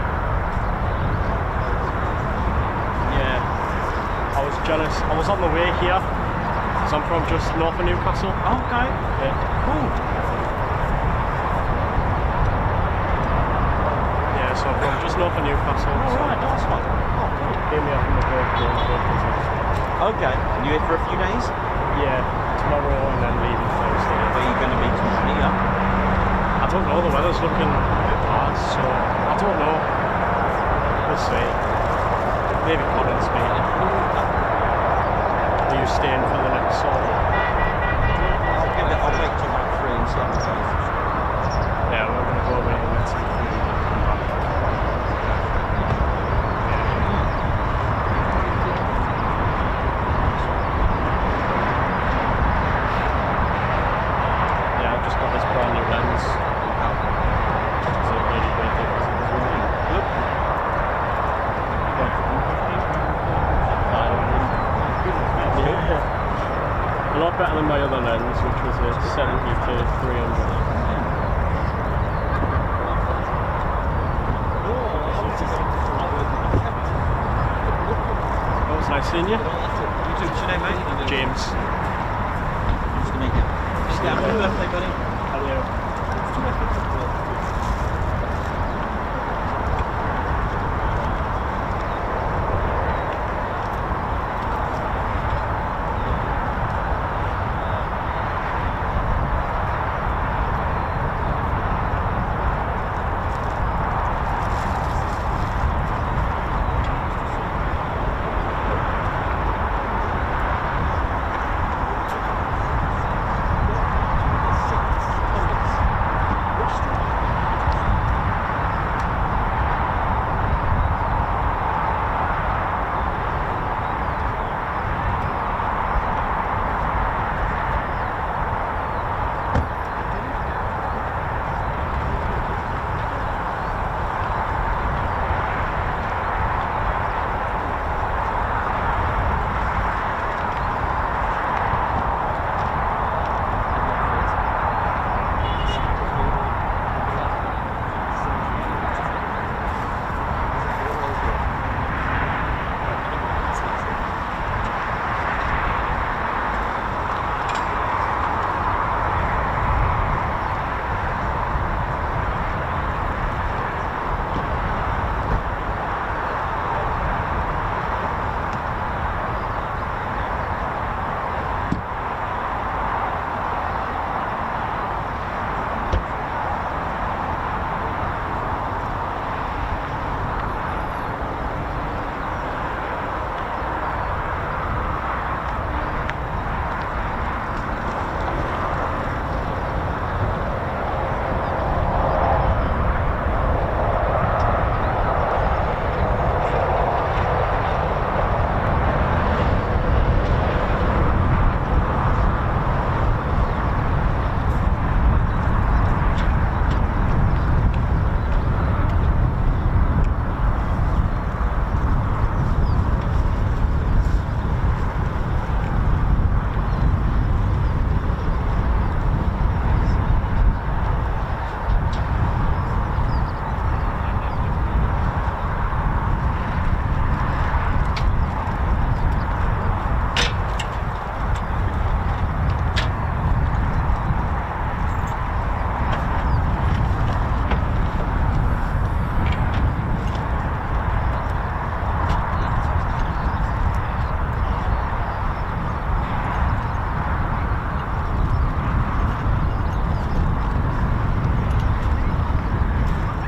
Yeah, I was jealous. I was on the way here, because I'm from just north of Newcastle. Okay. Yeah. Cool. Yeah, so I'm from just north of Newcastle. All so right, nice one. Oh, cool. came here from the birthday. Okay. And you here for a few days? Yeah, tomorrow and then leaving Thursday. Where are you going to be tomorrow? Here? I don't know, the weather's looking a bit bad, so I don't know. We'll see. Maybe Coningsby. Are you staying for the next song? I'll wait till about 3 and 7 days. Yeah, we're going to go away and get some food and come back. Yeah, I've just got this brand new lens. It's a really great thing. It's really good. A lot better than my other lens, which was a 70 to 300. It was nice seeing you. You too. What's your name, mate? James. Nice to meet you. Yeah, happy birthday, buddy. Hello.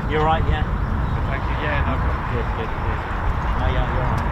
You alright, yeah? Thank you. Yeah, no. Good, good, good. Oh, yeah, you're alright.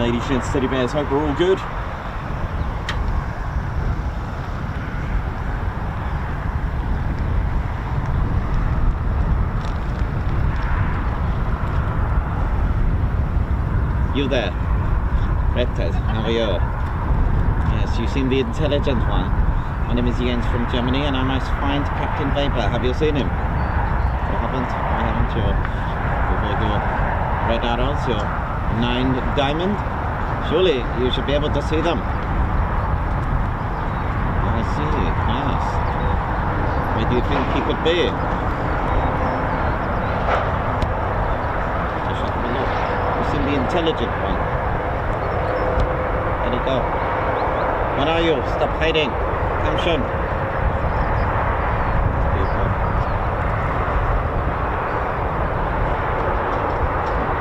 ladies, gents, teddy bears. Hope we're all good. You there, Red Ted, how are you? Yes, you seem the intelligent one. My name is Jens from Germany and I must find Captain Weber. Have you seen him? You haven't? Why haven't you? You've all your red arrows, your 9 diamond? Surely you should be able to see them. I see, yes. Where do you think he could be? Just have a look. You seem the intelligent one. Where'd he go? Where are you? Stop hiding. Come schon.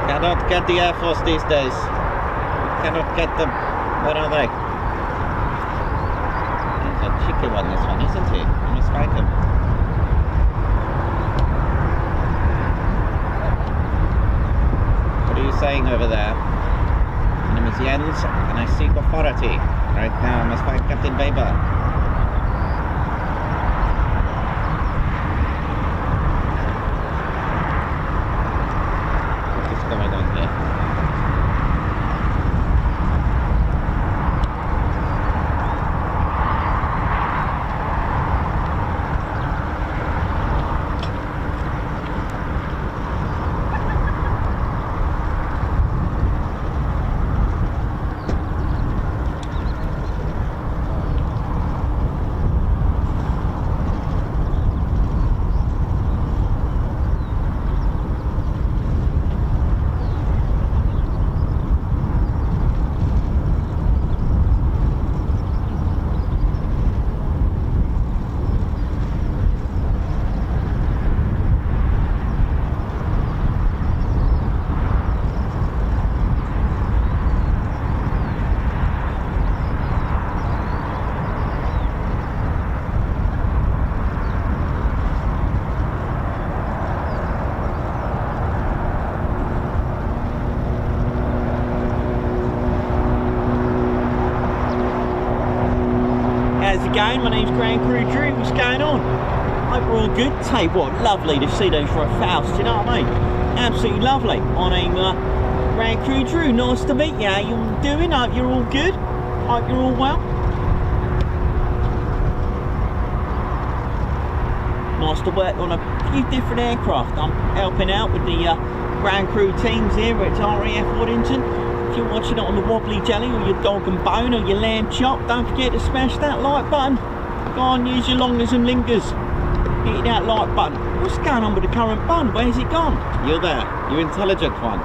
Cannot get the Air Force these days. Cannot get them. Where are they? He's a cheeky one, this one, isn't he? I must find him. What are you saying over there? My name is Jens and I seek authority. Right now I must find Captain Weber. Going on here. Again, my name's Grand Crew Drew. What's going on? Hope we're all good. Tell you what, lovely to see those Rafales, do you know what I mean? Absolutely lovely. My name Grand Crew Drew. Nice to meet you. How you all doing? Hope you're all good. Hope you're all well. Nice to work on a few different aircraft. I'm helping out with the Grand Crew teams here at RAF Waddington. If you're watching it on the wobbly jelly or your dog and bone or your lamb chop, don't forget to smash that like button. Go on, use your longers and lingers. Hit that like button. What's going on with the current bun? Where's it gone? You there, you intelligent one.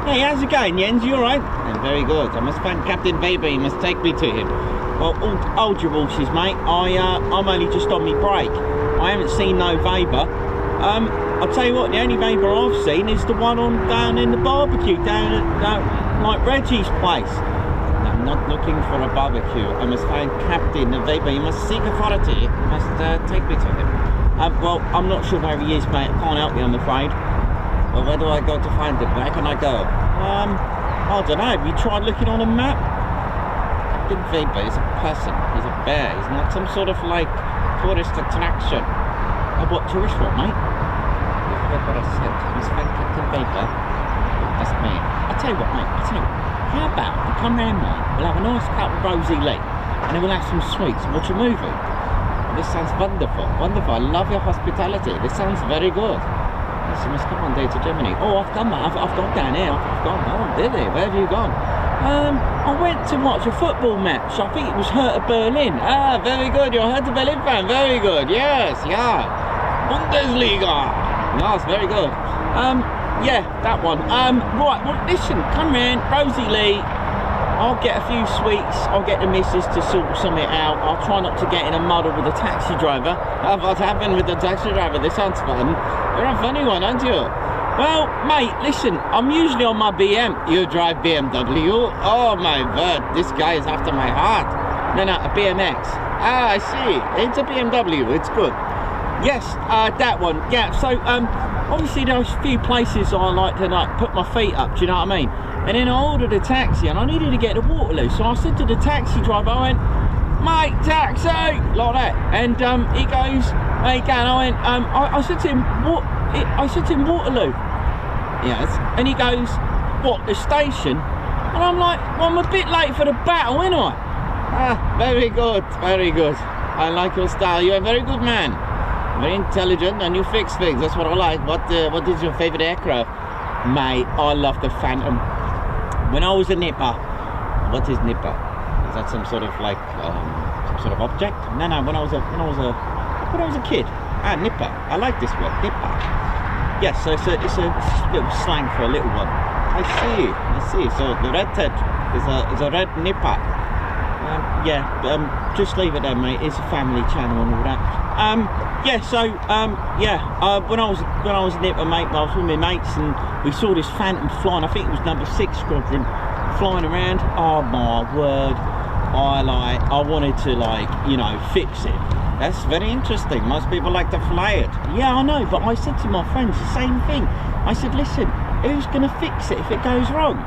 Hey, how's it going, Jens? You alright? And very good. I must find Captain Weber. You must take me to him. Well, hold your horses, mate. I'm only just on my break. I haven't seen no Weber. I'll tell you what, the only Weber I've seen is the one on down in the barbecue, down at like Reggie's place. I'm not looking for a barbecue. I must find Captain Weber. You must seek authority. You must take me to him. Well, I'm not sure where he is, mate. I can't help you, I'm afraid. Well, where do I go to find him? Where can I go? I don't know. Have you tried looking on a map? Captain Weber is a person. He's a bear. He's not some sort of like tourist attraction. What tourist what, mate? You've heard what I said. I must find Captain Weber. That's me. I'll tell you what, mate. I'll tell you what. How about we come round mine, we'll have a nice cup of Rosie Lee, and then we'll have some sweets and watch a movie. This sounds wonderful. Wonderful. I love your hospitality. This sounds very good. Yes, you must come one day to Germany. Oh, I've done that. I've gone down here. I've gone. Oh, really? Where have you gone? I went to watch a football match. I think it was Hertha Berlin. Ah, very good. You're a Hertha Berlin fan. Very good. Yes, yeah. Bundesliga. Yes, very good. Yeah, that one. Right, well, listen, come round, Rosie Lee. I'll get a few sweets. I'll get the missus to sort something out. I'll try not to get in a muddle with the taxi driver. What happened with the taxi driver? This sounds fun. You're a funny one, aren't you? Well, mate, listen, I'm usually on my BM. You drive BMW? Oh my word, this guy is after my heart. No, a BMX. Ah, I see. It's a BMW, it's good. Yes, that one. Yeah, so, obviously those few places I like to like put my feet up, do you know what I mean? And then I ordered a taxi and I needed to get to Waterloo, so I said to the taxi driver, I went, mate, taxi, like that. And he goes, where you going? I went, I said to him, what? I said to him, Waterloo. Yes. And he goes, what, the station? And I'm like, well, I'm a bit late for the battle, ain't I? Ah, very good, very good. I like your style. You're a very good man. Very intelligent, and you fix things. That's what I like. What is your favourite aircraft? Mate, I love the Phantom. When I was a nipper, what is nipper? Is that some sort of like some sort of object? No. When I was a kid. Ah, nipper. I like this word, nipper. Yes, so it's a little slang for a little one. I see. So the Red Ted is a red nipper. Just leave it there, mate. It's a family channel and all that. When I was a nipper, mate, I was with my mates and we saw this Phantom flying. I think it was number 6 squadron flying around. Oh my word! I wanted to, like, you know, fix it. That's very interesting. Most people like to fly it. Yeah, I know, but I said to my friends the same thing. I said, listen, who's gonna fix it if it goes wrong?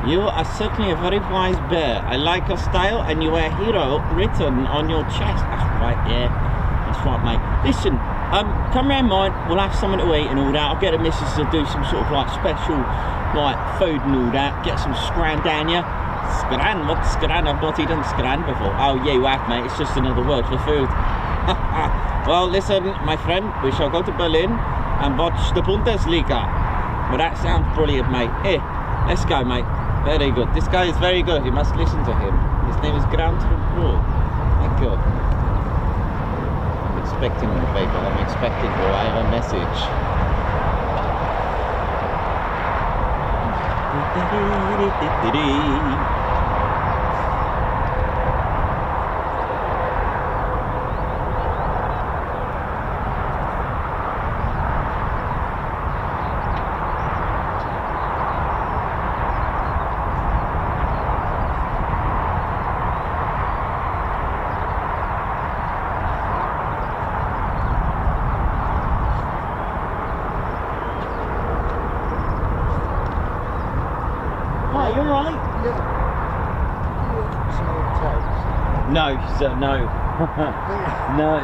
You are certainly a very wise bear. I like your style, and you wear hero written on your chest. That's right, yeah. That's right, mate. Listen, come round mine, we'll have something to eat and all that. I'll get the missus to do some sort of like special like food and all that. Get some scran down here. Scran? What's scran? I've not eaten scran before. Oh yeah, you have, mate. It's just another word for food. Well, listen, my friend, we shall go to Berlin and watch the Bundesliga. Well, that sounds brilliant, mate. Here, let's go, mate. Very good. This guy is very good. You must listen to him. His name is Grant Roux. Thank you. I'm expecting the paper. I'm expecting you. I have a message.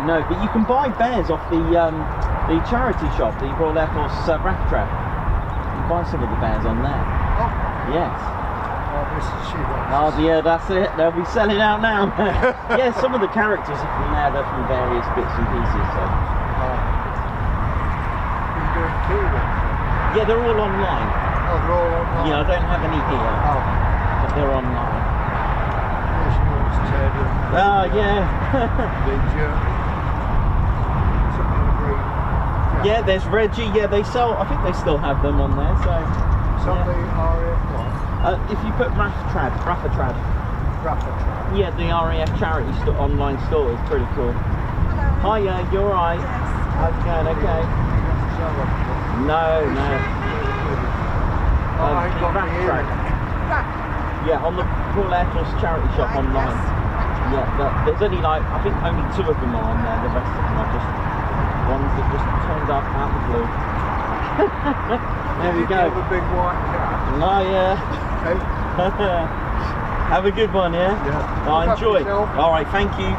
No, but you can buy bears off the charity shop, the Royal Air Force RAF trap. You can buy some of the bears on there. Oh. Yes. Oh, this is she. Oh yeah, that's it. They'll be selling out now. Yeah, some of the characters are from there. They're from various bits and pieces. So. You're doing key ones? Yeah, they're all online. Oh, they're all online? Yeah, I don't have any here. Oh. But they're online. Oh yeah. Big German. Something green. Yeah, there's Reggie. Yeah, they sell. I think they still have them on there. So. Something RAF what? If you put Rafatrad. Rafatrad. Yeah, the RAF charity online store is pretty cool. Hello. Hiya, you alright? Yes. How's it going? Okay. No. I ain't got me here. Yeah, on the Royal Air Force charity shop online. Yes. Yeah, but there's only like, I think only 2 of them are on there. The rest of them are just ones that just turned up out of the blue. There we go. Have a big white cat. Oh yeah. Okay. Have a good one, yeah? Yeah. Oh, Look enjoy. after yourself. Alright, thank you.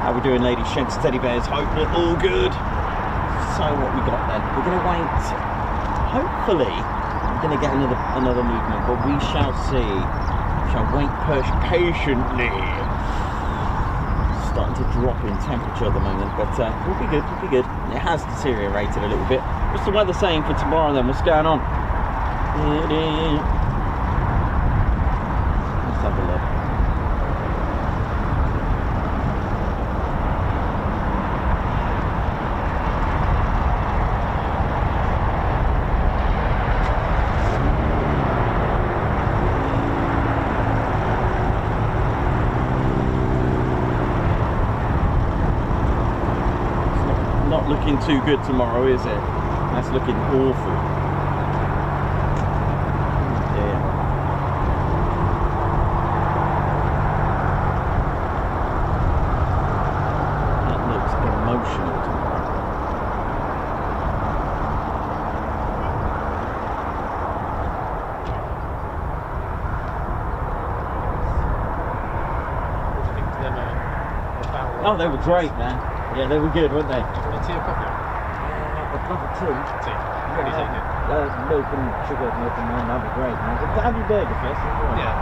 How we doing, ladies, gents, teddy bears? Hope you're all good. so what we got then. We're going to wait. Hopefully, we're going to get another movement, but we shall see. We shall wait patiently. Starting to drop in temperature at the moment, but we'll be good. We'll be good. It has deteriorated a little bit. What's the weather saying for tomorrow then? What's going on? Let's have a look. Looking too good tomorrow, is it? That's looking awful. Yeah. That looks emotional tomorrow. What do you think to them? Rafale? Oh, they were great, man. Yeah, they were good, weren't they? Tea or coffee? I'd love a tea. Tea. What do you take it? Milk and sugar, milk and wine, that'd be great, man. Have your burger first. Yeah.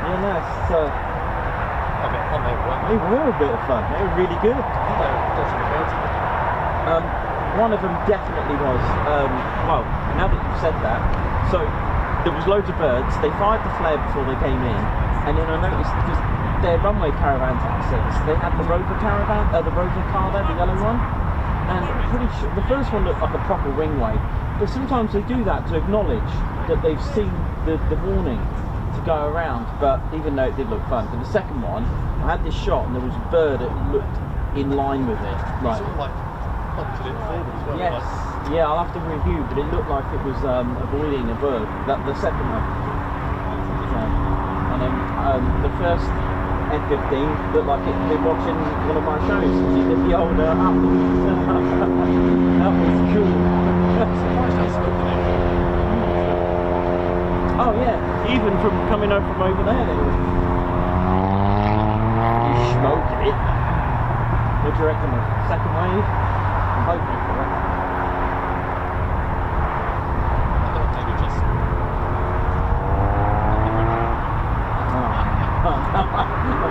Yeah, nice. I bet fun they were. They were a bit of fun. They were really good. One of them definitely was. Well, now that you've said that, so there was loads of birds. They fired the flare before they came in, and then I noticed because their runway caravans access, they had the rover caravan, the rover car there, the yellow one, and pretty sure the first one looked like a proper ringway. But sometimes they do that to acknowledge that they've seen the warning to go around. But even though it did look fun, for the second one, I had this shot and there was a bird that looked in line with it. Right. Sort of like punted it forward as well. Yes. Like, Yeah, I'll have to review, but it looked like it was avoiding a bird. The second one. So, and then the first F-15 looked like they're watching one of my shows. You did the old Apple. That was cool. Oh yeah, even from coming over from over there, they were smoking it. What do you reckon? The second wave? I'm hoping for it.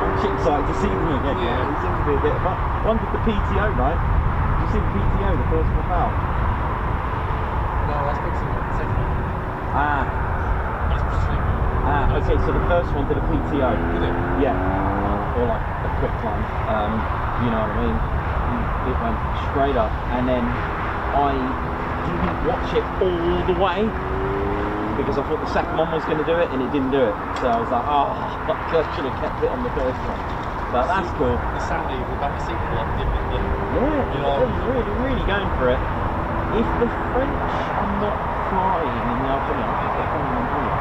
I'm excited to see them again. Yeah. It seems to be a bit of fun. One did the PTO, right? Did you see the PTO, the first Rafale? no, I spoke to the second one. Okay, so the first one did a PTO. Did it? Yeah. Or like a quick climb. You know what I mean? It went straight up, and then I didn't watch it all the way because I thought the second one was going to do it, and it didn't do it. So I was like, oh, I should have kept it on the first one. But that's cool. The sound of the back seat was like different than, Yeah, you know. I was really going for it. If the French are not flying in the afternoon, I think they're coming on board.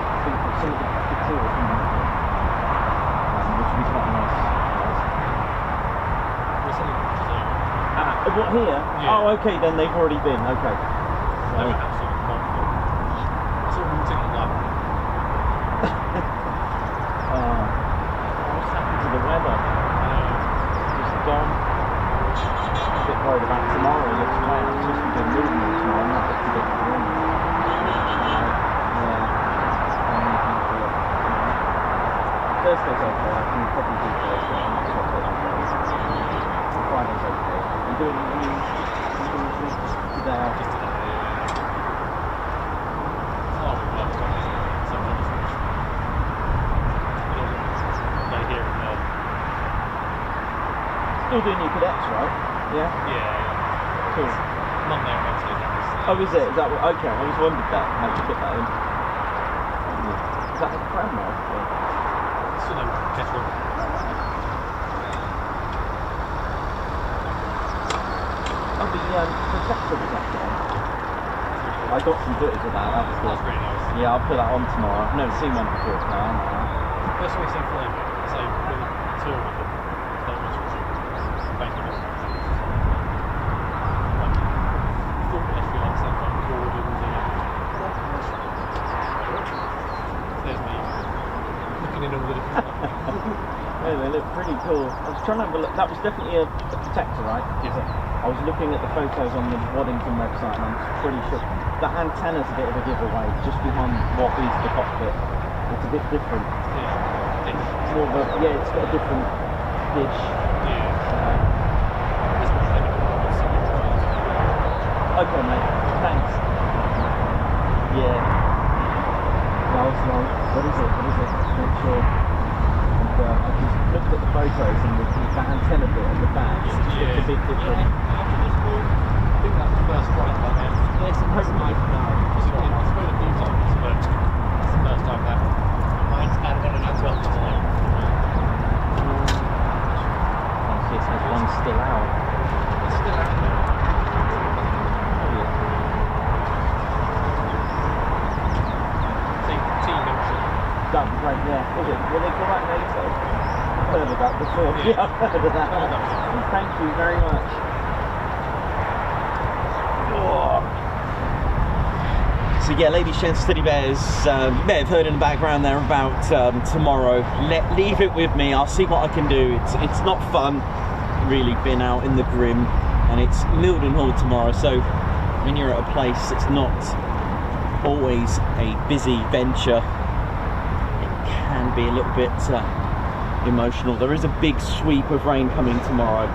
I think some of the tours are coming on board, which would be quite nice. What, here? Yeah. Oh, okay, then they've already been, okay. They were absolutely wonderful. I saw them singing like, What's happened to the weather? Just gone. A bit worried about tomorrow. It looks wet. It's supposed to be good movement tomorrow. Not just a bit warm. Thursday's okay. I can probably do Thursday. I'm not sure Friday's okay. You doing anything today? just today. Oh, we love it. Sometimes they hear it now. Still doing your cadets, right? Yeah? Yeah. Cool. Monday and Wednesday. Oh, is it? Is that what? Okay, I was wondered that. How to fit that in. Is that a crown mark? So no, guess what? Oh, the protector was that one. I got some footage of that. That was That's good. really nice. Yeah, I'll put that on tomorrow. I've never seen one before. No, I like that. First time we've seen Flame, so with a tour with them. That was thank you. Thought they feel like some kind of Gordons and there's me looking in all the different stuff. Yeah, they look pretty cool. I was trying to have a look. That was definitely a protector, right? Yeah. I was looking at the photos on the Waddington website and I'm pretty sure the antenna's a bit of a giveaway just behind what is the cockpit. It's a bit different. Yeah. It's more of a, yeah, it's got a different dish. Okay, mate. Thanks. Yeah. No, what is it? Make sure. And I just looked at the photos and the antenna bit at the back. It's a bit different. I think that's the first flight by then. Yes, it was nice now. It's flown a few times, but it's the first time that mine's kind of got an as well today. It says one's still out. It's still out there. That'd be great, yeah. Is it? Will they call that NATO? I've heard of that before. Yeah, I've heard of that. Thank you very much. So yeah, ladies, gents, teddy bears, you may have heard in the background there about tomorrow. Leave it with me, I'll see what I can do. It's not fun, really, being out in the grim, and it's Mildenhall tomorrow, so when you're at a place that's not always a busy venture, can be a little bit emotional. There is a big sweep of rain coming tomorrow.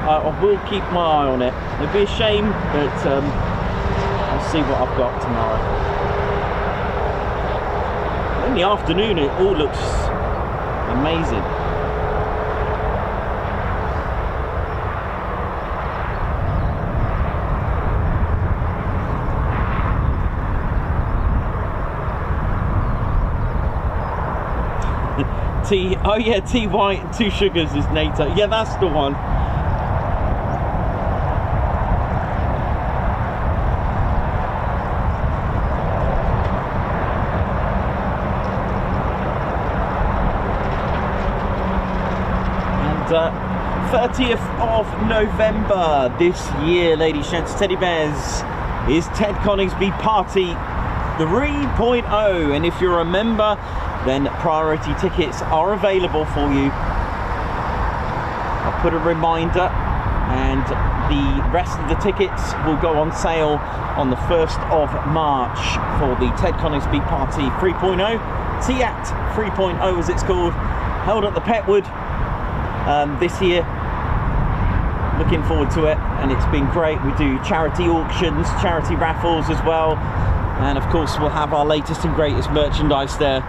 I will keep my eye on it. It'd be a shame, but I'll see what I've got tomorrow. In the afternoon it all looks amazing. Oh yeah, T white and 2 sugars is NATO. Yeah, that's the one. And 30th of November this year, ladies, gents, teddy bears, is Ted Coningsby Party 3.0, and if you're a member, then priority tickets are available for you. I'll put a reminder, and the rest of the tickets will go on sale on the 1st of March for the Ted Coningsby Party 3.0, TIAT 3.0 as it's called, held at the Petwood this year. Looking forward to it, and it's been great. We do charity auctions, charity raffles as well, and of course we'll have our latest and greatest merchandise there.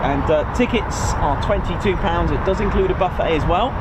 And tickets are £22. It does include a buffet as well.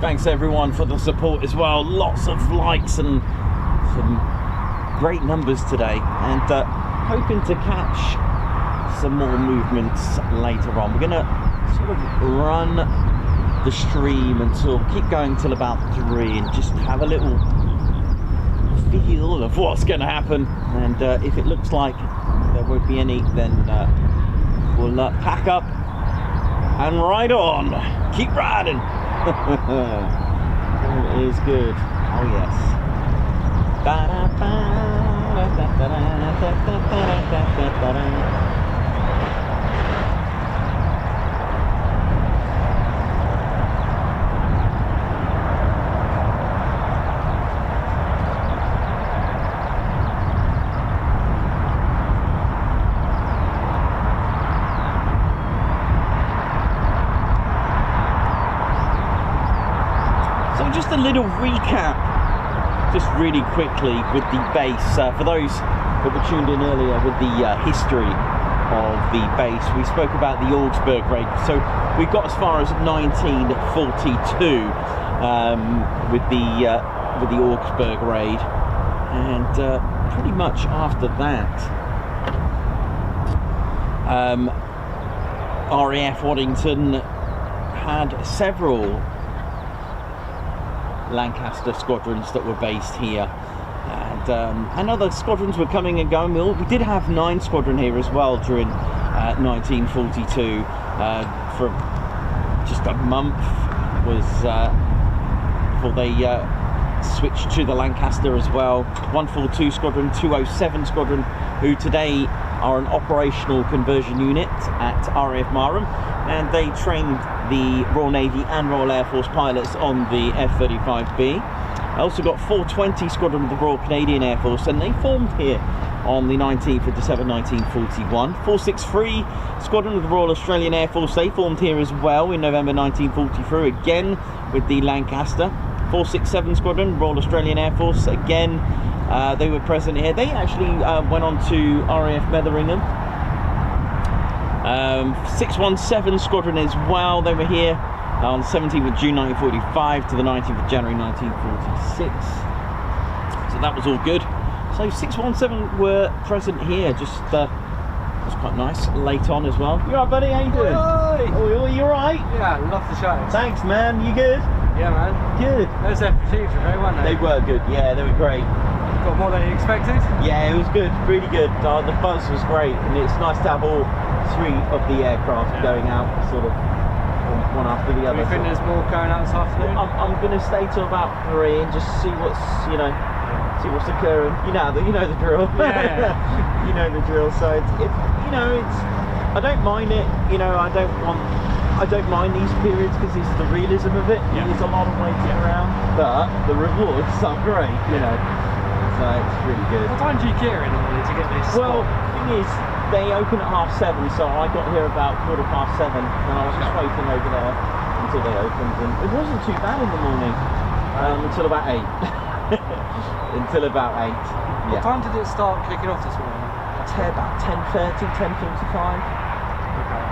Thanks everyone for the support as well. Lots of likes and some great numbers today, and hoping to catch some more movements later on. We're gonna sort of run the stream until, keep going till about 3, and just have a little feel of what's gonna happen. And if it looks like there won't be any, then we'll pack up and ride on. Keep riding. It is good. Oh yes. Just a little recap, just really quickly, with the base. For those that were tuned in earlier with the history of the base, we spoke about the Augsburg Raid. So we got as far as 1942 with the Augsburg Raid, and pretty much after that, RAF Waddington had several Lancaster squadrons that were based here, and other squadrons were coming and going. We did have 9 squadron here as well during 1942. For just a month was before they switched to the Lancaster as well. 142 Squadron, 207 Squadron, who today are an operational conversion unit at RAF Marham, and they trained the Royal Navy and Royal Air Force pilots on the F-35B. I also got 420 Squadron of the Royal Canadian Air Force, and they formed here on the 19th of December 1941. 463 Squadron of the Royal Australian Air Force, they formed here as well in November 1943, again with the Lancaster. 467 Squadron, Royal Australian Air Force, again they were present here. They actually went on to RAF Metheringham. 617 Squadron as well, they were here on the 17th of June 1945 to the 19th of January 1946. So that was all good. So 617 were present here, just was quite nice late on as well. You alright, buddy? How you doing? Oh, you alright? Yeah, love the show. Thanks, man. You good? Yeah, man. Good. Those F-15s were great, weren't they? They were good. Yeah, they were great. Got more than you expected? Yeah, it was good. Really good. The buzz was great, and it's nice to have all 3 of the aircraft going out, sort of one after the other. Do you think there's more going out this afternoon? I'm going to stay till about 3 and just see what's, see what's occurring. You know the drill. Yeah. You know the drill. So it's I don't mind it. I don't mind these periods because it's the realism of it. Yeah. It's a lot of waiting around, but the rewards are great. So it's really good. What time do you get in order to get this? Well, the thing is, they open at 7:30, so I got here about 7:15, and I was just waiting over there until they opened, and it wasn't too bad in the morning until about 8. Until about 8. What time did it start kicking off this morning? About 10:30, 10:45. Okay.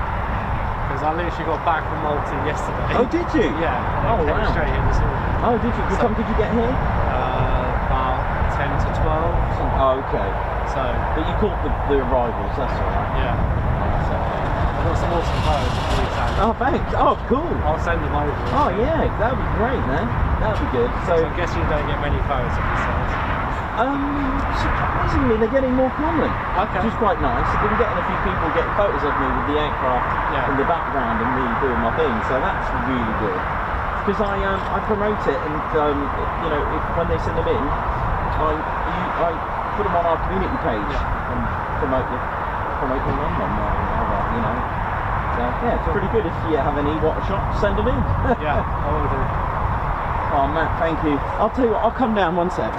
Because I literally got back from Malta yesterday. Oh, did you? Yeah. Oh, came wow. straight here this morning. Oh, did you? What time did you get here? About 10 to 12. Oh, okay. So. But you caught the arrivals, that's alright. Yeah. I've got some awesome photos of the exam. Oh, thanks. Oh, cool. I'll send them over. Oh, yeah. That would be great, man. That would be good. So I guess you don't get many photos of yourselves. Surprisingly, they're getting more common. Okay. Which is quite nice. I've been getting a few people getting photos of me with the aircraft in the background and me doing my thing. So that's really good. Because I promote it, and when they send them in, I put them on our community page and promote them on them. So yeah, it's pretty good. If you have any water shots, send them in. Yeah, I will do. Oh, Matt, thank you. I'll tell you what, I'll come down one sec.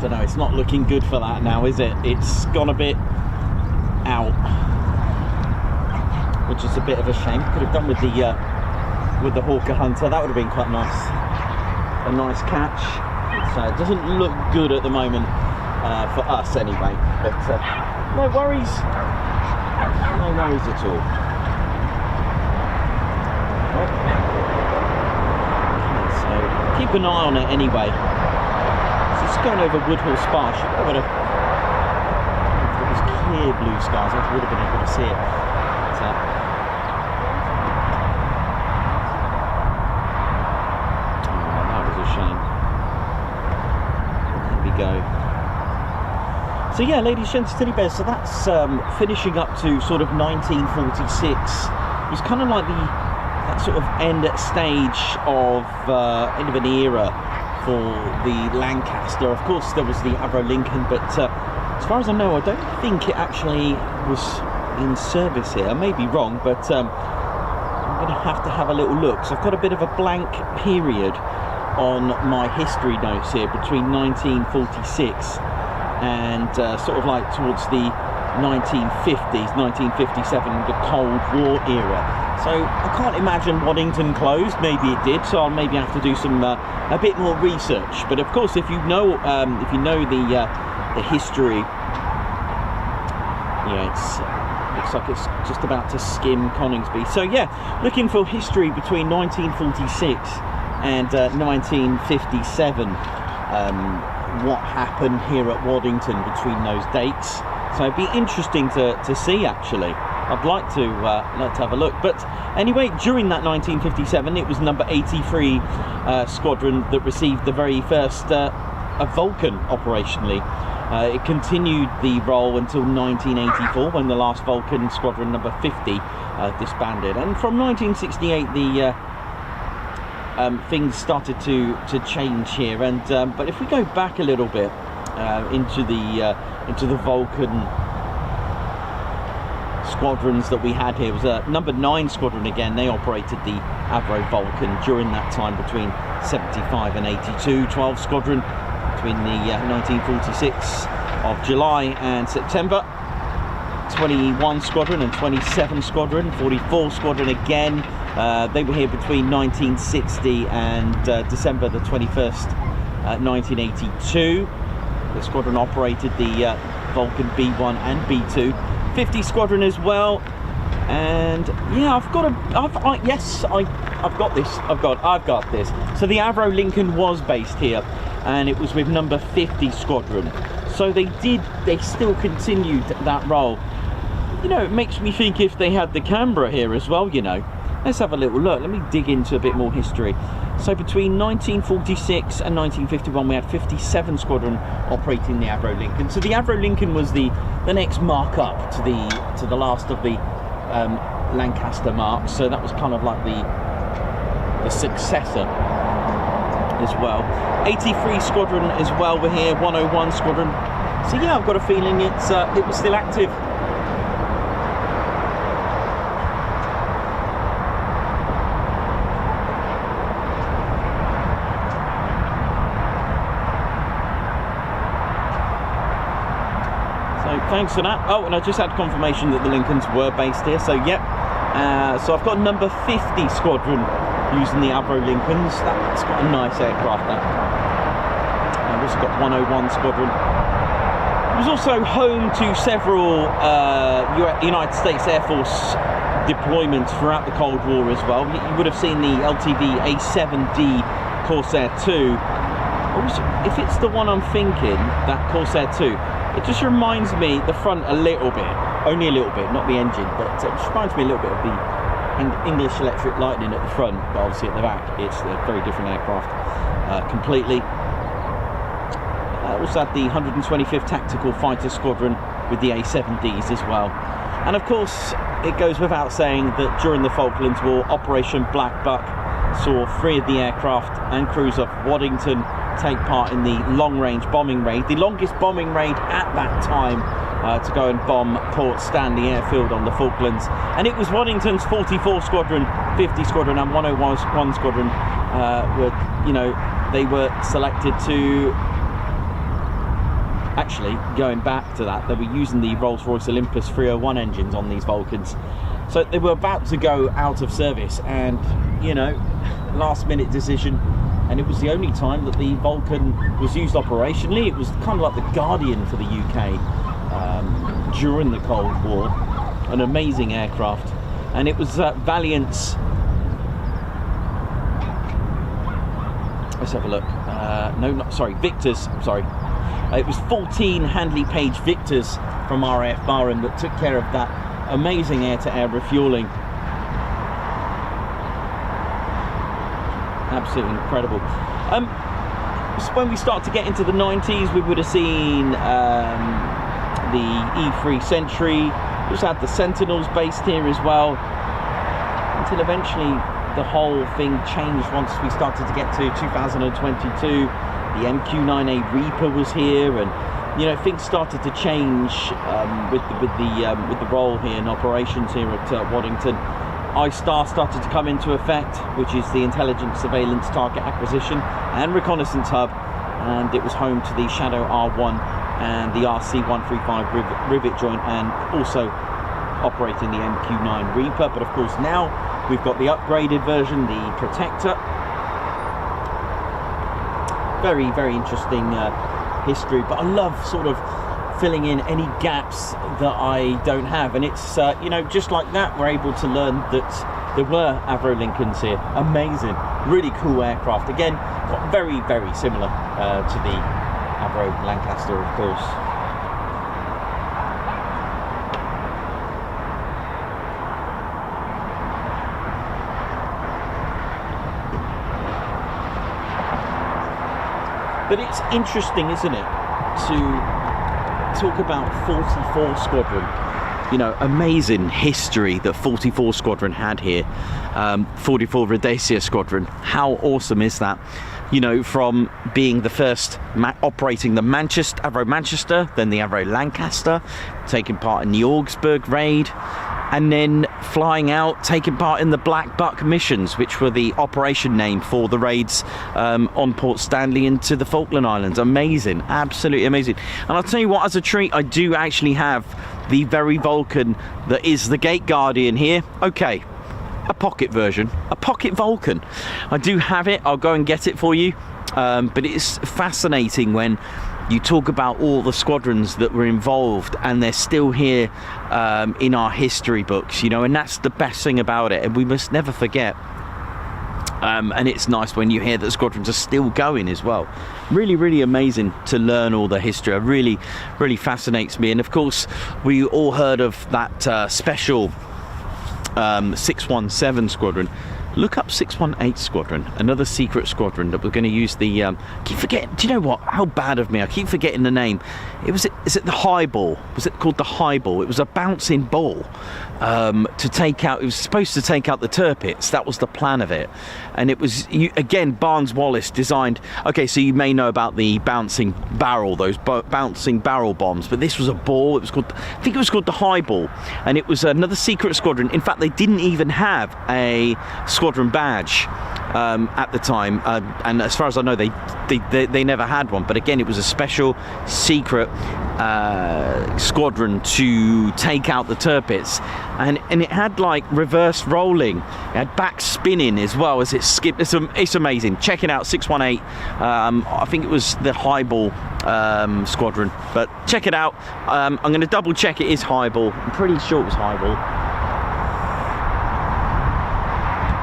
don't know, it's not looking good for that now, is it? It's gone a bit out, which is a bit of a shame. Could have done with the Hawker Hunter. That would have been quite nice, a nice catch. It doesn't look good at the moment for us anyway, but no worries at all. So keep an eye on it anyway. It's going over Woodhall Spa. If it was clear blue skies, I would have been able to see it. That was a shame. There we go. So yeah, ladies, gents, teddy bears. So that's finishing up to sort of 1946. It was kind of like that sort of end stage of end of an era for the Lancaster. Of course, there was the Avro Lincoln, but as far as I know, I don't think it actually was in service here. I may be wrong, but I'm going to have a little look. So I've got a bit of a blank period on my history notes here between 1946 and sort of like towards the 1950s, 1957, the Cold War era. So I can't imagine Waddington closed. Maybe it did. So I'll maybe have to do some a bit more research. But of course, if you know the history, yeah, looks like it's just about to skim Coningsby. So yeah, looking for history between 1946 and 1957. What happened here at Waddington between those dates? So it'd be interesting to see actually. I'd like to have a look. But anyway, during that 1957, it was number 83 squadron that received the very first Vulcan operationally. It continued the role until 1984 when the last Vulcan squadron, number 50, disbanded. And from 1968, the things started to change here. And but if we go back a little bit into the Vulcan squadrons that we had here, was a number 9 squadron again. They operated the Avro Vulcan during that time between 75 and 82. 12 squadron between the 1946 of July and September. 21 squadron and 27 squadron. 44 squadron again. They were here between 1960 and December the 21st, 1982. The squadron operated the Vulcan B1 and B2. 50 squadron as well. And yeah, I've got this. So the Avro Lincoln was based here, and it was with number 50 squadron. So they still continued that role. You know, it makes me think if they had the Canberra here as well, you know. Let's have a little look. Let me dig into a bit more history. So between 1946 and 1951, we had 57 squadron operating the Avro Lincoln. So the Avro Lincoln was the next mark up to the last of the Lancaster marks. So that was kind of like the successor as well. 83 squadron as well were here. 101 squadron. So yeah, I've got a feeling it was still active. Thanks for that. Oh, and I just had confirmation that the Lincolns were based here. So yep. So I've got number 50 squadron using the Avro Lincolns. That's got a nice aircraft. That. I've also got 101 squadron. It was also home to several United States Air Force deployments throughout the Cold War as well. You would have seen the LTV-A7D Corsair 2. If it's the one I'm thinking, that Corsair 2. It just reminds me the front a little bit, only a little bit, not the engine, but it just reminds me a little bit of the English Electric Lightning at the front, but obviously at the back it's a very different aircraft completely. Also had the 125th Tactical Fighter Squadron with the A7Ds as well. And of course, it goes without saying that during the Falklands War, Operation Black Buck saw 3 of the aircraft and crews of Waddington take part in the long-range bombing raid, the longest bombing raid at that time to go and bomb Port Stanley airfield on the Falklands. And it was Waddington's 44 squadron, 50 squadron and 101 squadron they were selected to actually, going back to that, they were using the Rolls-Royce Olympus 301 engines on these Vulcans. So they were about to go out of service, and, you know, last minute decision, and it was the only time that the Vulcan was used operationally. It was kind of like the Guardian for the UK during the Cold War. An amazing aircraft, and it was Valiant's, let's have a look, Victor's, it was 14 Handley Page Victors from RAF Waddington that took care of that amazing air-to-air refueling. Absolutely incredible. So when we start to get into the 90s, we would have seen the E3 Sentry. We also had the Sentinels based here as well, until eventually the whole thing changed once we started to get to 2022. The MQ-9A Reaper was here, and, you know, things started to change with the role here in operations here at Waddington. I-STAR started to come into effect, which is the Intelligence, Surveillance, Target Acquisition and Reconnaissance Hub, and it was home to the Shadow R1 and the RC-135 rivet joint, and also operating the MQ-9 Reaper. But of course now we've got the upgraded version, the Protector. Very, very interesting history, but I love sort of filling in any gaps that I don't have, and it's you know, just like that we're able to learn that there were Avro Lincolns here. Amazing, really cool aircraft. Again, very, very similar to the Avro Lancaster, of course. But it's interesting, isn't it, to talk about 44 Squadron. You know, amazing history that 44 Squadron had here. 44 Rhodesia Squadron. How awesome is that? You know, from being the first operating the Avro Manchester, then the Avro Lancaster, taking part in the Augsburg Raid, and then flying out, taking part in the Black Buck missions, which were the operation name for the raids on Port Stanley into the Falkland Islands. Amazing, absolutely amazing. And I'll tell you what, as a treat, I do actually have the very Vulcan that is the Gate Guardian here. Okay, a pocket version, a pocket Vulcan. I do have it, I'll go and get it for you. But it's fascinating when you talk about all the squadrons that were involved, and they're still here in our history books, you know, and that's the best thing about it, and we must never forget. And it's nice when you hear that squadrons are still going as well. Really, really amazing to learn all the history. It really, really fascinates me. And of course, we all heard of that special 617 squadron. Look up 618 Squadron, another secret squadron that we're going to use the... keep forgetting, do you know what? How bad of me. I keep forgetting the name. Is it the Highball? Was it called the Highball? It was a bouncing ball to take out... It was supposed to take out the Tirpitz. That was the plan of it. And it was, again, Barnes-Wallis designed... Okay, so you may know about the bouncing barrel, those bouncing barrel bombs, but this was a ball. It was called... I think it was called the Highball. And it was another secret squadron. In fact, they didn't even have a squadron badge at the time, and as far as I know, they never had one. But again, it was a special secret squadron to take out the Tirpitz, and it had like reverse rolling, it had back spinning as well as it skipped. It's amazing. Check it out, 618. I think it was the Highball squadron, but check it out. I'm going to double check it is Highball. I'm pretty sure it was Highball.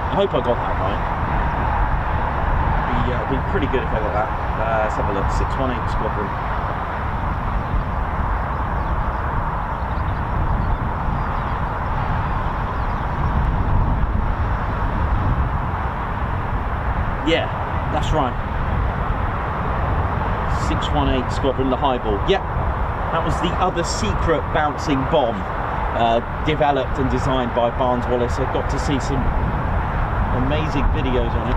I hope I got that right. It'd be pretty good if I got that. Let's have a look. 618 Squadron. Yeah, that's right. 618 Squadron, the Highball. Yep, that was the other secret bouncing bomb developed and designed by Barnes-Wallis. I got to see some amazing videos on it.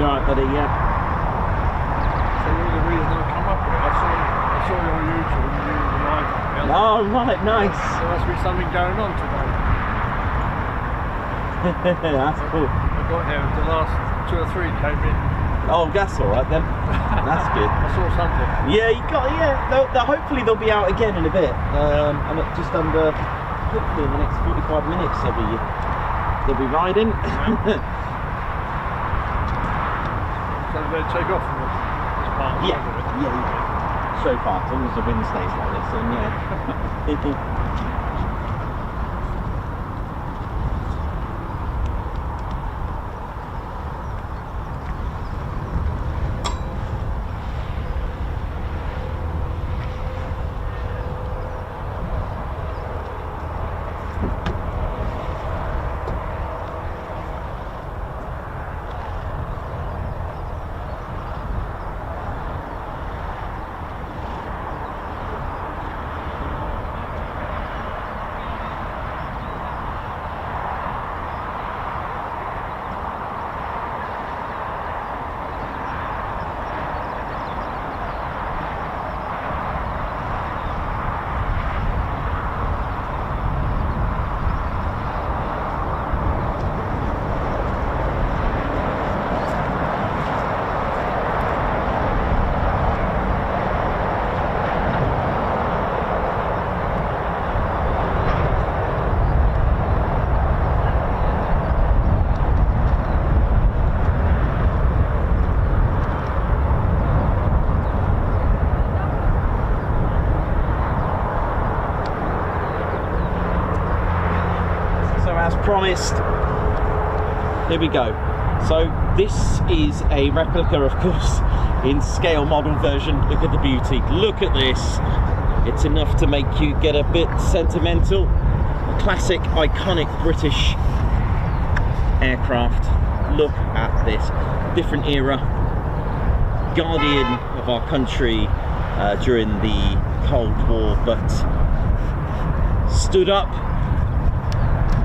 right, buddy, yeah. So you're the reason I come up here. I saw you on YouTube and you were live. Oh, right, nice. There must be something going on today. That's cool. I got here, the last 2 or 3 came in. Oh, that's all right then. That's good. I saw something. Yeah, you got. Yeah, hopefully they'll be out again in a bit. And at just under, hopefully in the next 45 minutes they'll be riding. So they take off from this part. Yeah. So far, as long as the wind stays like this, then yeah. Promised. Here we go. So this is a replica, of course, in scale model version. Look at the beauty. Look at this. It's enough to make you get a bit sentimental. A classic, iconic British aircraft. Look at this. Different era. Guardian of our country during the Cold War, but stood up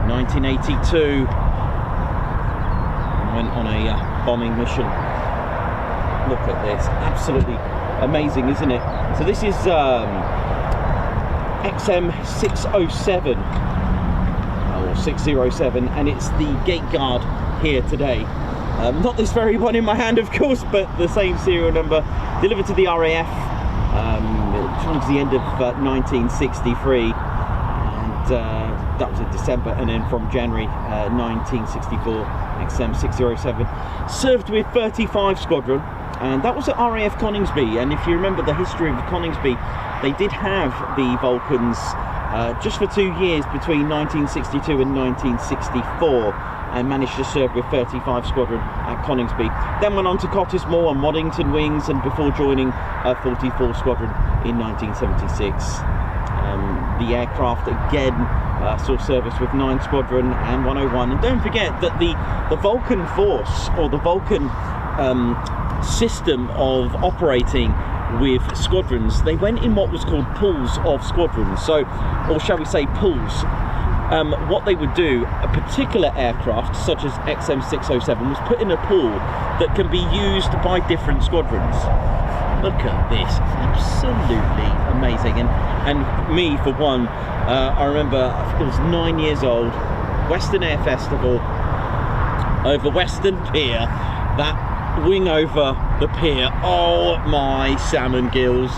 1982 and went on a bombing mission. Look at this, absolutely amazing, isn't it? So this is XM607 or 607, and it's the gate guard here today. Not this very one in my hand, of course, but the same serial number, delivered to the RAF towards the end of 1963. That was in December, and then from January 1964, XM607 served with 35 Squadron, and that was at RAF Coningsby. And if you remember the history of Coningsby, they did have the Vulcans just for 2 years between 1962 and 1964, and managed to serve with 35 Squadron at Coningsby. Then went on to Cottesmore and Waddington Wings, and before joining 44 Squadron in 1976. The aircraft again saw service with 9 Squadron and 101. And don't forget that the Vulcan force, or the Vulcan system of operating with squadrons, they went in what was called pools of squadrons. So, or shall we say pools. What they would do, a particular aircraft such as XM607 was put in a pool that can be used by different squadrons. Look at this, absolutely amazing. And me, for one, I remember I was 9 years old, Western Air Festival, over Western Pier, that wing over the pier, oh my salmon gills,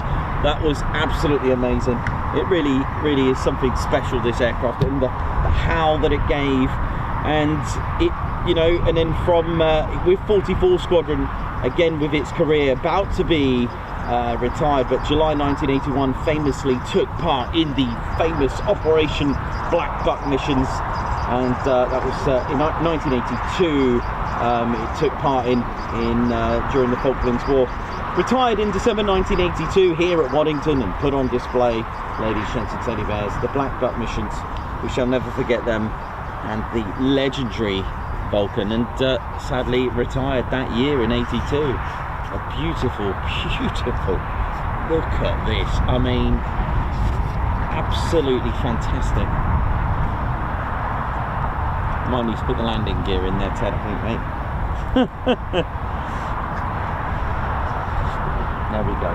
that was absolutely amazing. It really is something special, this aircraft, and the howl that it gave. And it, you know, and then from with 44 Squadron, again with its career about to be retired, but July 1981 famously took part in the famous Operation Black Buck missions, and that was in 1982. It took part in during the Falklands War. Retired in December 1982 here at Waddington and put on display, ladies, gents and teddy bears, the Black Buck missions. We shall never forget them, and the legendary Vulcan, and sadly retired that year in 82. A beautiful, beautiful, look at this. I mean, absolutely fantastic. Might need to put the landing gear in there, Ted, I think, mate. There we go.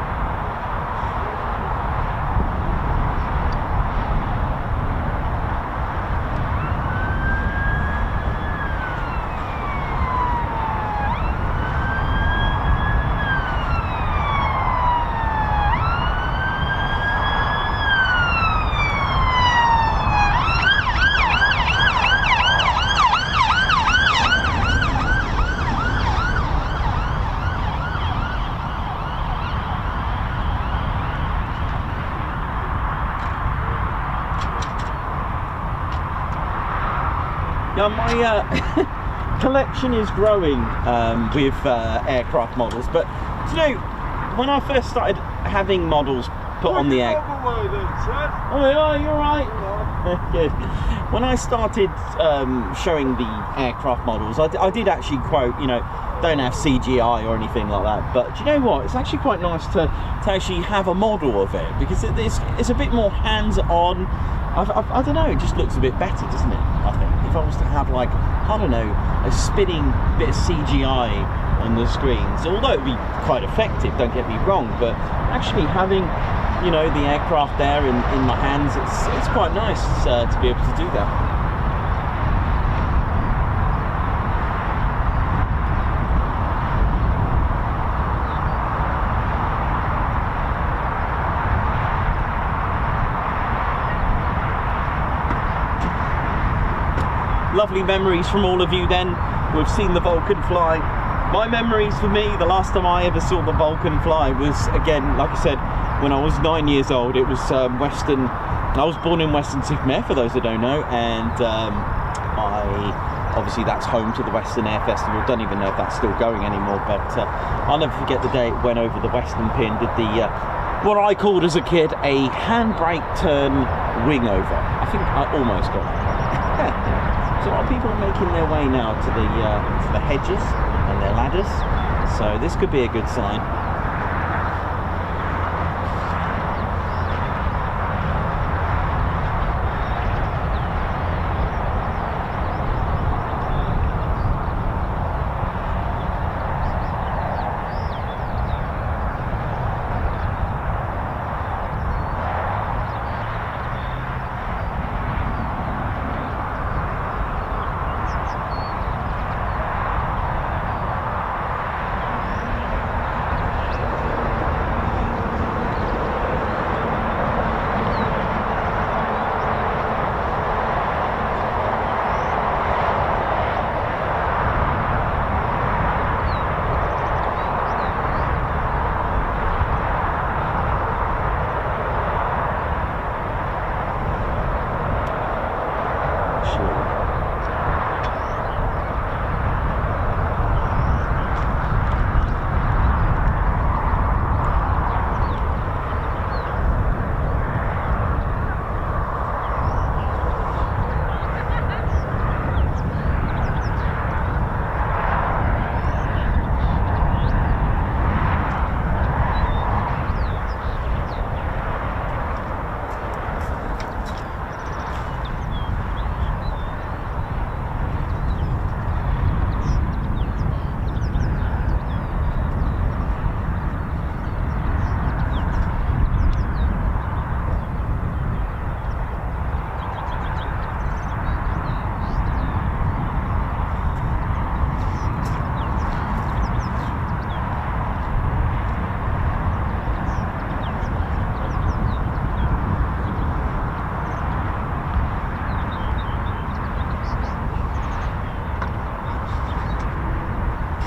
Yeah, my collection is growing with aircraft models, but do you know, when I first started having models put on the air. Oh yeah, you're right. Good. When I started showing the aircraft models, I did actually quote, you know, don't have CGI or anything like that. But do you know what? It's actually quite nice to actually have a model of it, because it's a bit more hands-on. I don't know, it just looks a bit better, doesn't it? I think if I was to have, like, I don't know, a spinning bit of CGI on the screens, although it would be quite effective, don't get me wrong, but actually having, you know, the aircraft there in my hands, it's quite nice to be able to do that. Lovely memories from all of you then. We've seen the Vulcan fly. My memories for me, the last time I ever saw the Vulcan fly was, again, like I said, when I was 9 years old. It was Western. I was born in Weston-super-Mare, for those that don't know, and obviously that's home to the Western Air Festival. Don't even know if that's still going anymore, but I'll never forget the day it went over the Western Pin, did the what I called as a kid a handbrake turn wing over. I think I almost got it. So a lot of people are making their way now to the hedges and their ladders, so this could be a good sign.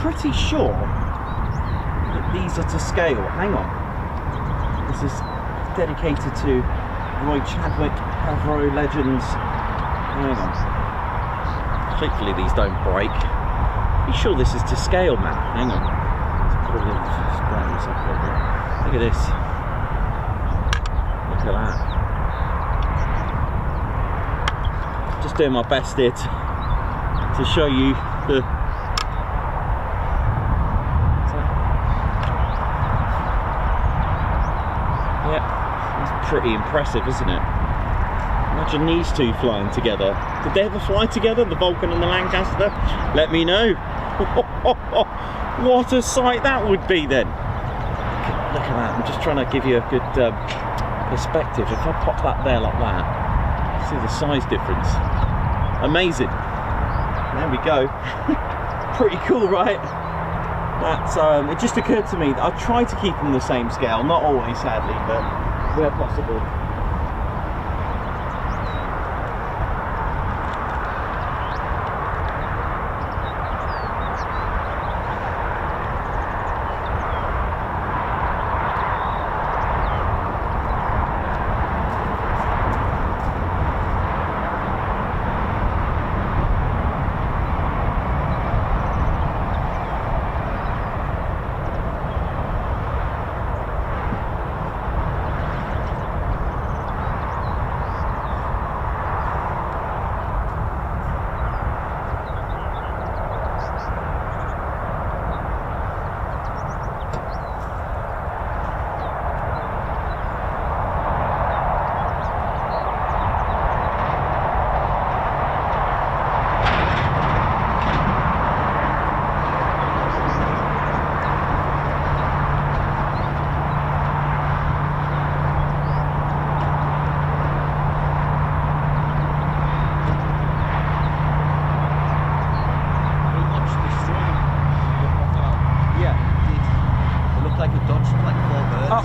Pretty sure that these are to scale. Hang on. This is dedicated to Roy Chadwick, Avro Legends. Hang on. Hopefully these don't break. Be sure this is to scale, man. Hang on. Let's put a little brightness up a little bit. Look at this. Look at that. Just doing my best here to show you the. Pretty impressive, isn't it? Imagine these two flying together. Did they ever fly together, the Vulcan and the Lancaster? Let me know. What a sight that would be then. Look at that. I'm just trying to give you a good perspective. If I pop that there like that, see the size difference. Amazing. There we go. Pretty cool, right? That's it just occurred to me that I try to keep them the same scale, not always sadly, but where possible.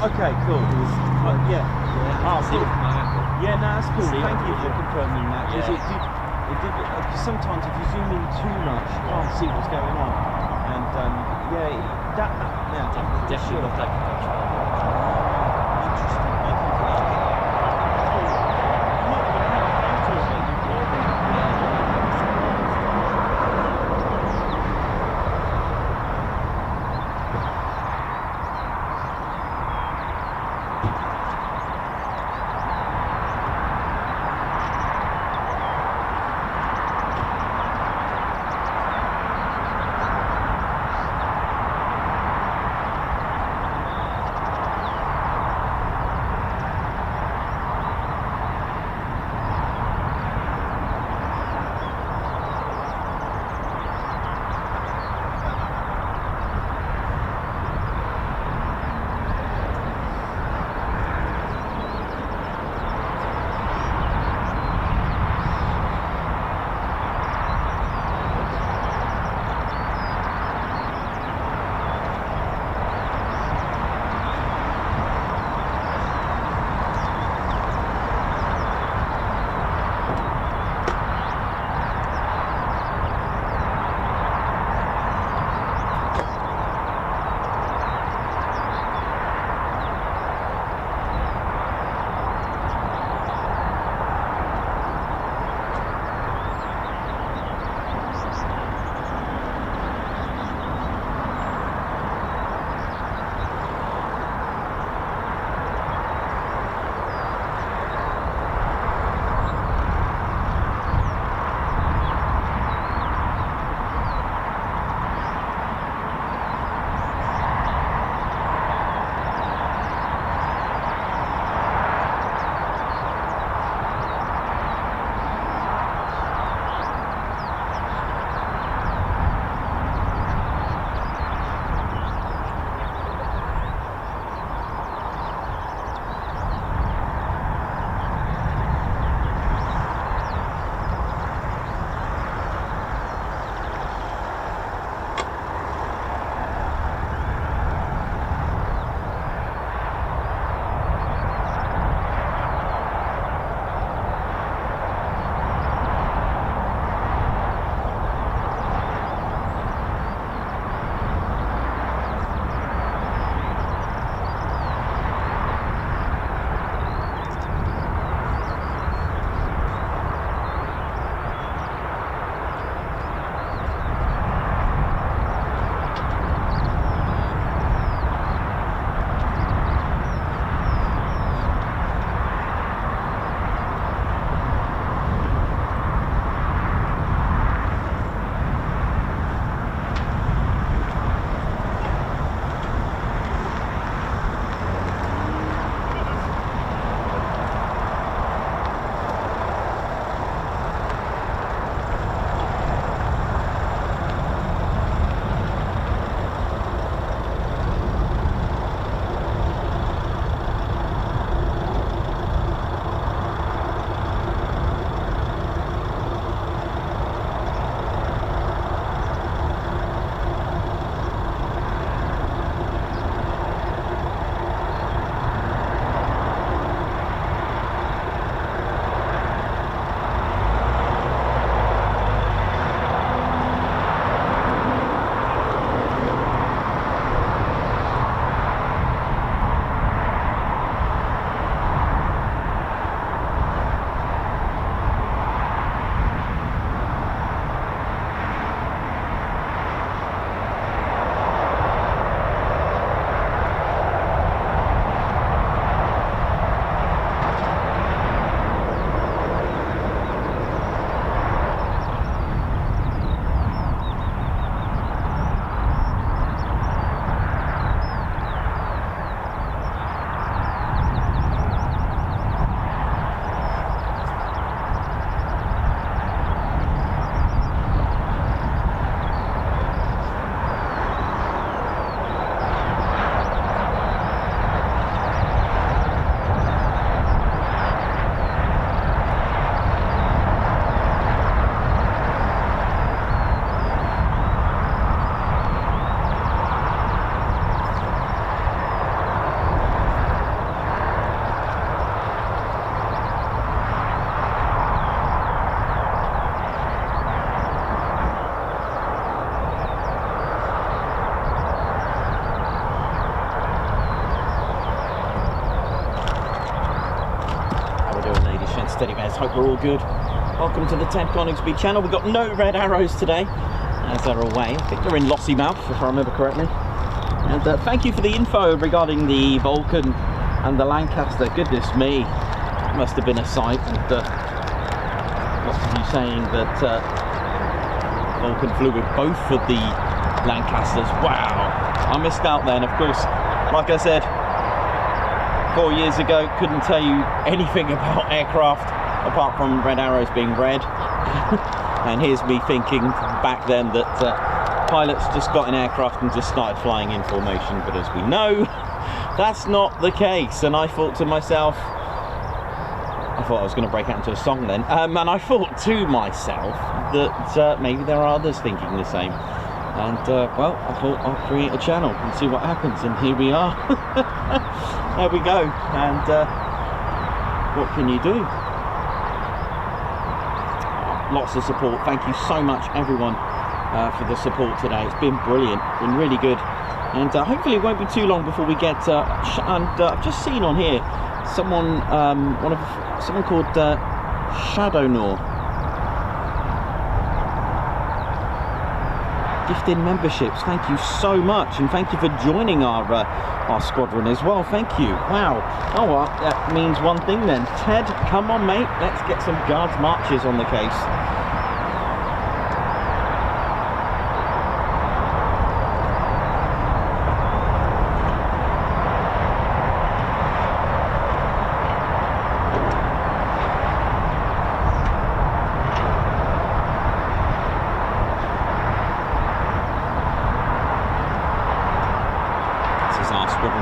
Okay, cool. Yeah. Oh, cool. Yeah, no, that's cool. Thank you for confirming that. Because sometimes if you zoom in too much, you can't see what's going on. And yeah, that Definitely looked like a Dutch bomb. Interesting. Thank you for that. Cool. I'm not going to have a photo of it. guys? Hope we're all good. Welcome to the Ted Coningsby channel. We've got no red arrows today, as they're away. I think they're in Lossiemouth, if I remember correctly. And thank you for the info regarding the Vulcan and the Lancaster. Goodness me, it must have been a sight. And lots of you saying that Vulcan flew with both of the Lancasters. Wow, I missed out then. Of course, like I said, 4 years ago, couldn't tell you anything about aircraft apart from red arrows being red. And here's me thinking back then that pilots just got in aircraft and just started flying in formation, but as we know, that's not the case. And I thought to myself, I thought I was going to break out into a song then, and I thought to myself that maybe there are others thinking the same. And well, I thought I'll create a channel and see what happens, and here we are. There we go. And what can you do? Lots of support. Thank you so much, everyone, for the support today. It's been brilliant, been really good, and hopefully it won't be too long before we get. I've just seen on here someone, someone called Shadownaw. Gifted memberships. Thank you so much, and thank you for joining our squadron as well. Thank you. Wow. Oh, well, that means one thing then. Ted, come on, mate. Let's get some guards marches on the case.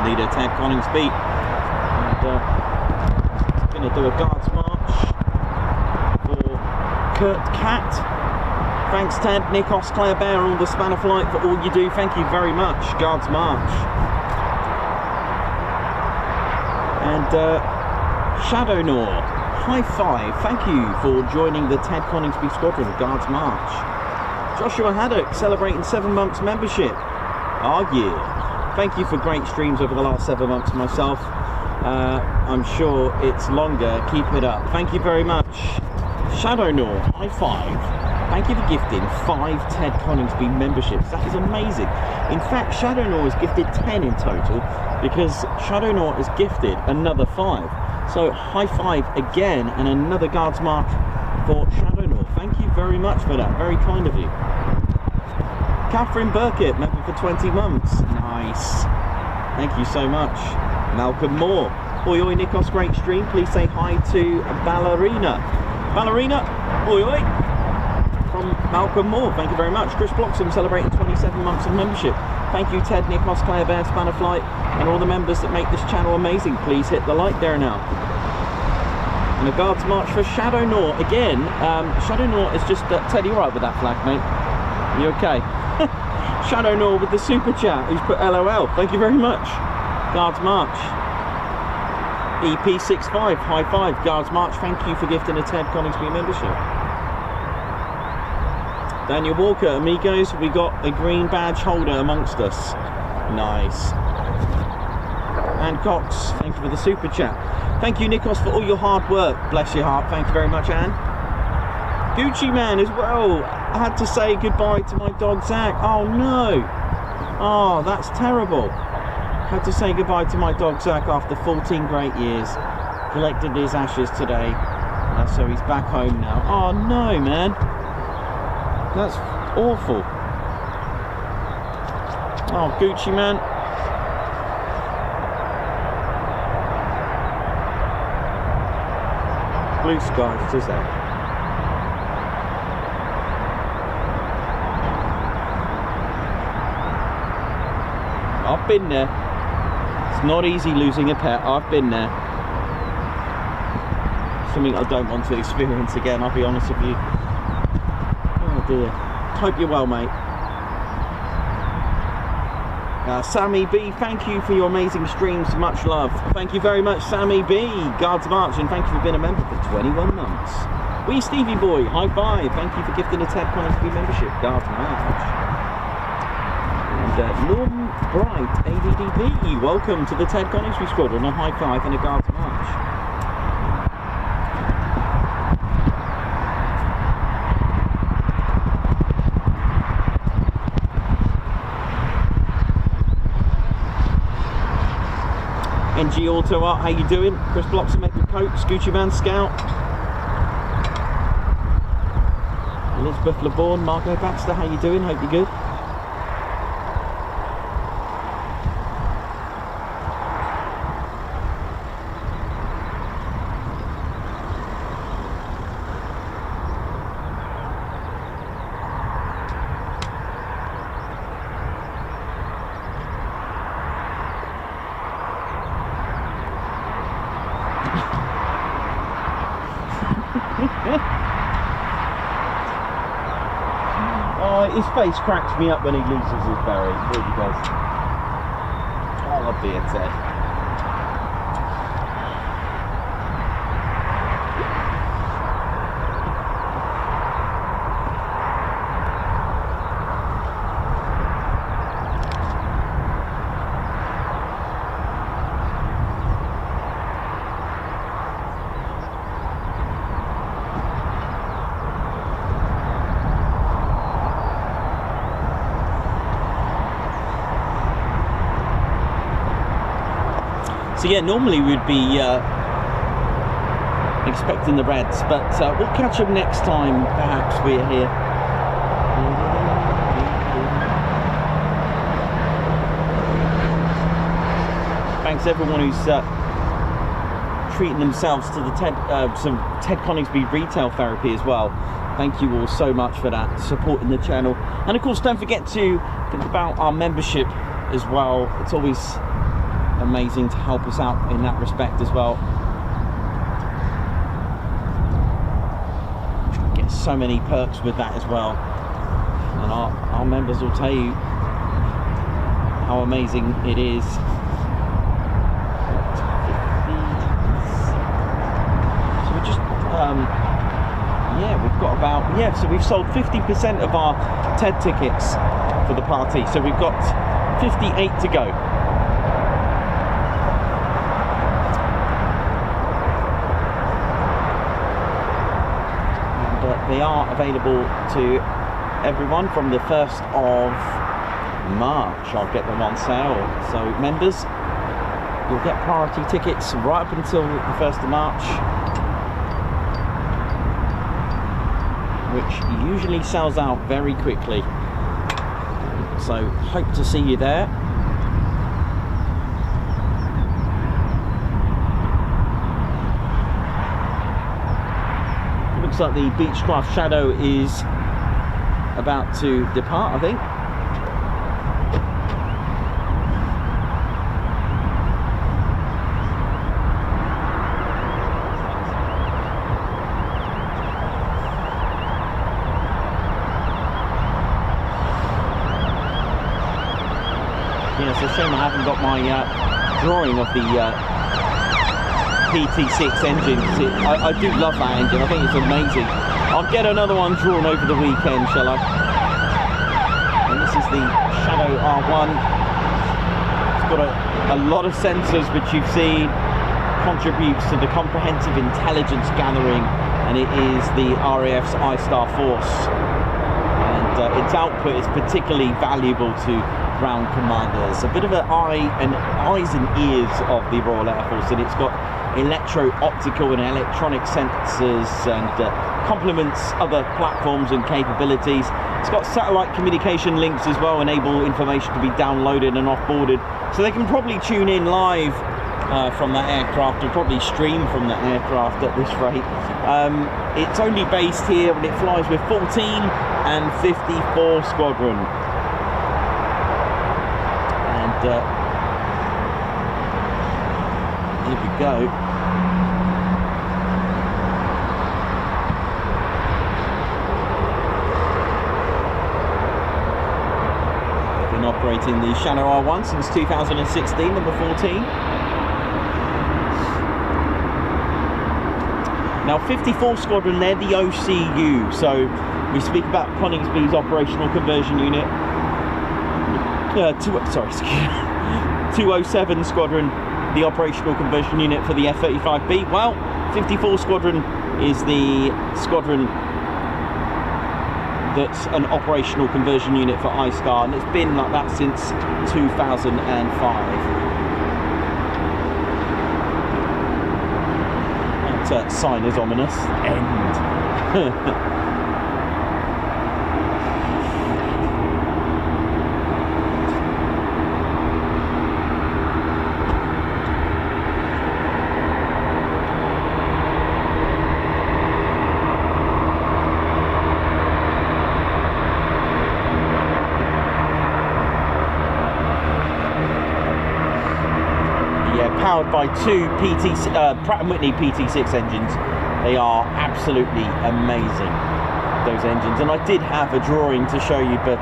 Leader Ted Coningsby, and going to do a guards march for Kurt Cat. Thanks Ted, Nikos, Claire Bear, all the Spanner Flight for all you do. Thank you very much. Guards march. And Shadownaw, high five. Thank you for joining the Ted Coningsby squadron. Guards march. Joshua Haddock celebrating 7 months membership. Oh yeah. Thank you for great streams over the last 7 months myself. I'm sure it's longer. Keep it up. Thank you very much. Shadownaw, high five. Thank you for gifting 5 Ted Coningsby memberships. That is amazing. In fact, Shadownaw has gifted 10 in total, because Shadownaw has gifted another 5. So high five again, and another guards march for Shadownaw. Thank you very much for that. Very kind of you. Catherine Burkett, member for 20 months. Nice. Thank you so much. Malcolm Moore. Oi oi Nikos, great stream. Please say hi to Ballerina. Ballerina, oi oi. From Malcolm Moore, thank you very much. Chris Bloxham celebrating 27 months of membership. Thank you Ted, Nikos, Claire Bear, Spanner Flight, and all the members that make this channel amazing. Please hit the like there now. And a guards march for Shadownaw again. Shadownaw is just Ted, you right with that flag, mate? You okay? Shadownaw with the super chat, who's put LOL. Thank you very much. Guards march. EP65, high five. Guards march. Thank you for gifting a Ted Coningsby membership. Daniel Walker, amigos, we got a green badge holder amongst us. Nice. Anne Cox, thank you for the super chat. Thank you Nikos for all your hard work. Bless your heart. Thank you very much, Anne. Gucci Man as well. I had to say goodbye to my dog Zach. Oh no. Oh, that's terrible. Had to say goodbye to my dog Zach after 14 great years. Collected his ashes today. So he's back home now. Oh no, man. That's awful. Oh, Gucci Man. Blue skies, is that? I've been there. It's not easy losing a pet. I've been there. Something I don't want to experience again, I'll be honest with you. Oh dear. Hope you're well, mate. Sammy B, thank you for your amazing streams. Much love. Thank you very much, Sammy B. Guards March, and thank you for being a member for 21 months. Wee Stevie Boy, high five. Thank you for gifting a Ted Coningsby membership. Guards March. And Norm Bright, ADDP, welcome to the Ted Coningsby squadron. A high five and a Guards March. NG Auto Art, how you doing? Chris Blocks, Maple Coat, Scoochie Man Scout. Elizabeth LeBourne, Margot Baxter, how you doing? Hope you're good. His face cracks me up when he loses his berry, it really does. Oh dear, Ted. So yeah, normally we'd be expecting the Reds, but we'll catch them next time, perhaps we're here. Thanks everyone who's treating themselves to the some Ted Coningsby retail therapy as well. Thank you all so much for that, supporting the channel. And of course, don't forget to think about our membership as well. It's always amazing to help us out in that respect as well. Get so many perks with that as well, and our members will tell you how amazing it is. So we just yeah, we've got about, so we've sold 50% of our TED tickets for the party, so we've got 58 to go. They are available to everyone from the 1st of March. I'll get them on sale. So members, you'll get priority tickets right up until the 1st of March, which usually sells out very quickly. So hope to see you there. Looks like the Beechcraft Shadow is about to depart, I think. Yeah, it's a shame I haven't got my drawing of the PT6 engine. I do love that engine, I think it's amazing. I'll get another one drawn over the weekend, shall I? And this is the Shadow R1. It's got a lot of sensors which you've seen, contributes to the comprehensive intelligence gathering, and it is the RAF's I-Star Force. And its output is particularly valuable to ground commanders. A bit of an eyes and ears of the Royal Air Force, and it's got electro-optical and electronic sensors, and complements other platforms and capabilities. It's got satellite communication links as well, enable information to be downloaded and offboarded, so they can probably tune in live from that aircraft, and probably stream from that aircraft at this rate. It's only based here, and it flies with 14 and 54 Squadron. And here we go. Operating the Shadow R1 since 2016, number 14. Now 54 Squadron, they're the OCU, so we speak about Coningsby's operational conversion unit. 207 Squadron, the operational conversion unit for the F-35B. Well, 54 Squadron is the squadron that's an operational conversion unit for I-Star, and it's been like that since 2005. that sign is ominous. End. Powered by two Pratt & Whitney PT6 engines. They are absolutely amazing, those engines. And I did have a drawing to show you, but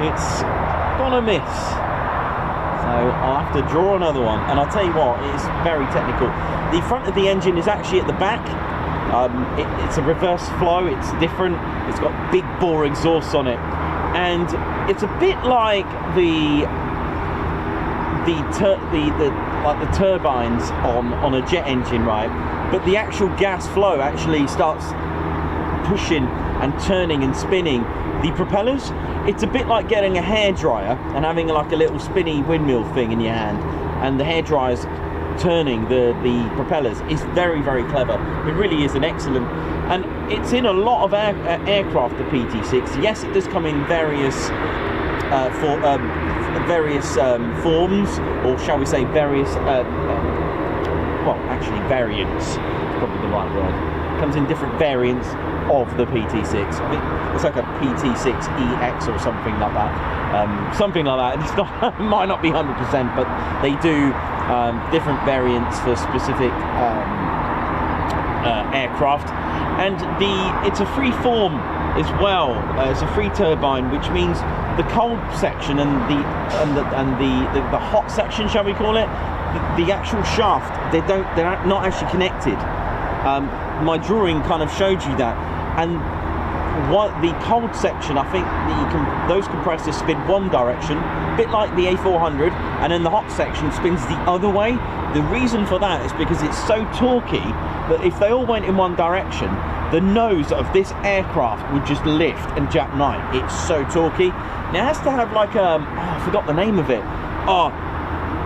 it's gonna miss. So I'll have to draw another one. And I'll tell you what, it's very technical. The front of the engine is actually at the back. It's a reverse flow. It's different. It's got big bore exhausts on it, and it's a bit like the turbines on a jet engine, right? But the actual gas flow actually starts pushing and turning and spinning the propellers. It's a bit like getting a hairdryer and having like a little spinny windmill thing in your hand, and the hairdryer's turning the propellers. It's very, very clever. It really is an excellent, and it's in a lot of aircraft, the PT6. Yes, it does come in various forms, or shall we say various well, actually variants is probably the right word. It comes in different variants of the PT6. It's like a PT6EX or something like that. Something like that. It's not, might not be 100%, but they do different variants for specific aircraft. And it's a free form as well. It's a free turbine, which means the cold section and the hot section, shall we call it, the actual shaft, they're not actually connected. My drawing kind of showed you that. And what the cold section, I think those compressors spin one direction, a bit like the A400, and then the hot section spins the other way. The reason for that is because it's so torquey that if they all went in one direction, the nose of this aircraft would just lift and jackknife. It's so torquey. Now it has to have like I forgot the name of it.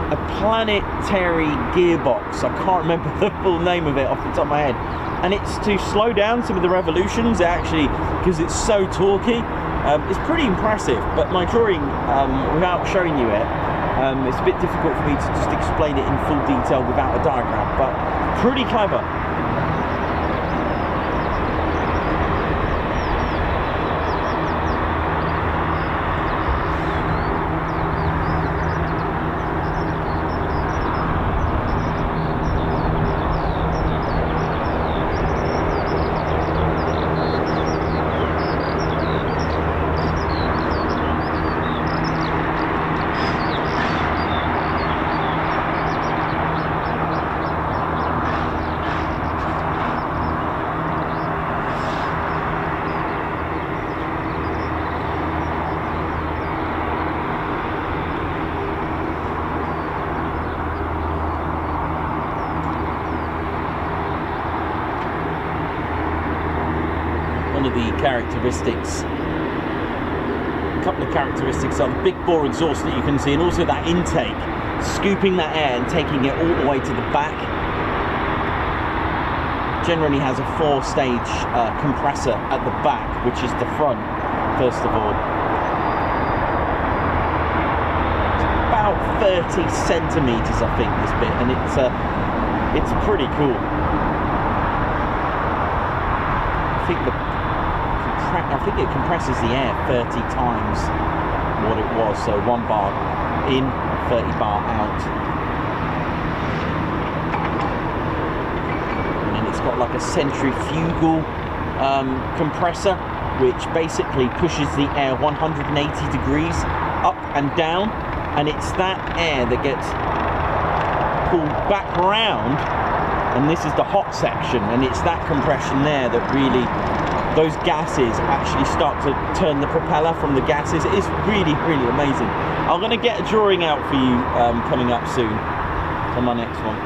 A planetary gearbox. I can't remember the full name of it off the top of my head. And it's to slow down some of the revolutions, actually, because it's so torquey. It's pretty impressive, but my drawing, without showing you it, it's a bit difficult for me to just explain it in full detail without a diagram, but pretty clever. Characteristics. A couple of characteristics are the big bore exhaust that you can see, and also that intake, scooping that air and taking it all the way to the back. Generally has a 4-stage compressor at the back, which is the front, first of all. It's about 30 centimeters, I think, this bit, and it's pretty cool. I think it compresses the air 30 times what it was, so 1 bar in, 30 bar out. And then it's got like a centrifugal compressor, which basically pushes the air 180 degrees up and down, and it's that air that gets pulled back around, and this is the hot section, and it's that compression there that really, those gases actually start to turn the propeller from the gases. It is really, really amazing. I'm going to get a drawing out for you coming up soon on my next one.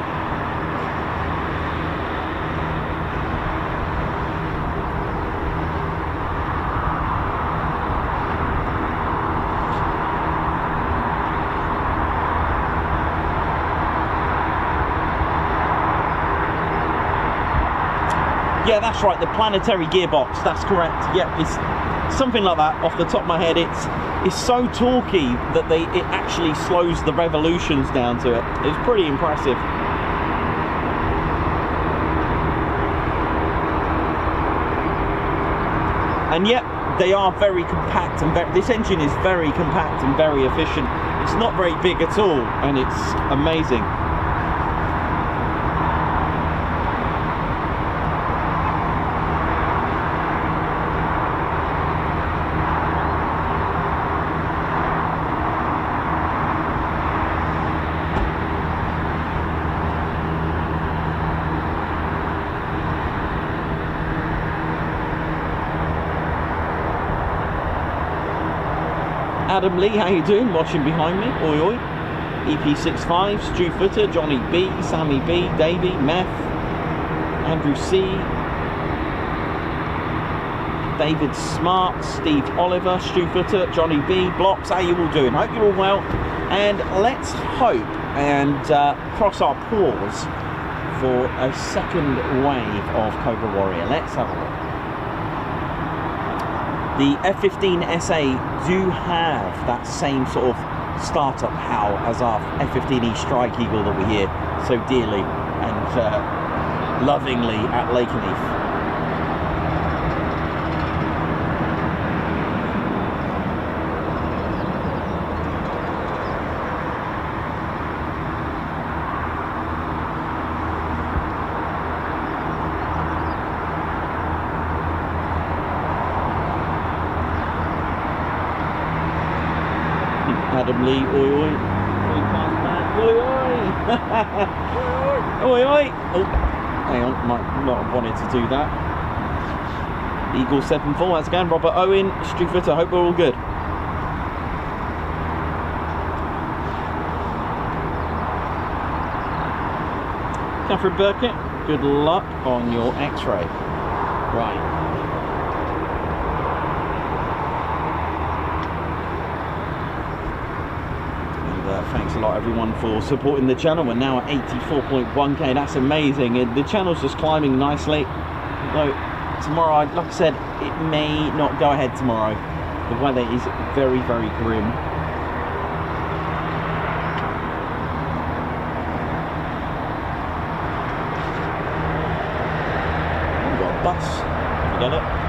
Yeah, that's right, the planetary gearbox, that's correct. Yeah, it's something like that off the top of my head. It's so torquey that it actually slows the revolutions down to it. It's pretty impressive. And yet they are very compact, and this engine is very compact and very efficient. It's not very big at all, and it's amazing. Adam Lee, how you doing? Watching behind me, oi oi. EP65, Stu Footer, Johnny B, Sammy B, Davey, Meth, Andrew C, David Smart, Steve Oliver, Stu Footer, Johnny B, Blocks, how you all doing? Hope you're all well. And let's hope and cross our paws for a second wave of Cobra Warrior. Let's have a look. The F-15SA do have that same sort of startup howl as our F-15E Strike Eagle that we hear so dearly and lovingly at Lakenheath. Adam Lee, oi oi. Oi oi. Oi oi. Oh, hang on, might not have wanted to do that. Eagle 7-4, how's it going? Robert Owen, Stu Footer, hope we're all good. Catherine Burkett, good luck on your X-ray. Right. Thanks a lot everyone for supporting the channel. We're now at 84.1k. That's amazing. The channel's just climbing nicely. Though tomorrow, like I said, it may not go ahead tomorrow. The weather is very, very grim. We've got a bus. Have you got it?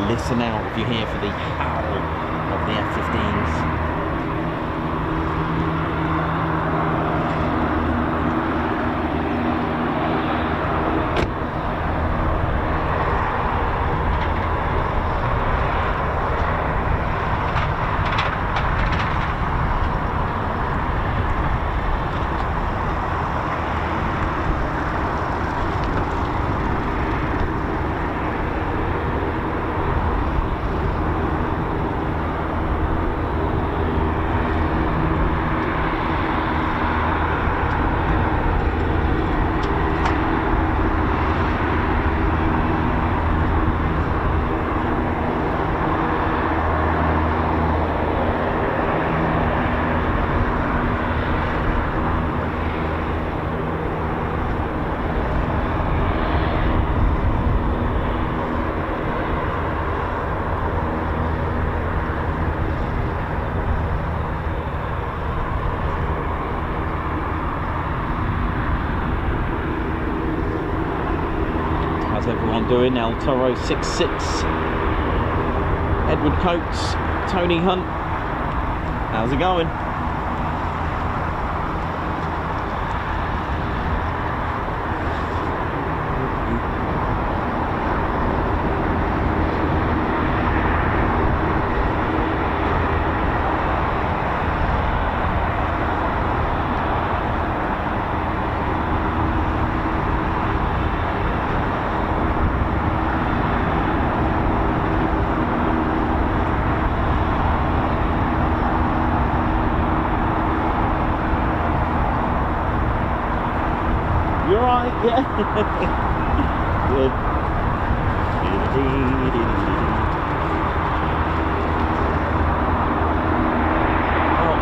Listen out if you're here for the howl of the F-15s. Doing El Toro 66, Edward Coates, Tony Hunt, how's it going? Yeah. Good.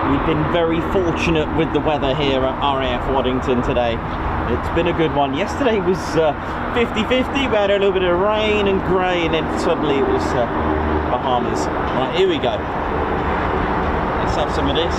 We've been very fortunate with the weather here at RAF Waddington today. It's been a good one. Yesterday was 50-50, we had a little bit of rain and grey, and then suddenly it was Bahamas. Right, here we go. Let's have some of this.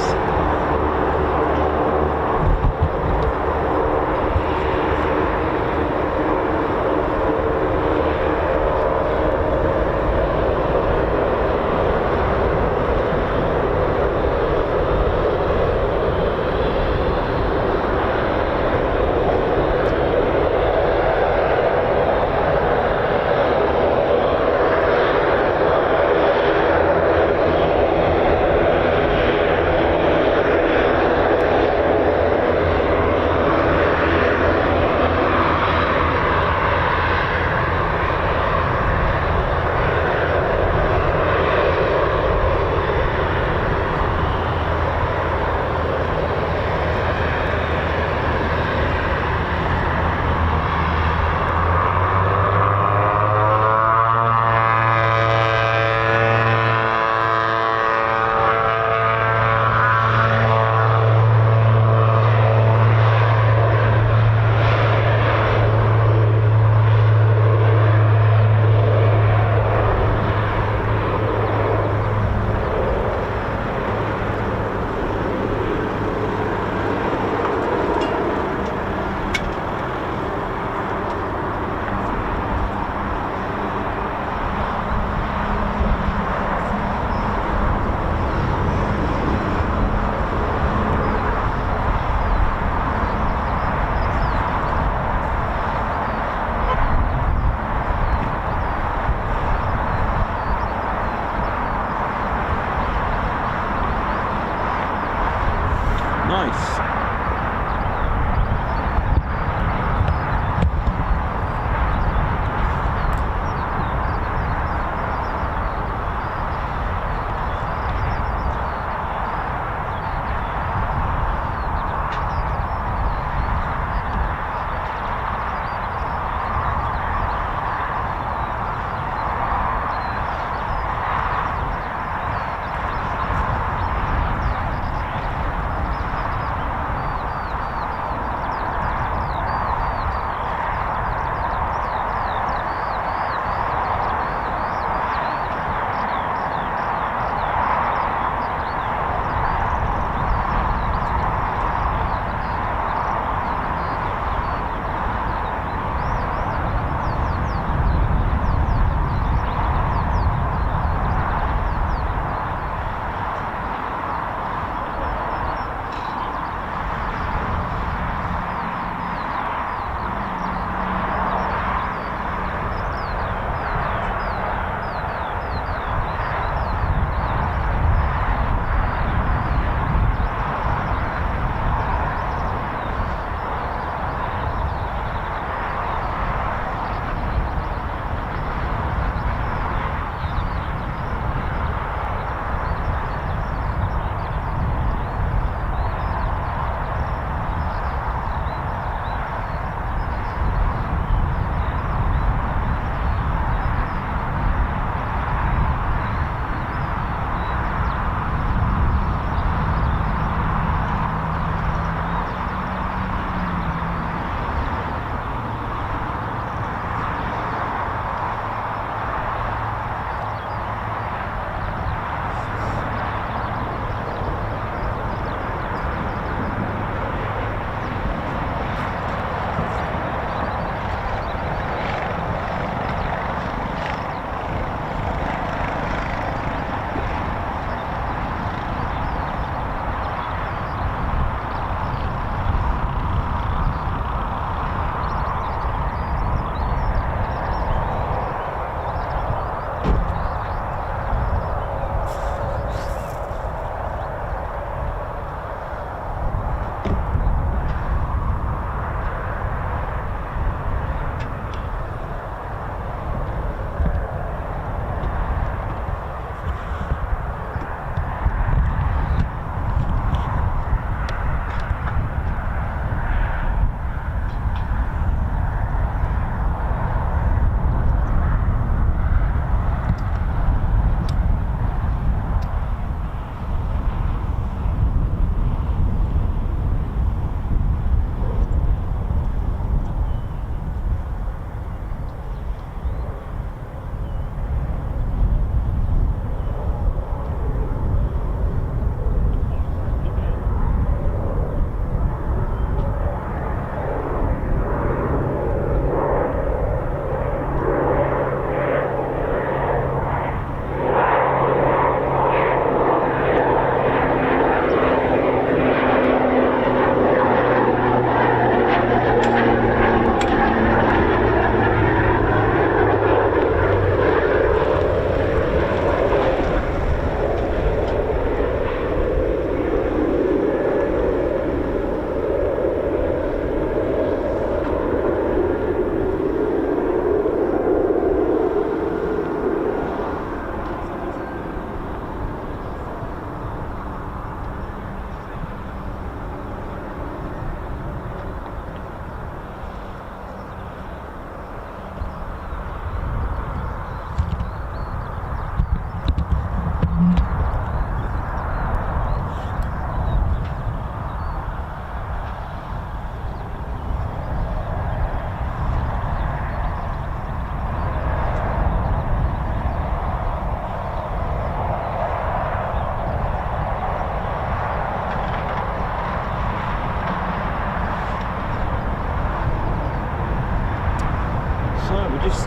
just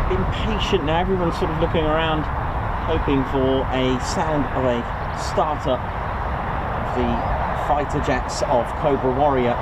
been patient now. Everyone's sort of looking around, hoping for a sound of a startup of the fighter jets of Cobra Warrior.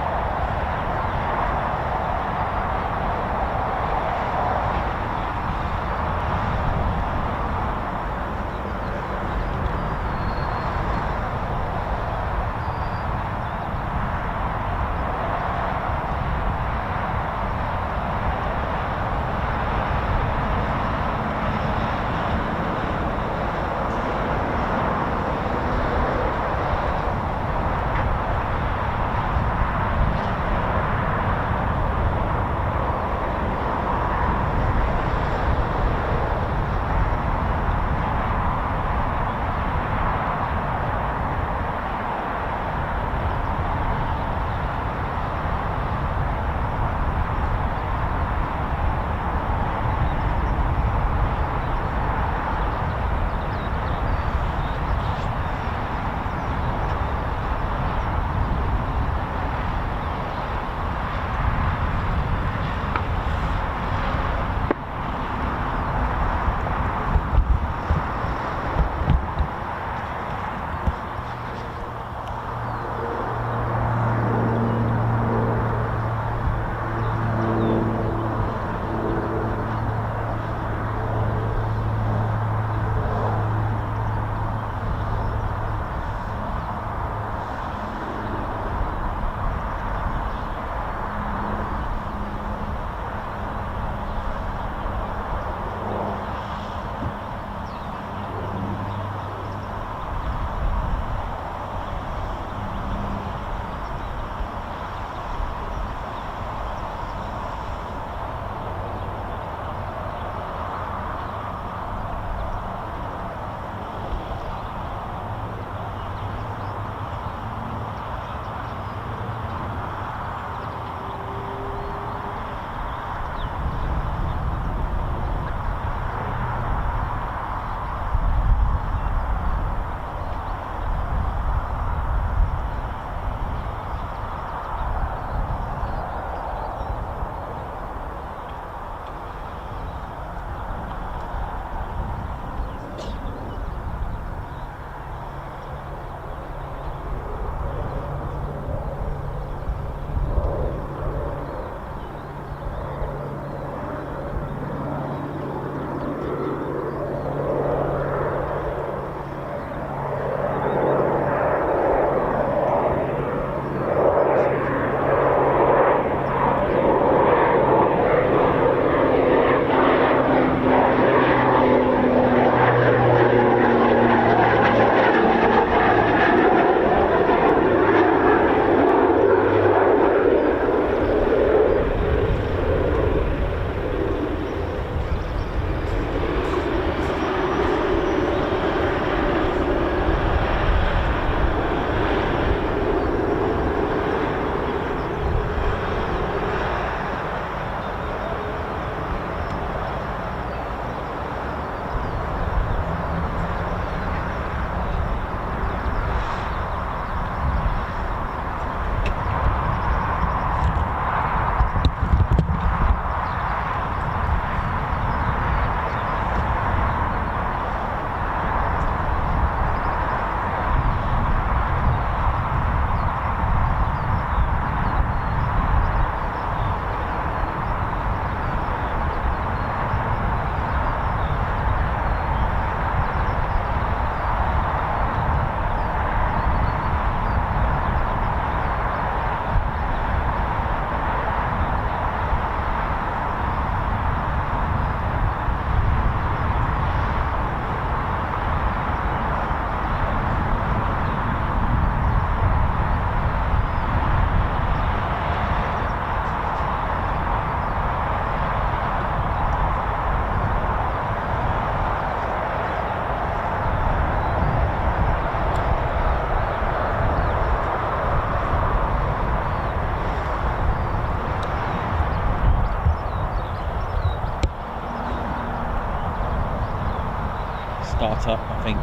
start up, I think.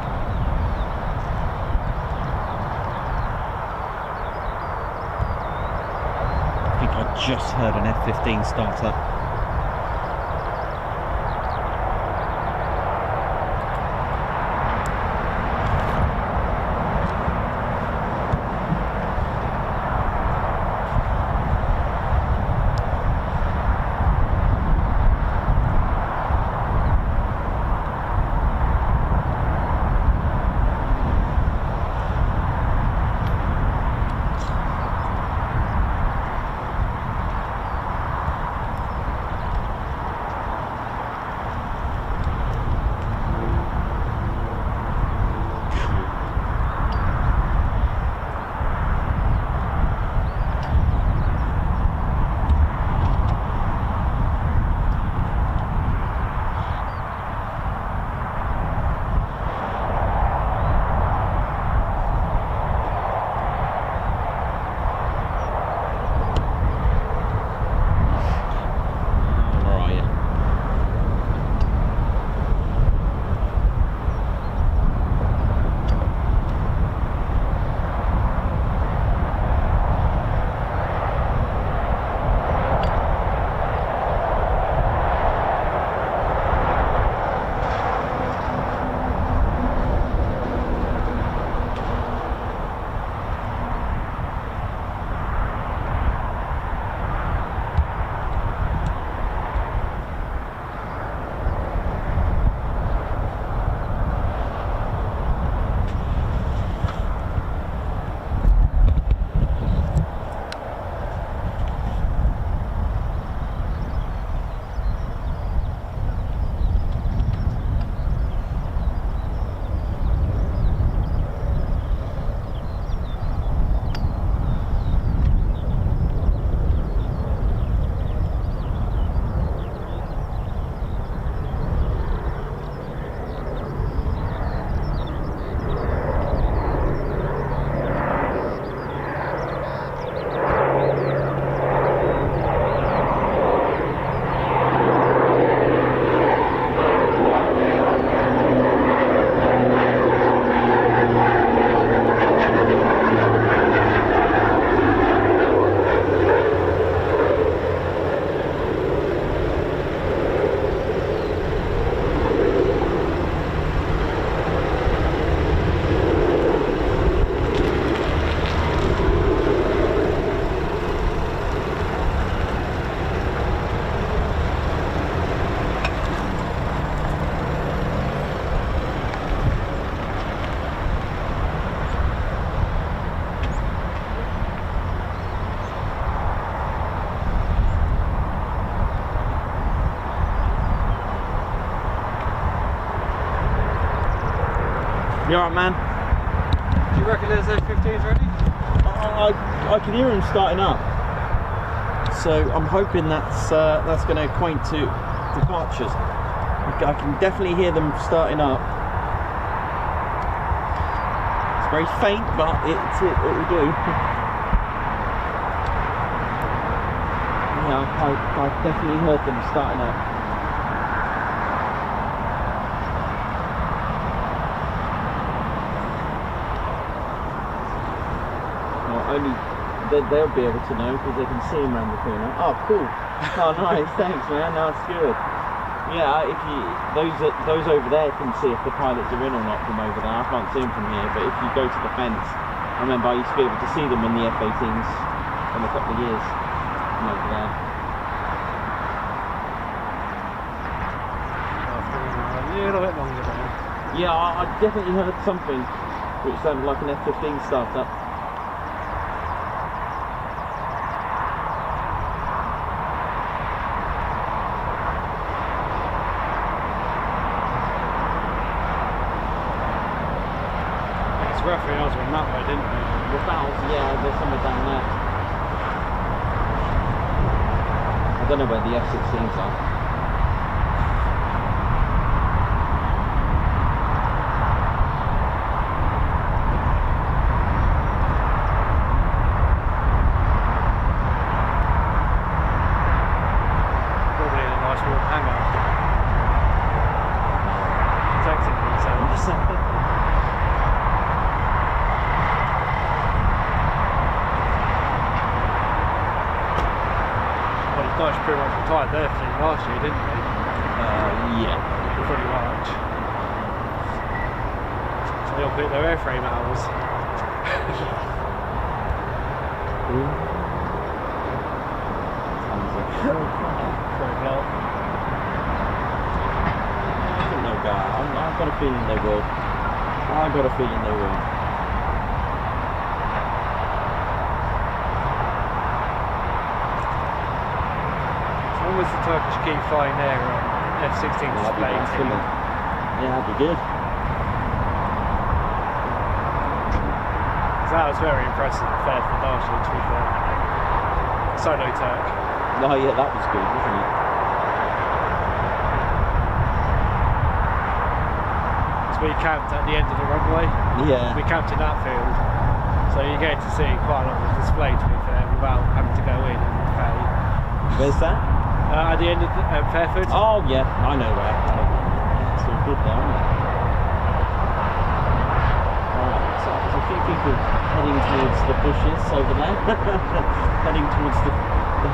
I think I just heard an F-15 start up. You alright, man? Do you reckon there's F-15s ready? I can hear them starting up. So I'm hoping that's going to acquaint to departures. I can definitely hear them starting up. It's very faint, but it will do. Yeah, I definitely heard them starting up. Only they'll be able to know because they can see him around the corner. Oh, cool. Oh, nice. Thanks, man. That's good. Yeah, if you those over there can see if the pilots are in or not from over there. I can't see them from here, but if you go to the fence, I remember I used to be able to see them in the F-18s from a couple of years from over there. A little bit longer though. Yeah, I definitely heard something which sounded like an F-15 startup. Rafales went that way, didn't they? Rafales, yeah, there's somewhere down there. I don't know where the F-16s are. Probably in a nice warm hangar. Protecting themselves. Dash pretty much retired their fleet last year, didn't they? Yeah. Pretty much. So they'll pick their airframe hours. I think they'll go. I've got a feeling they will. I've got a feeling they will. Was the Turkish keep flying their F-16 display team? Yeah, that'd be good. So that was very impressive, fair for Dassault with the solo Turk. Oh yeah, that was good, wasn't it? So we camped at the end of the runway. Yeah. We camped in that field. So you get to see quite a lot of the display, to be fair, without having to go in and pay. Where's that? At the end of Fairford. Oh yeah, I know where. It's all good there, isn't it? Alright, so there's a few people heading towards the bushes over there. Heading towards the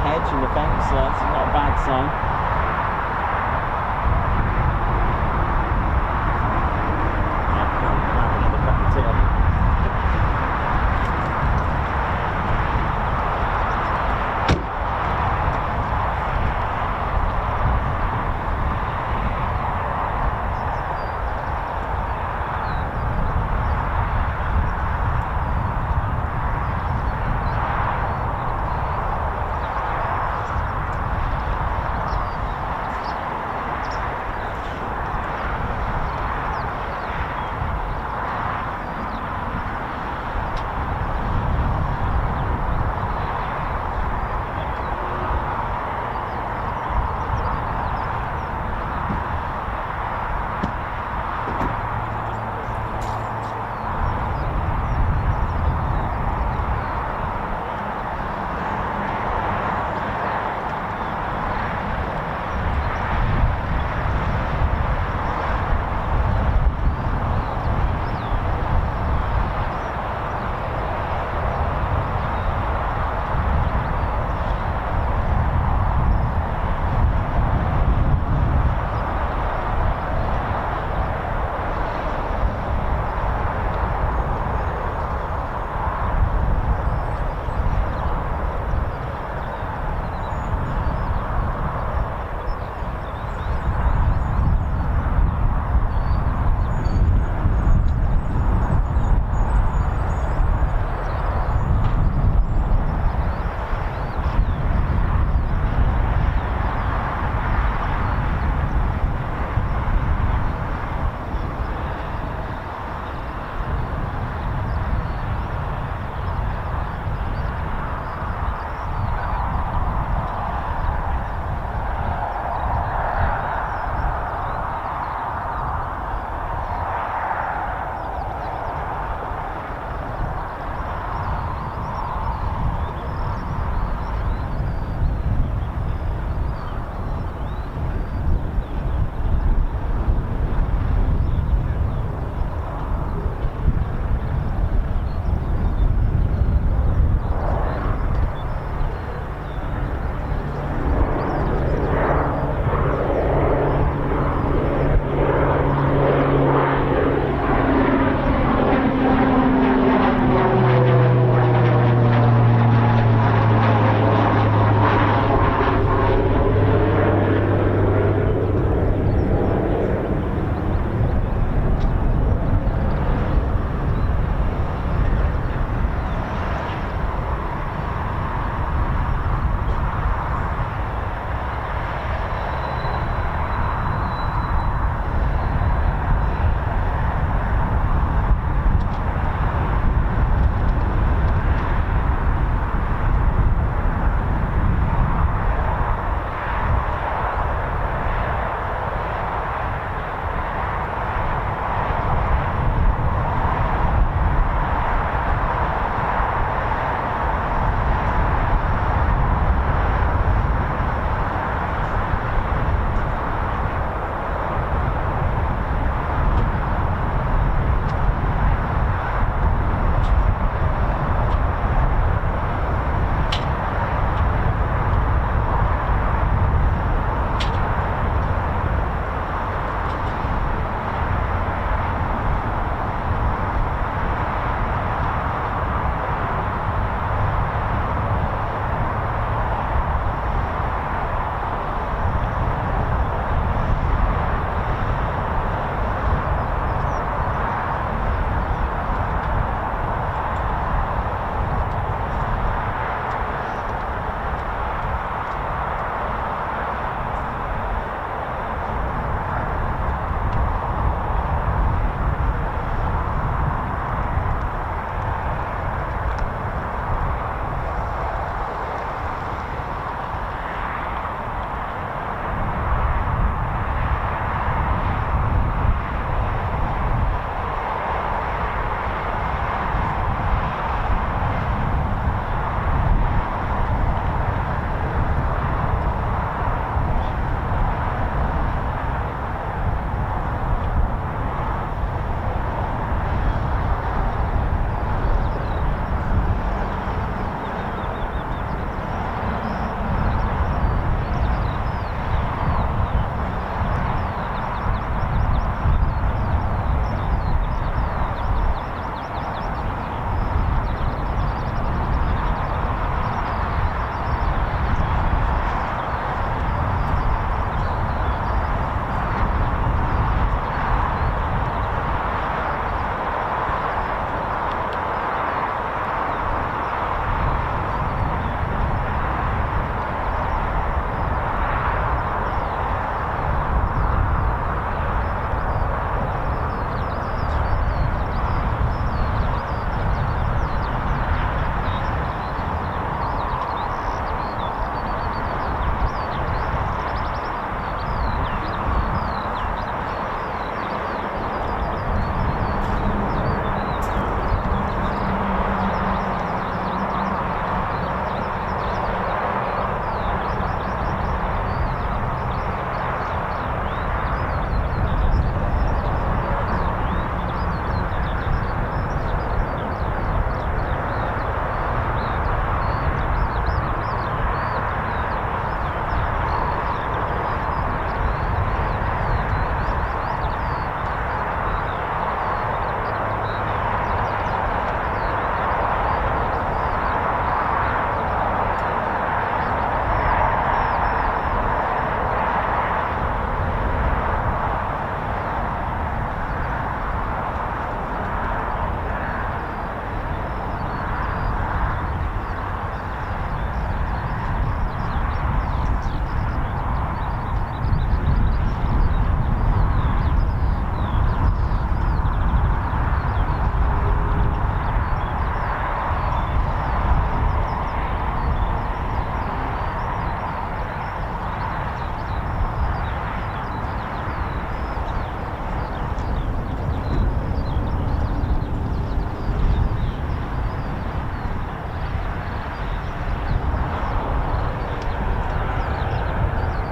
hedge and the fence, so that's not a bad sign. Another cup of tea, I think.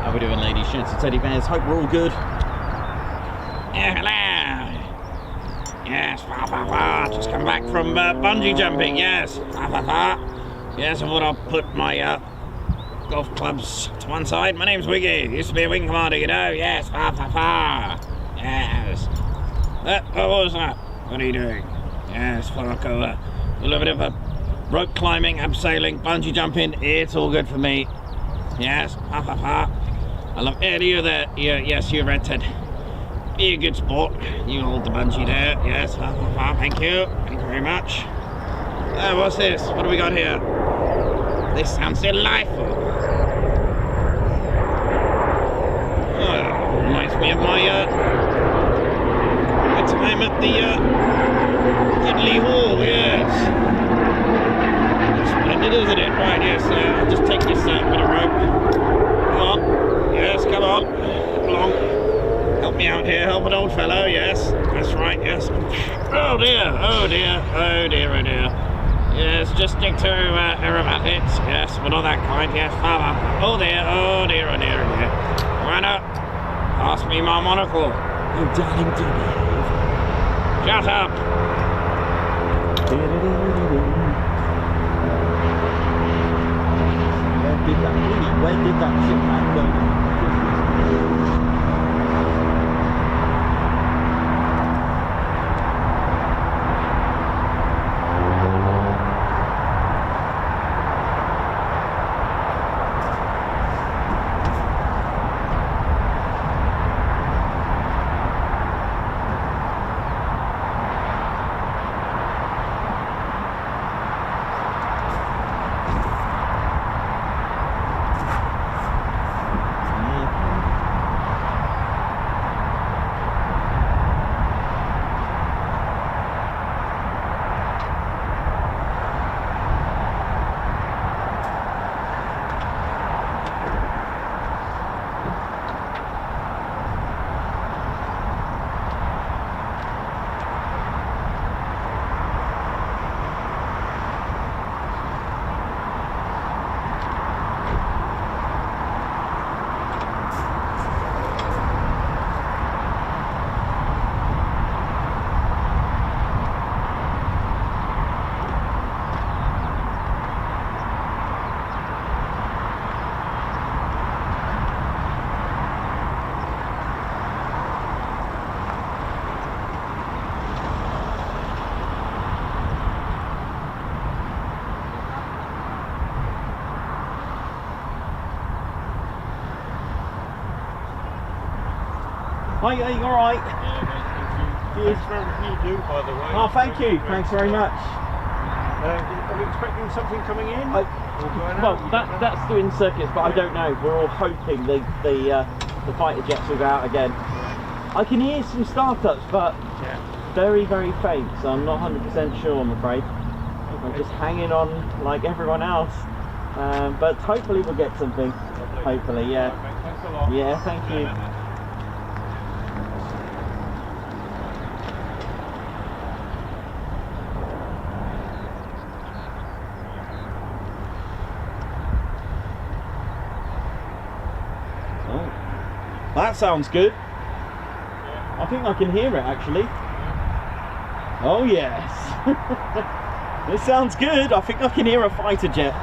How we doing, ladies, gents and teddy bears? Hope we're all good. Yeah, hello. Yes, just come back from bungee jumping, yes. Yes, I thought I'll put my golf clubs to one side. My name's Wiggy. Used to be a wing commander, you know. Yes, yes. What was that? What are you doing? Yes, a little bit of a rope climbing, abseiling, bungee jumping. It's all good for me. Yes, I love it. You there? Yes, you Red Ted. Be a good sport. You hold the bungee there. Yes, thank you. Thank you very much. What's this? What do we got here? This sounds delightful. Reminds me of my time at the Diddley Hall, yes. It's splendid, isn't it? Right, yes, I'll just take this bit of rope. Come on. Yes, come on. Come along. Help me out here, help an old fellow, yes. That's right, yes. Oh dear, oh dear, oh dear, oh dear. Yes, just stick to aerobatics, yes, but not that kind, yes. Oh dear, oh dear, oh dear, oh dear. Runner, pass me my monocle. Oh, darling, do behave. Shut up! Where did that ship man go? Hi, are you alright? Yeah, mate, thank you. Thanks for everything you do, by the way. Oh, thank you. Thanks very much. Are we expecting something coming in? Or going Well, out? that's doing circuits, but I don't know. We're all hoping the fighter jets will go out again. I can hear some startups, but very, very faint, so I'm not 100% sure, I'm afraid. I'm just hanging on like everyone else. But hopefully we'll get something. Lovely. Hopefully, yeah. Right, mate, thanks a lot. Yeah, thank you. That sounds good. I think I can hear it actually. Oh yes. This sounds good. I think I can hear a fighter jet.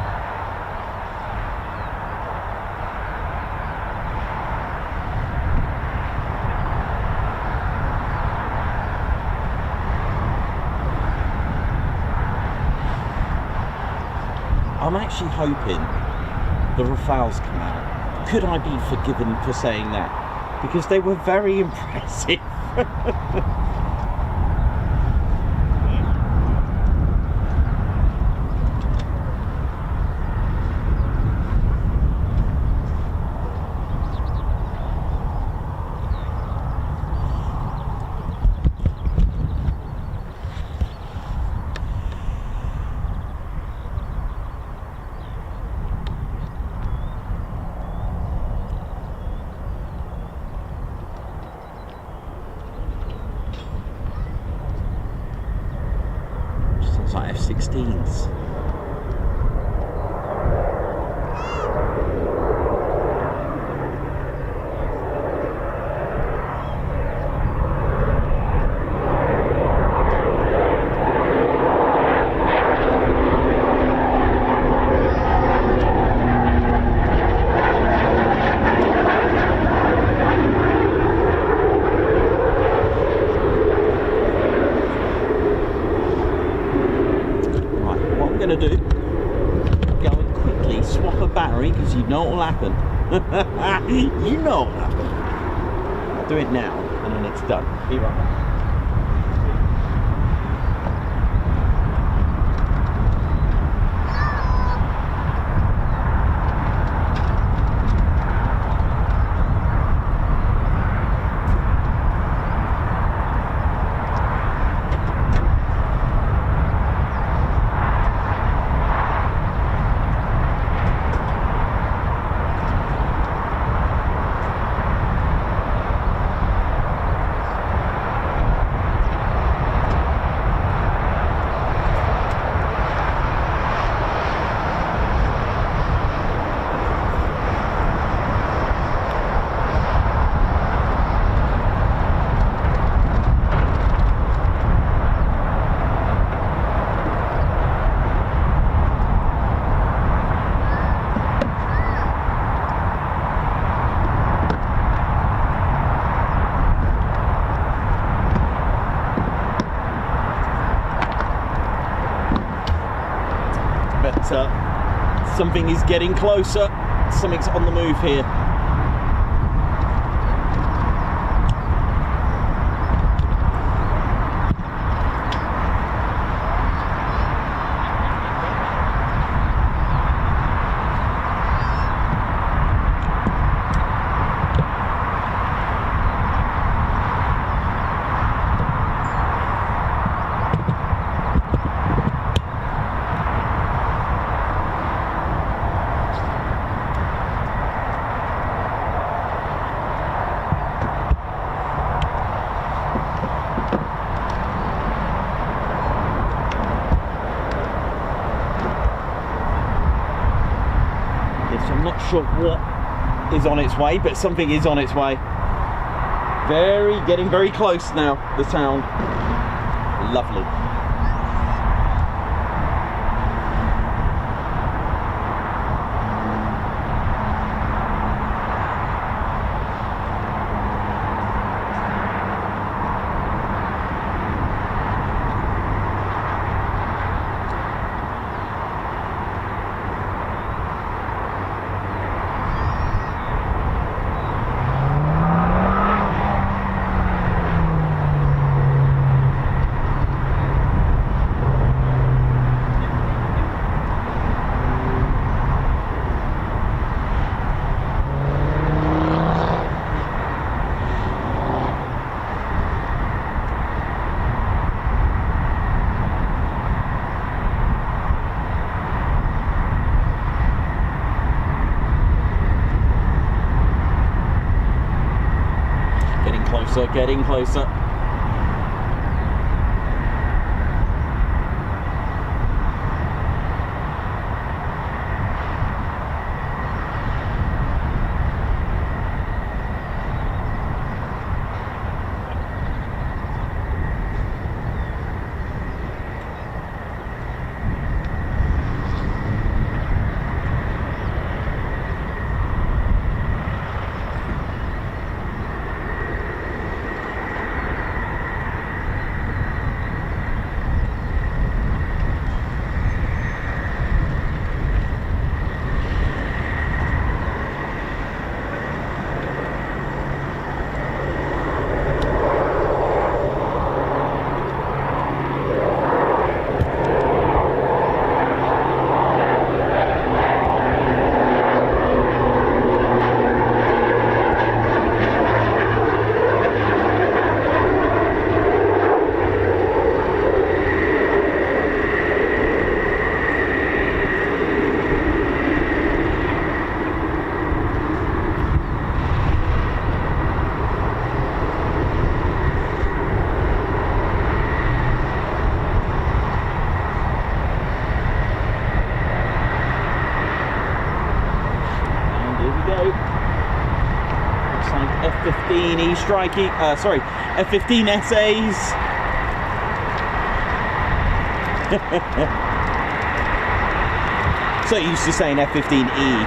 I'm actually hoping the Rafales come out. Could I be forgiven for saying that? Because they were very impressive. Like F-16s. know what will happen. You know what will happen. I'll do it now, and then it's done. Be right back. Something is getting closer. Something's on the move here. I'm not sure what is on its way, but something is on its way. Getting very close now, the sound. Lovely. Getting closer. F-15E striking, F-15SAs. So used to saying F-15E.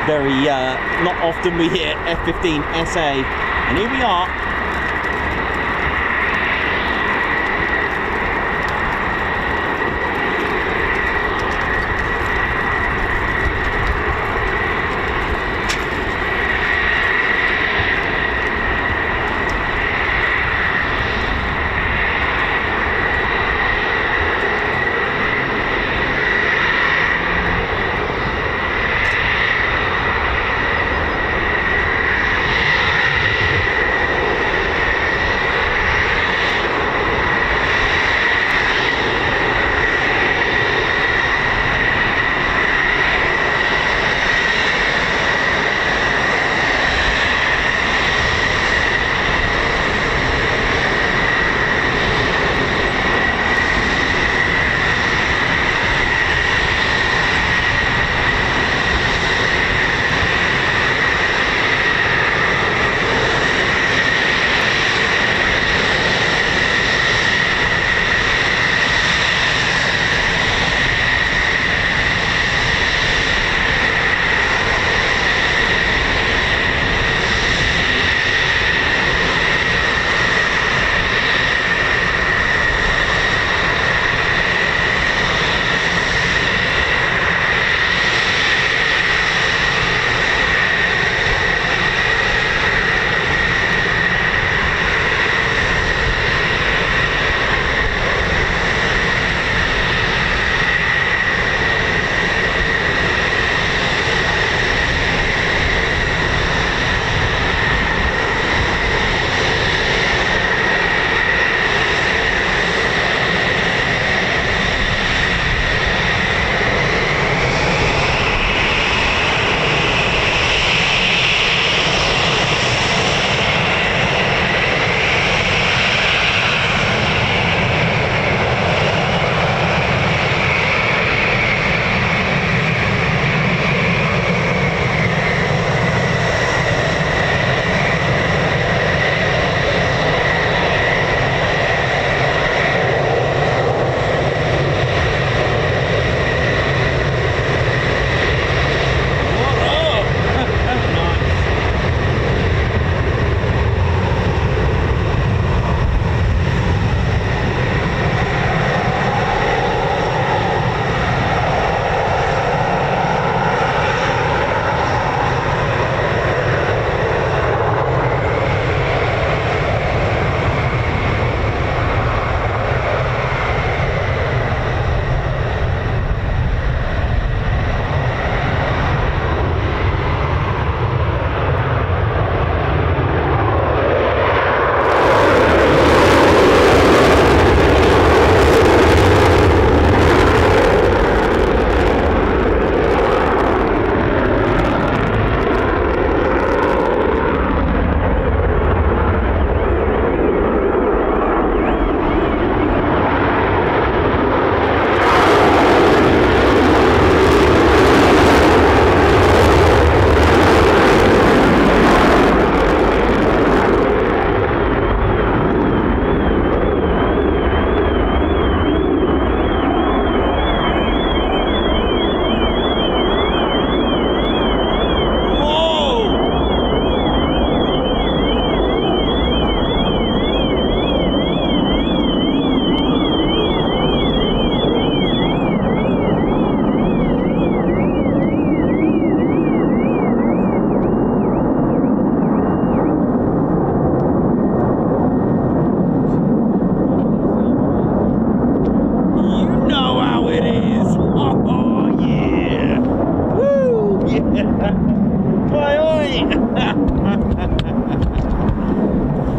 Very, not often we hear F-15SA. And here we are.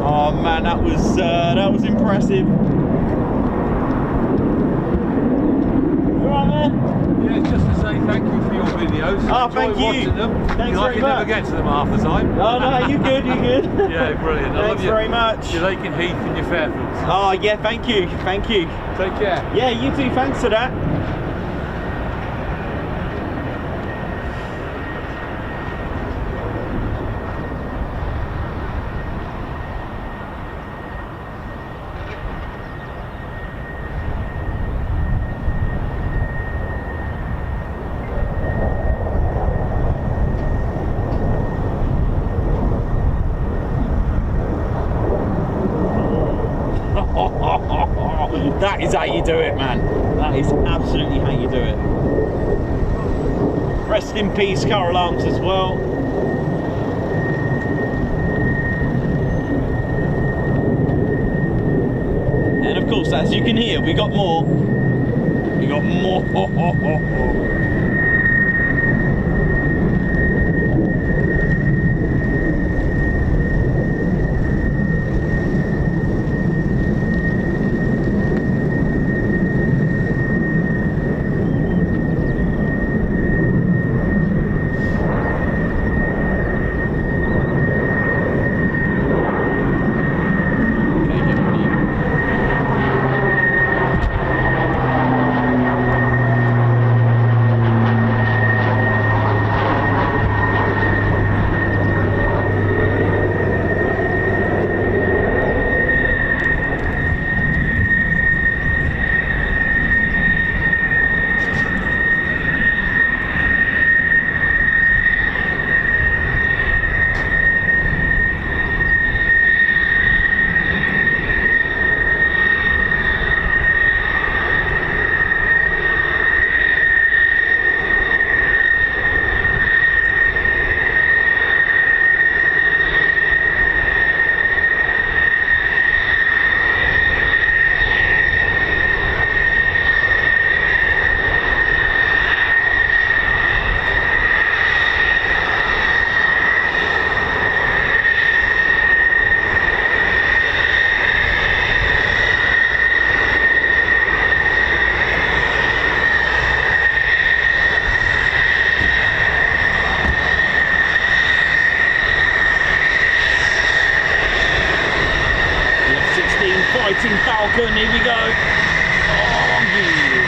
Oh man, that was impressive. You alright, man? Yeah, just to say thank you for your videos. Oh, Enjoy thank you. watching them. Thanks I very can never much. get to them half the time. Oh no, you good, you good. Yeah, brilliant. I love Thanks you. very much. Your Lake and Heath and your Fairfields. Oh yeah, thank you, thank you. Take care. Yeah, you too, thanks for that. That is how you do it, man. That is absolutely how you do it. Rest in peace, car alarms as well. And of course, as you can hear, we got more. We got more. Fighting Falcon, here we go. Oh, yeah.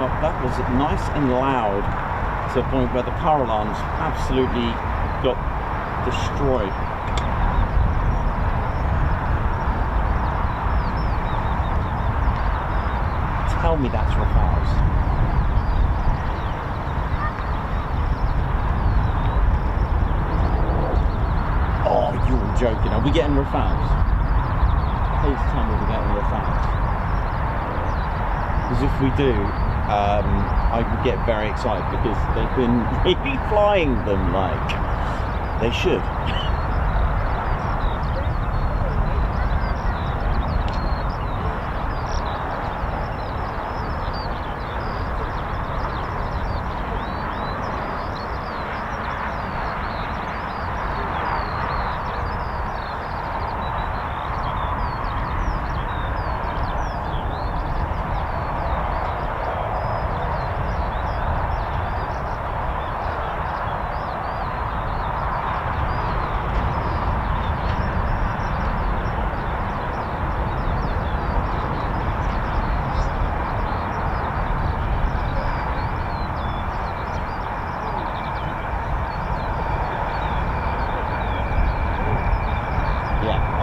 Well, that was nice and loud to a point where the car alarms absolutely got destroyed. Tell me that's Rafales. Oh, you're joking. Are we getting Rafales? Please tell me we're getting Rafales. Because if we do, I would get very excited because they've been really flying them like they should.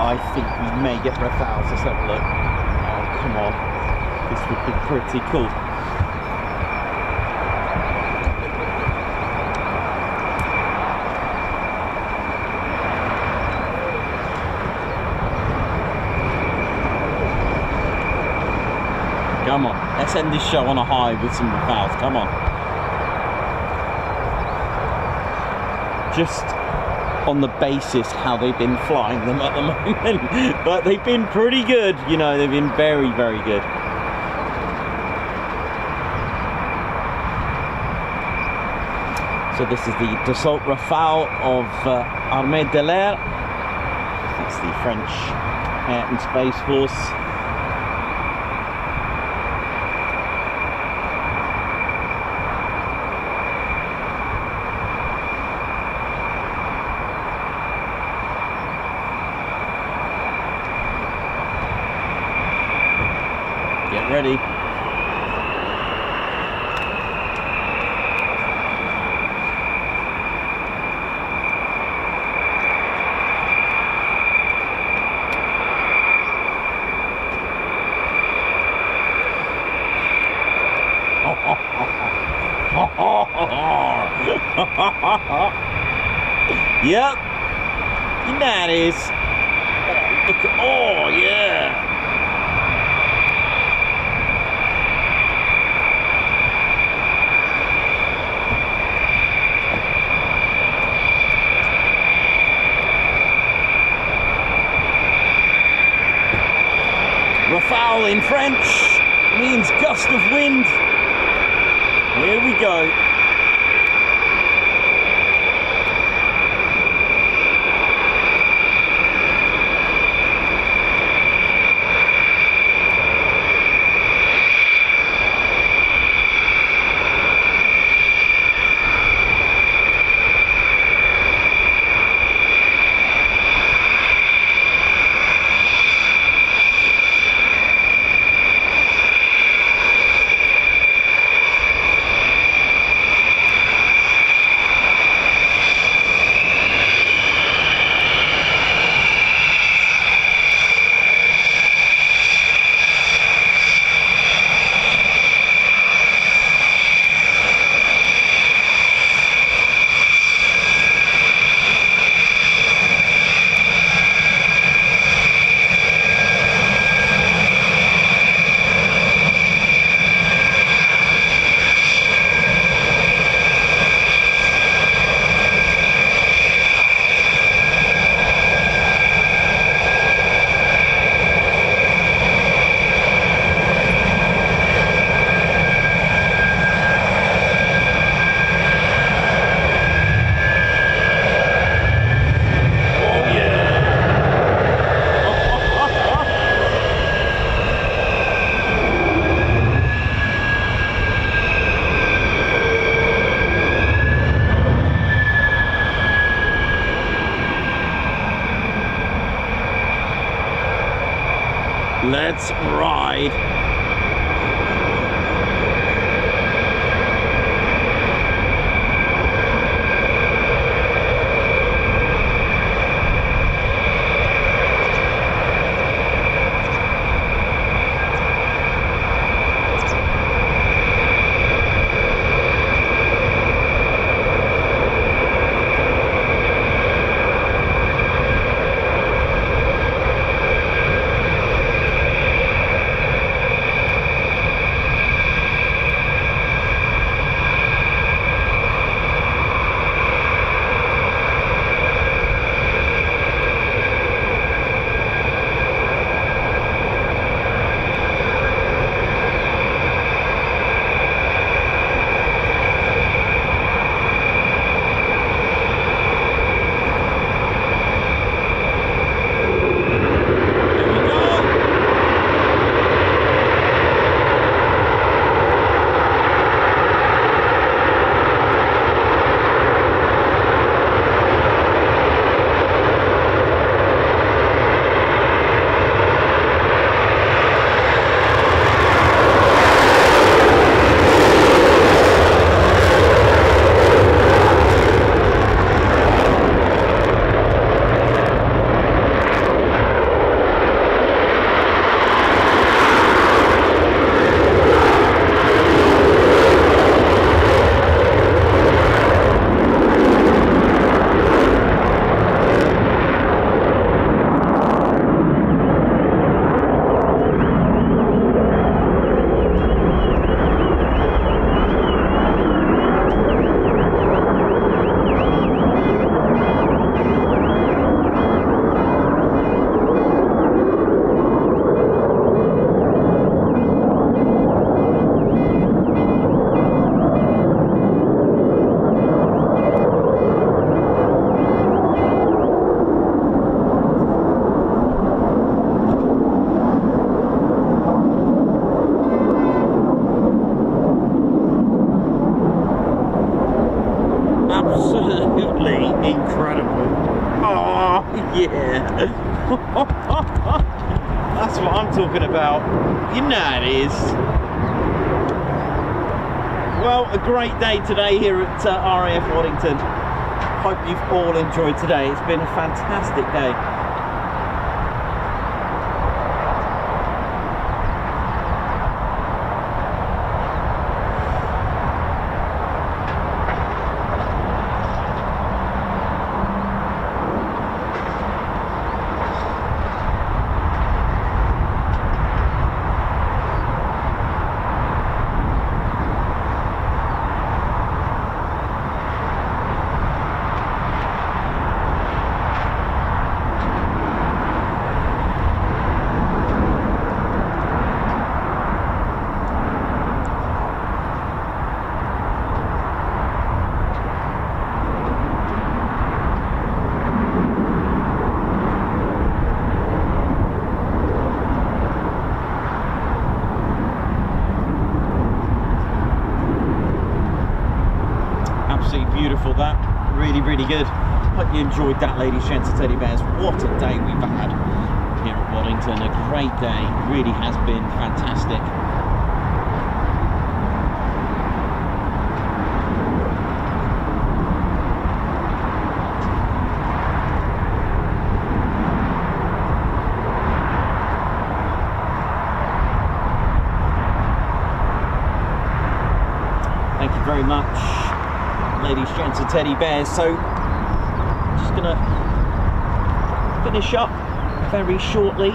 I think we may get Rafales. Let's have a look. Oh, come on. This would be pretty cool. Come on. Let's end this show on a high with some Rafales. Come on. Just on the basis how they've been flying them at the moment, but they've been pretty good, you know, they've been very, very good. So this is the Dassault Rafale of Armée de l'Air. That's the French Air and Space Force. Ready. Yep. That is. Look at, oh yeah. Rafale in French means gust of wind. Here we go. Let's ride. talking about. You know it is. Well, a great day today here at RAF Waddington. Hope you've all enjoyed today. It's been a fantastic day. Beautiful, that really good. Hope you enjoyed that, ladies, gents and teddy bears. What a day we've had here at Waddington. A great day, really has been fantastic. Thank you very much, ladies, gents and teddy bears. So just gonna finish up very shortly.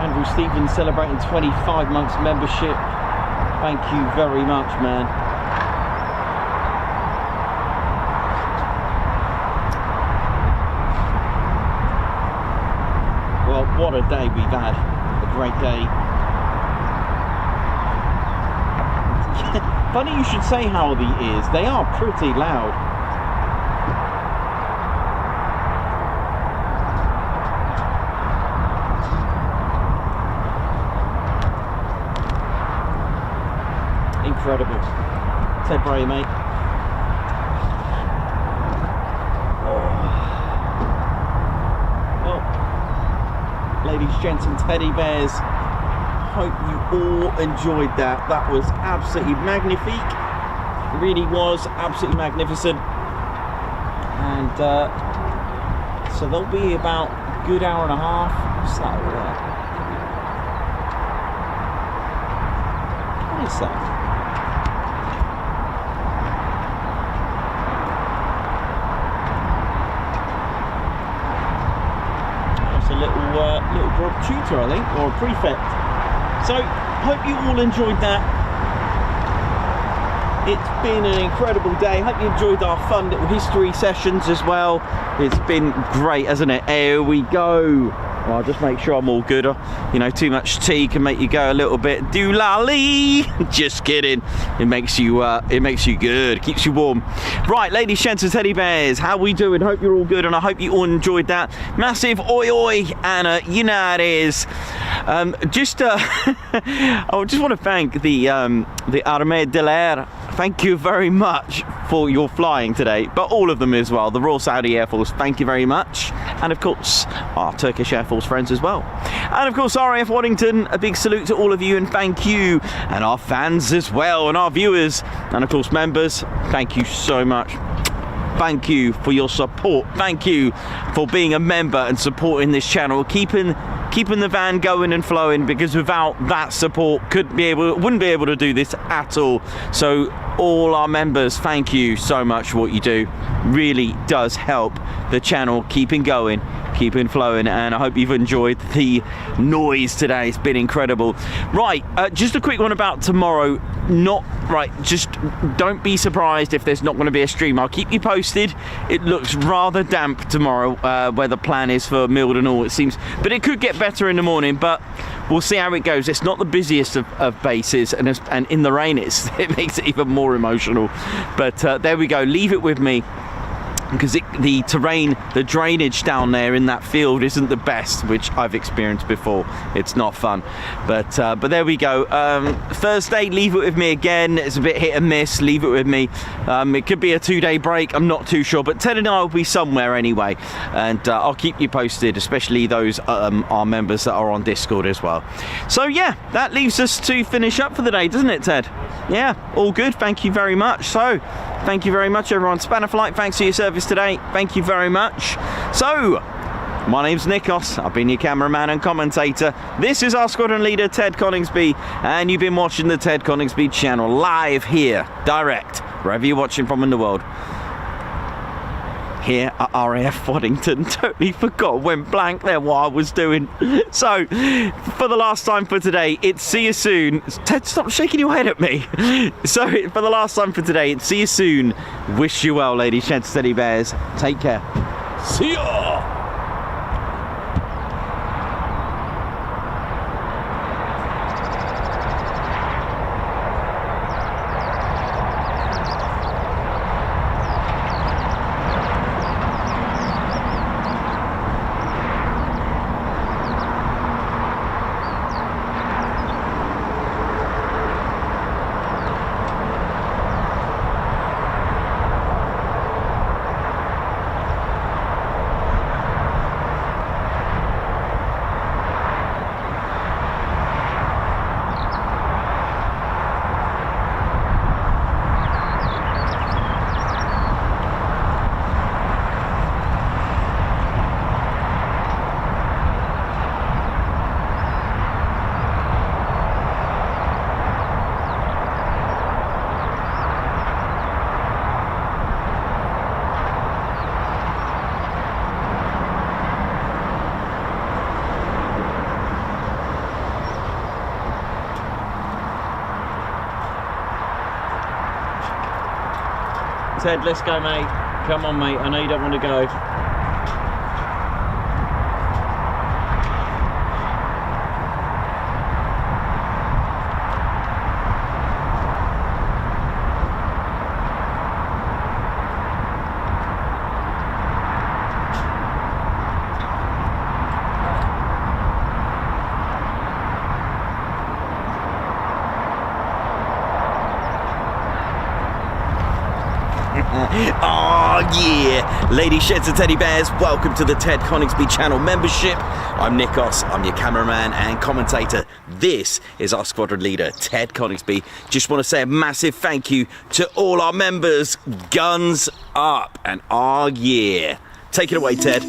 Andrew Stevens celebrating 25 months membership. Thank you very much, man. What a day we've had, a great day. Funny you should say how the ears, they are pretty loud. Incredible. Ted, where are you, mate? Ladies, gents and teddy bears, hope you all enjoyed that. That was absolutely magnifique. It really was absolutely magnificent. And so there'll be about a good hour and a half. What's that over there? What is that? Little tutor, I think, or a prefect. So hope you all enjoyed that. It's been an incredible day. Hope you enjoyed our fun little history sessions as well. It's been great, hasn't it? Here we go. Well, I'll just make sure I'm all good. You know, too much tea can make you go a little bit doolally. Just kidding. It makes you good. Keeps you warm. Right, ladies, gents and teddy bears, how we doing? Hope you're all good, and I hope you all enjoyed that. Massive oi oi, and you know how it is. I just want to thank the Armée de l'Air. Thank you very much for your flying today, but all of them as well. The Royal Saudi Air Force, thank you very much. And of course, our Turkish Air Force friends as well. And of course, RAF Waddington, a big salute to all of you and thank you. And our fans as well, and our viewers, and of course, members, thank you so much. Thank you for your support. Thank you for being a member and supporting this channel, keeping the van going and flowing, because without that support wouldn't be able to do this at all. So all our members, thank you so much for what you do. Really does help the channel keeping going, keeping flowing, and I hope you've enjoyed the noise today. It's been incredible. Right, just a quick one about tomorrow. Just don't be surprised if there's not going to be a stream. I'll keep you posted. It looks rather damp tomorrow, where the plan is for Mild and all, it seems, but it could get better in the morning, but we'll see how it goes. It's not the busiest of bases, and in the rain it makes it even more emotional, but there we go. Leave it with me. because the terrain, the drainage down there in that field isn't the best, which I've experienced before. It's not fun, but there we go. Thursday, leave it with me again. It's a bit hit and miss. Leave it with me. It could be a 2-day break, I'm not too sure, but Ted and I will be somewhere anyway, and I'll keep you posted, especially those our members that are on Discord as well. So yeah, that leaves us to finish up for the day, doesn't it, Ted? Yeah, all good. Thank you very much. So thank you very much, everyone. Spanner Flight, thanks for your service today. Thank you very much. So, my name's Nikos. I've been your cameraman and commentator. This is our squadron leader, Ted Coningsby, and you've been watching the Ted Coningsby channel live here, direct, wherever you're watching from in the world. Here at RAF Waddington. Totally forgot, went blank there what I was doing. So, for the last time for today, it's see you soon. Ted, stop shaking your head at me. So, for the last time for today, it's see you soon. Wish you well, ladies, gents, teddy bears. Take care. See ya! Ted, let's go, mate. Come on, mate. I know you don't want to go. Oh yeah, ladies, sheds and teddy bears, welcome to the Ted Coningsby channel membership. I'm Nikos, I'm your cameraman and commentator. This is our squadron leader, Ted Coningsby. Just want to say a massive thank you to all our members. Guns up, and oh yeah. Take it away, Ted.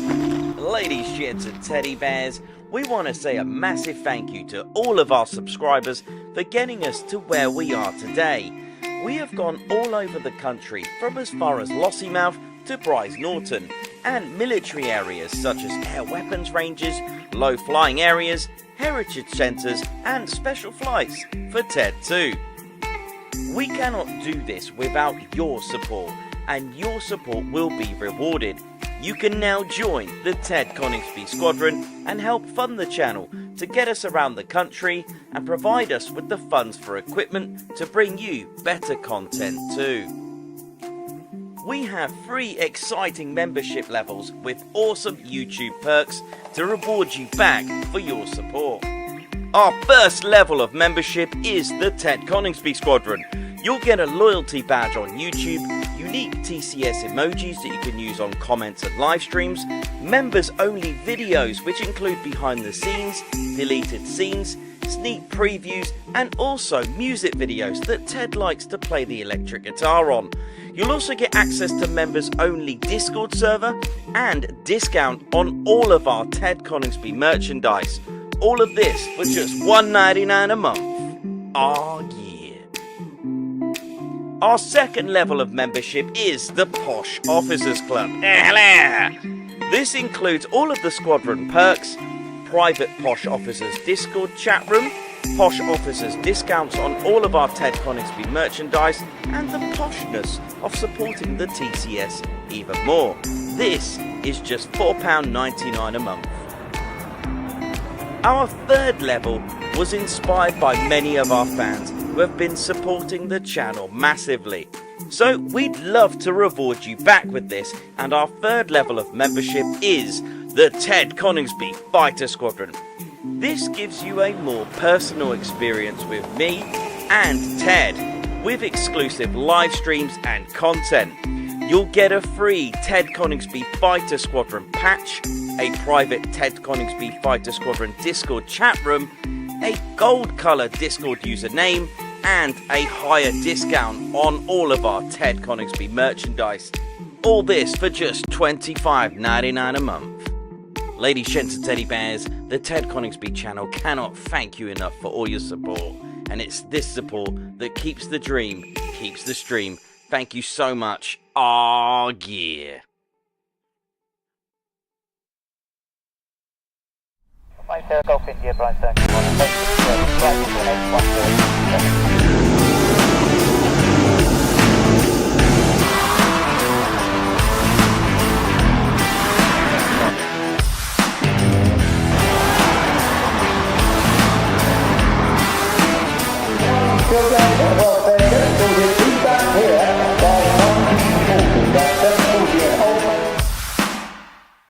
Ladies, sheds and teddy bears, we want to say a massive thank you to all of our subscribers for getting us to where we are today. We have gone all over the country, from as far as Lossiemouth to Bryce Norton, and military areas such as air weapons ranges, low flying areas, heritage centres and special flights for TED 2. We cannot do this without your support, and your support will be rewarded. You can now join the Ted Coningsby Squadron and help fund the channel to get us around the country and provide us with the funds for equipment to bring you better content too. We have 3 exciting membership levels with awesome YouTube perks to reward you back for your support. Our first level of membership is the Ted Coningsby Squadron. You'll get a loyalty badge on YouTube, unique TCS emojis that you can use on comments and live streams, members only videos which include behind the scenes, deleted scenes, sneak previews and also music videos that Ted likes to play the electric guitar on. You'll also get access to members only Discord server and discount on all of our Ted Coningsby merchandise. All of this for just $1.99 a month. Oh yeah. Our second level of membership is the Posh Officers Club. This includes all of the squadron perks, private Posh Officers Discord chat room, Posh Officers discounts on all of our Ted Coningsby merchandise, and the poshness of supporting the TCS even more. This is just £4.99 a month. Our third level was inspired by many of our fans who have been supporting the channel massively. So we'd love to reward you back with this, and our third level of membership is the Ted Coningsby Fighter Squadron. This gives you a more personal experience with me and Ted, with exclusive live streams and content. You'll get a free Ted Coningsby Fighter Squadron patch, a private Ted Coningsby Fighter Squadron Discord chat room, a gold colour Discord username, and a higher discount on all of our Ted Coningsby merchandise. All this for just $25.99 a month. Ladies, gents and teddy bears, the Ted Coningsby channel cannot thank you enough for all your support, and it's this support that keeps the dream, keeps the stream. Thank you so much. Aw, yeah. Golf India, Brian Circle, Well,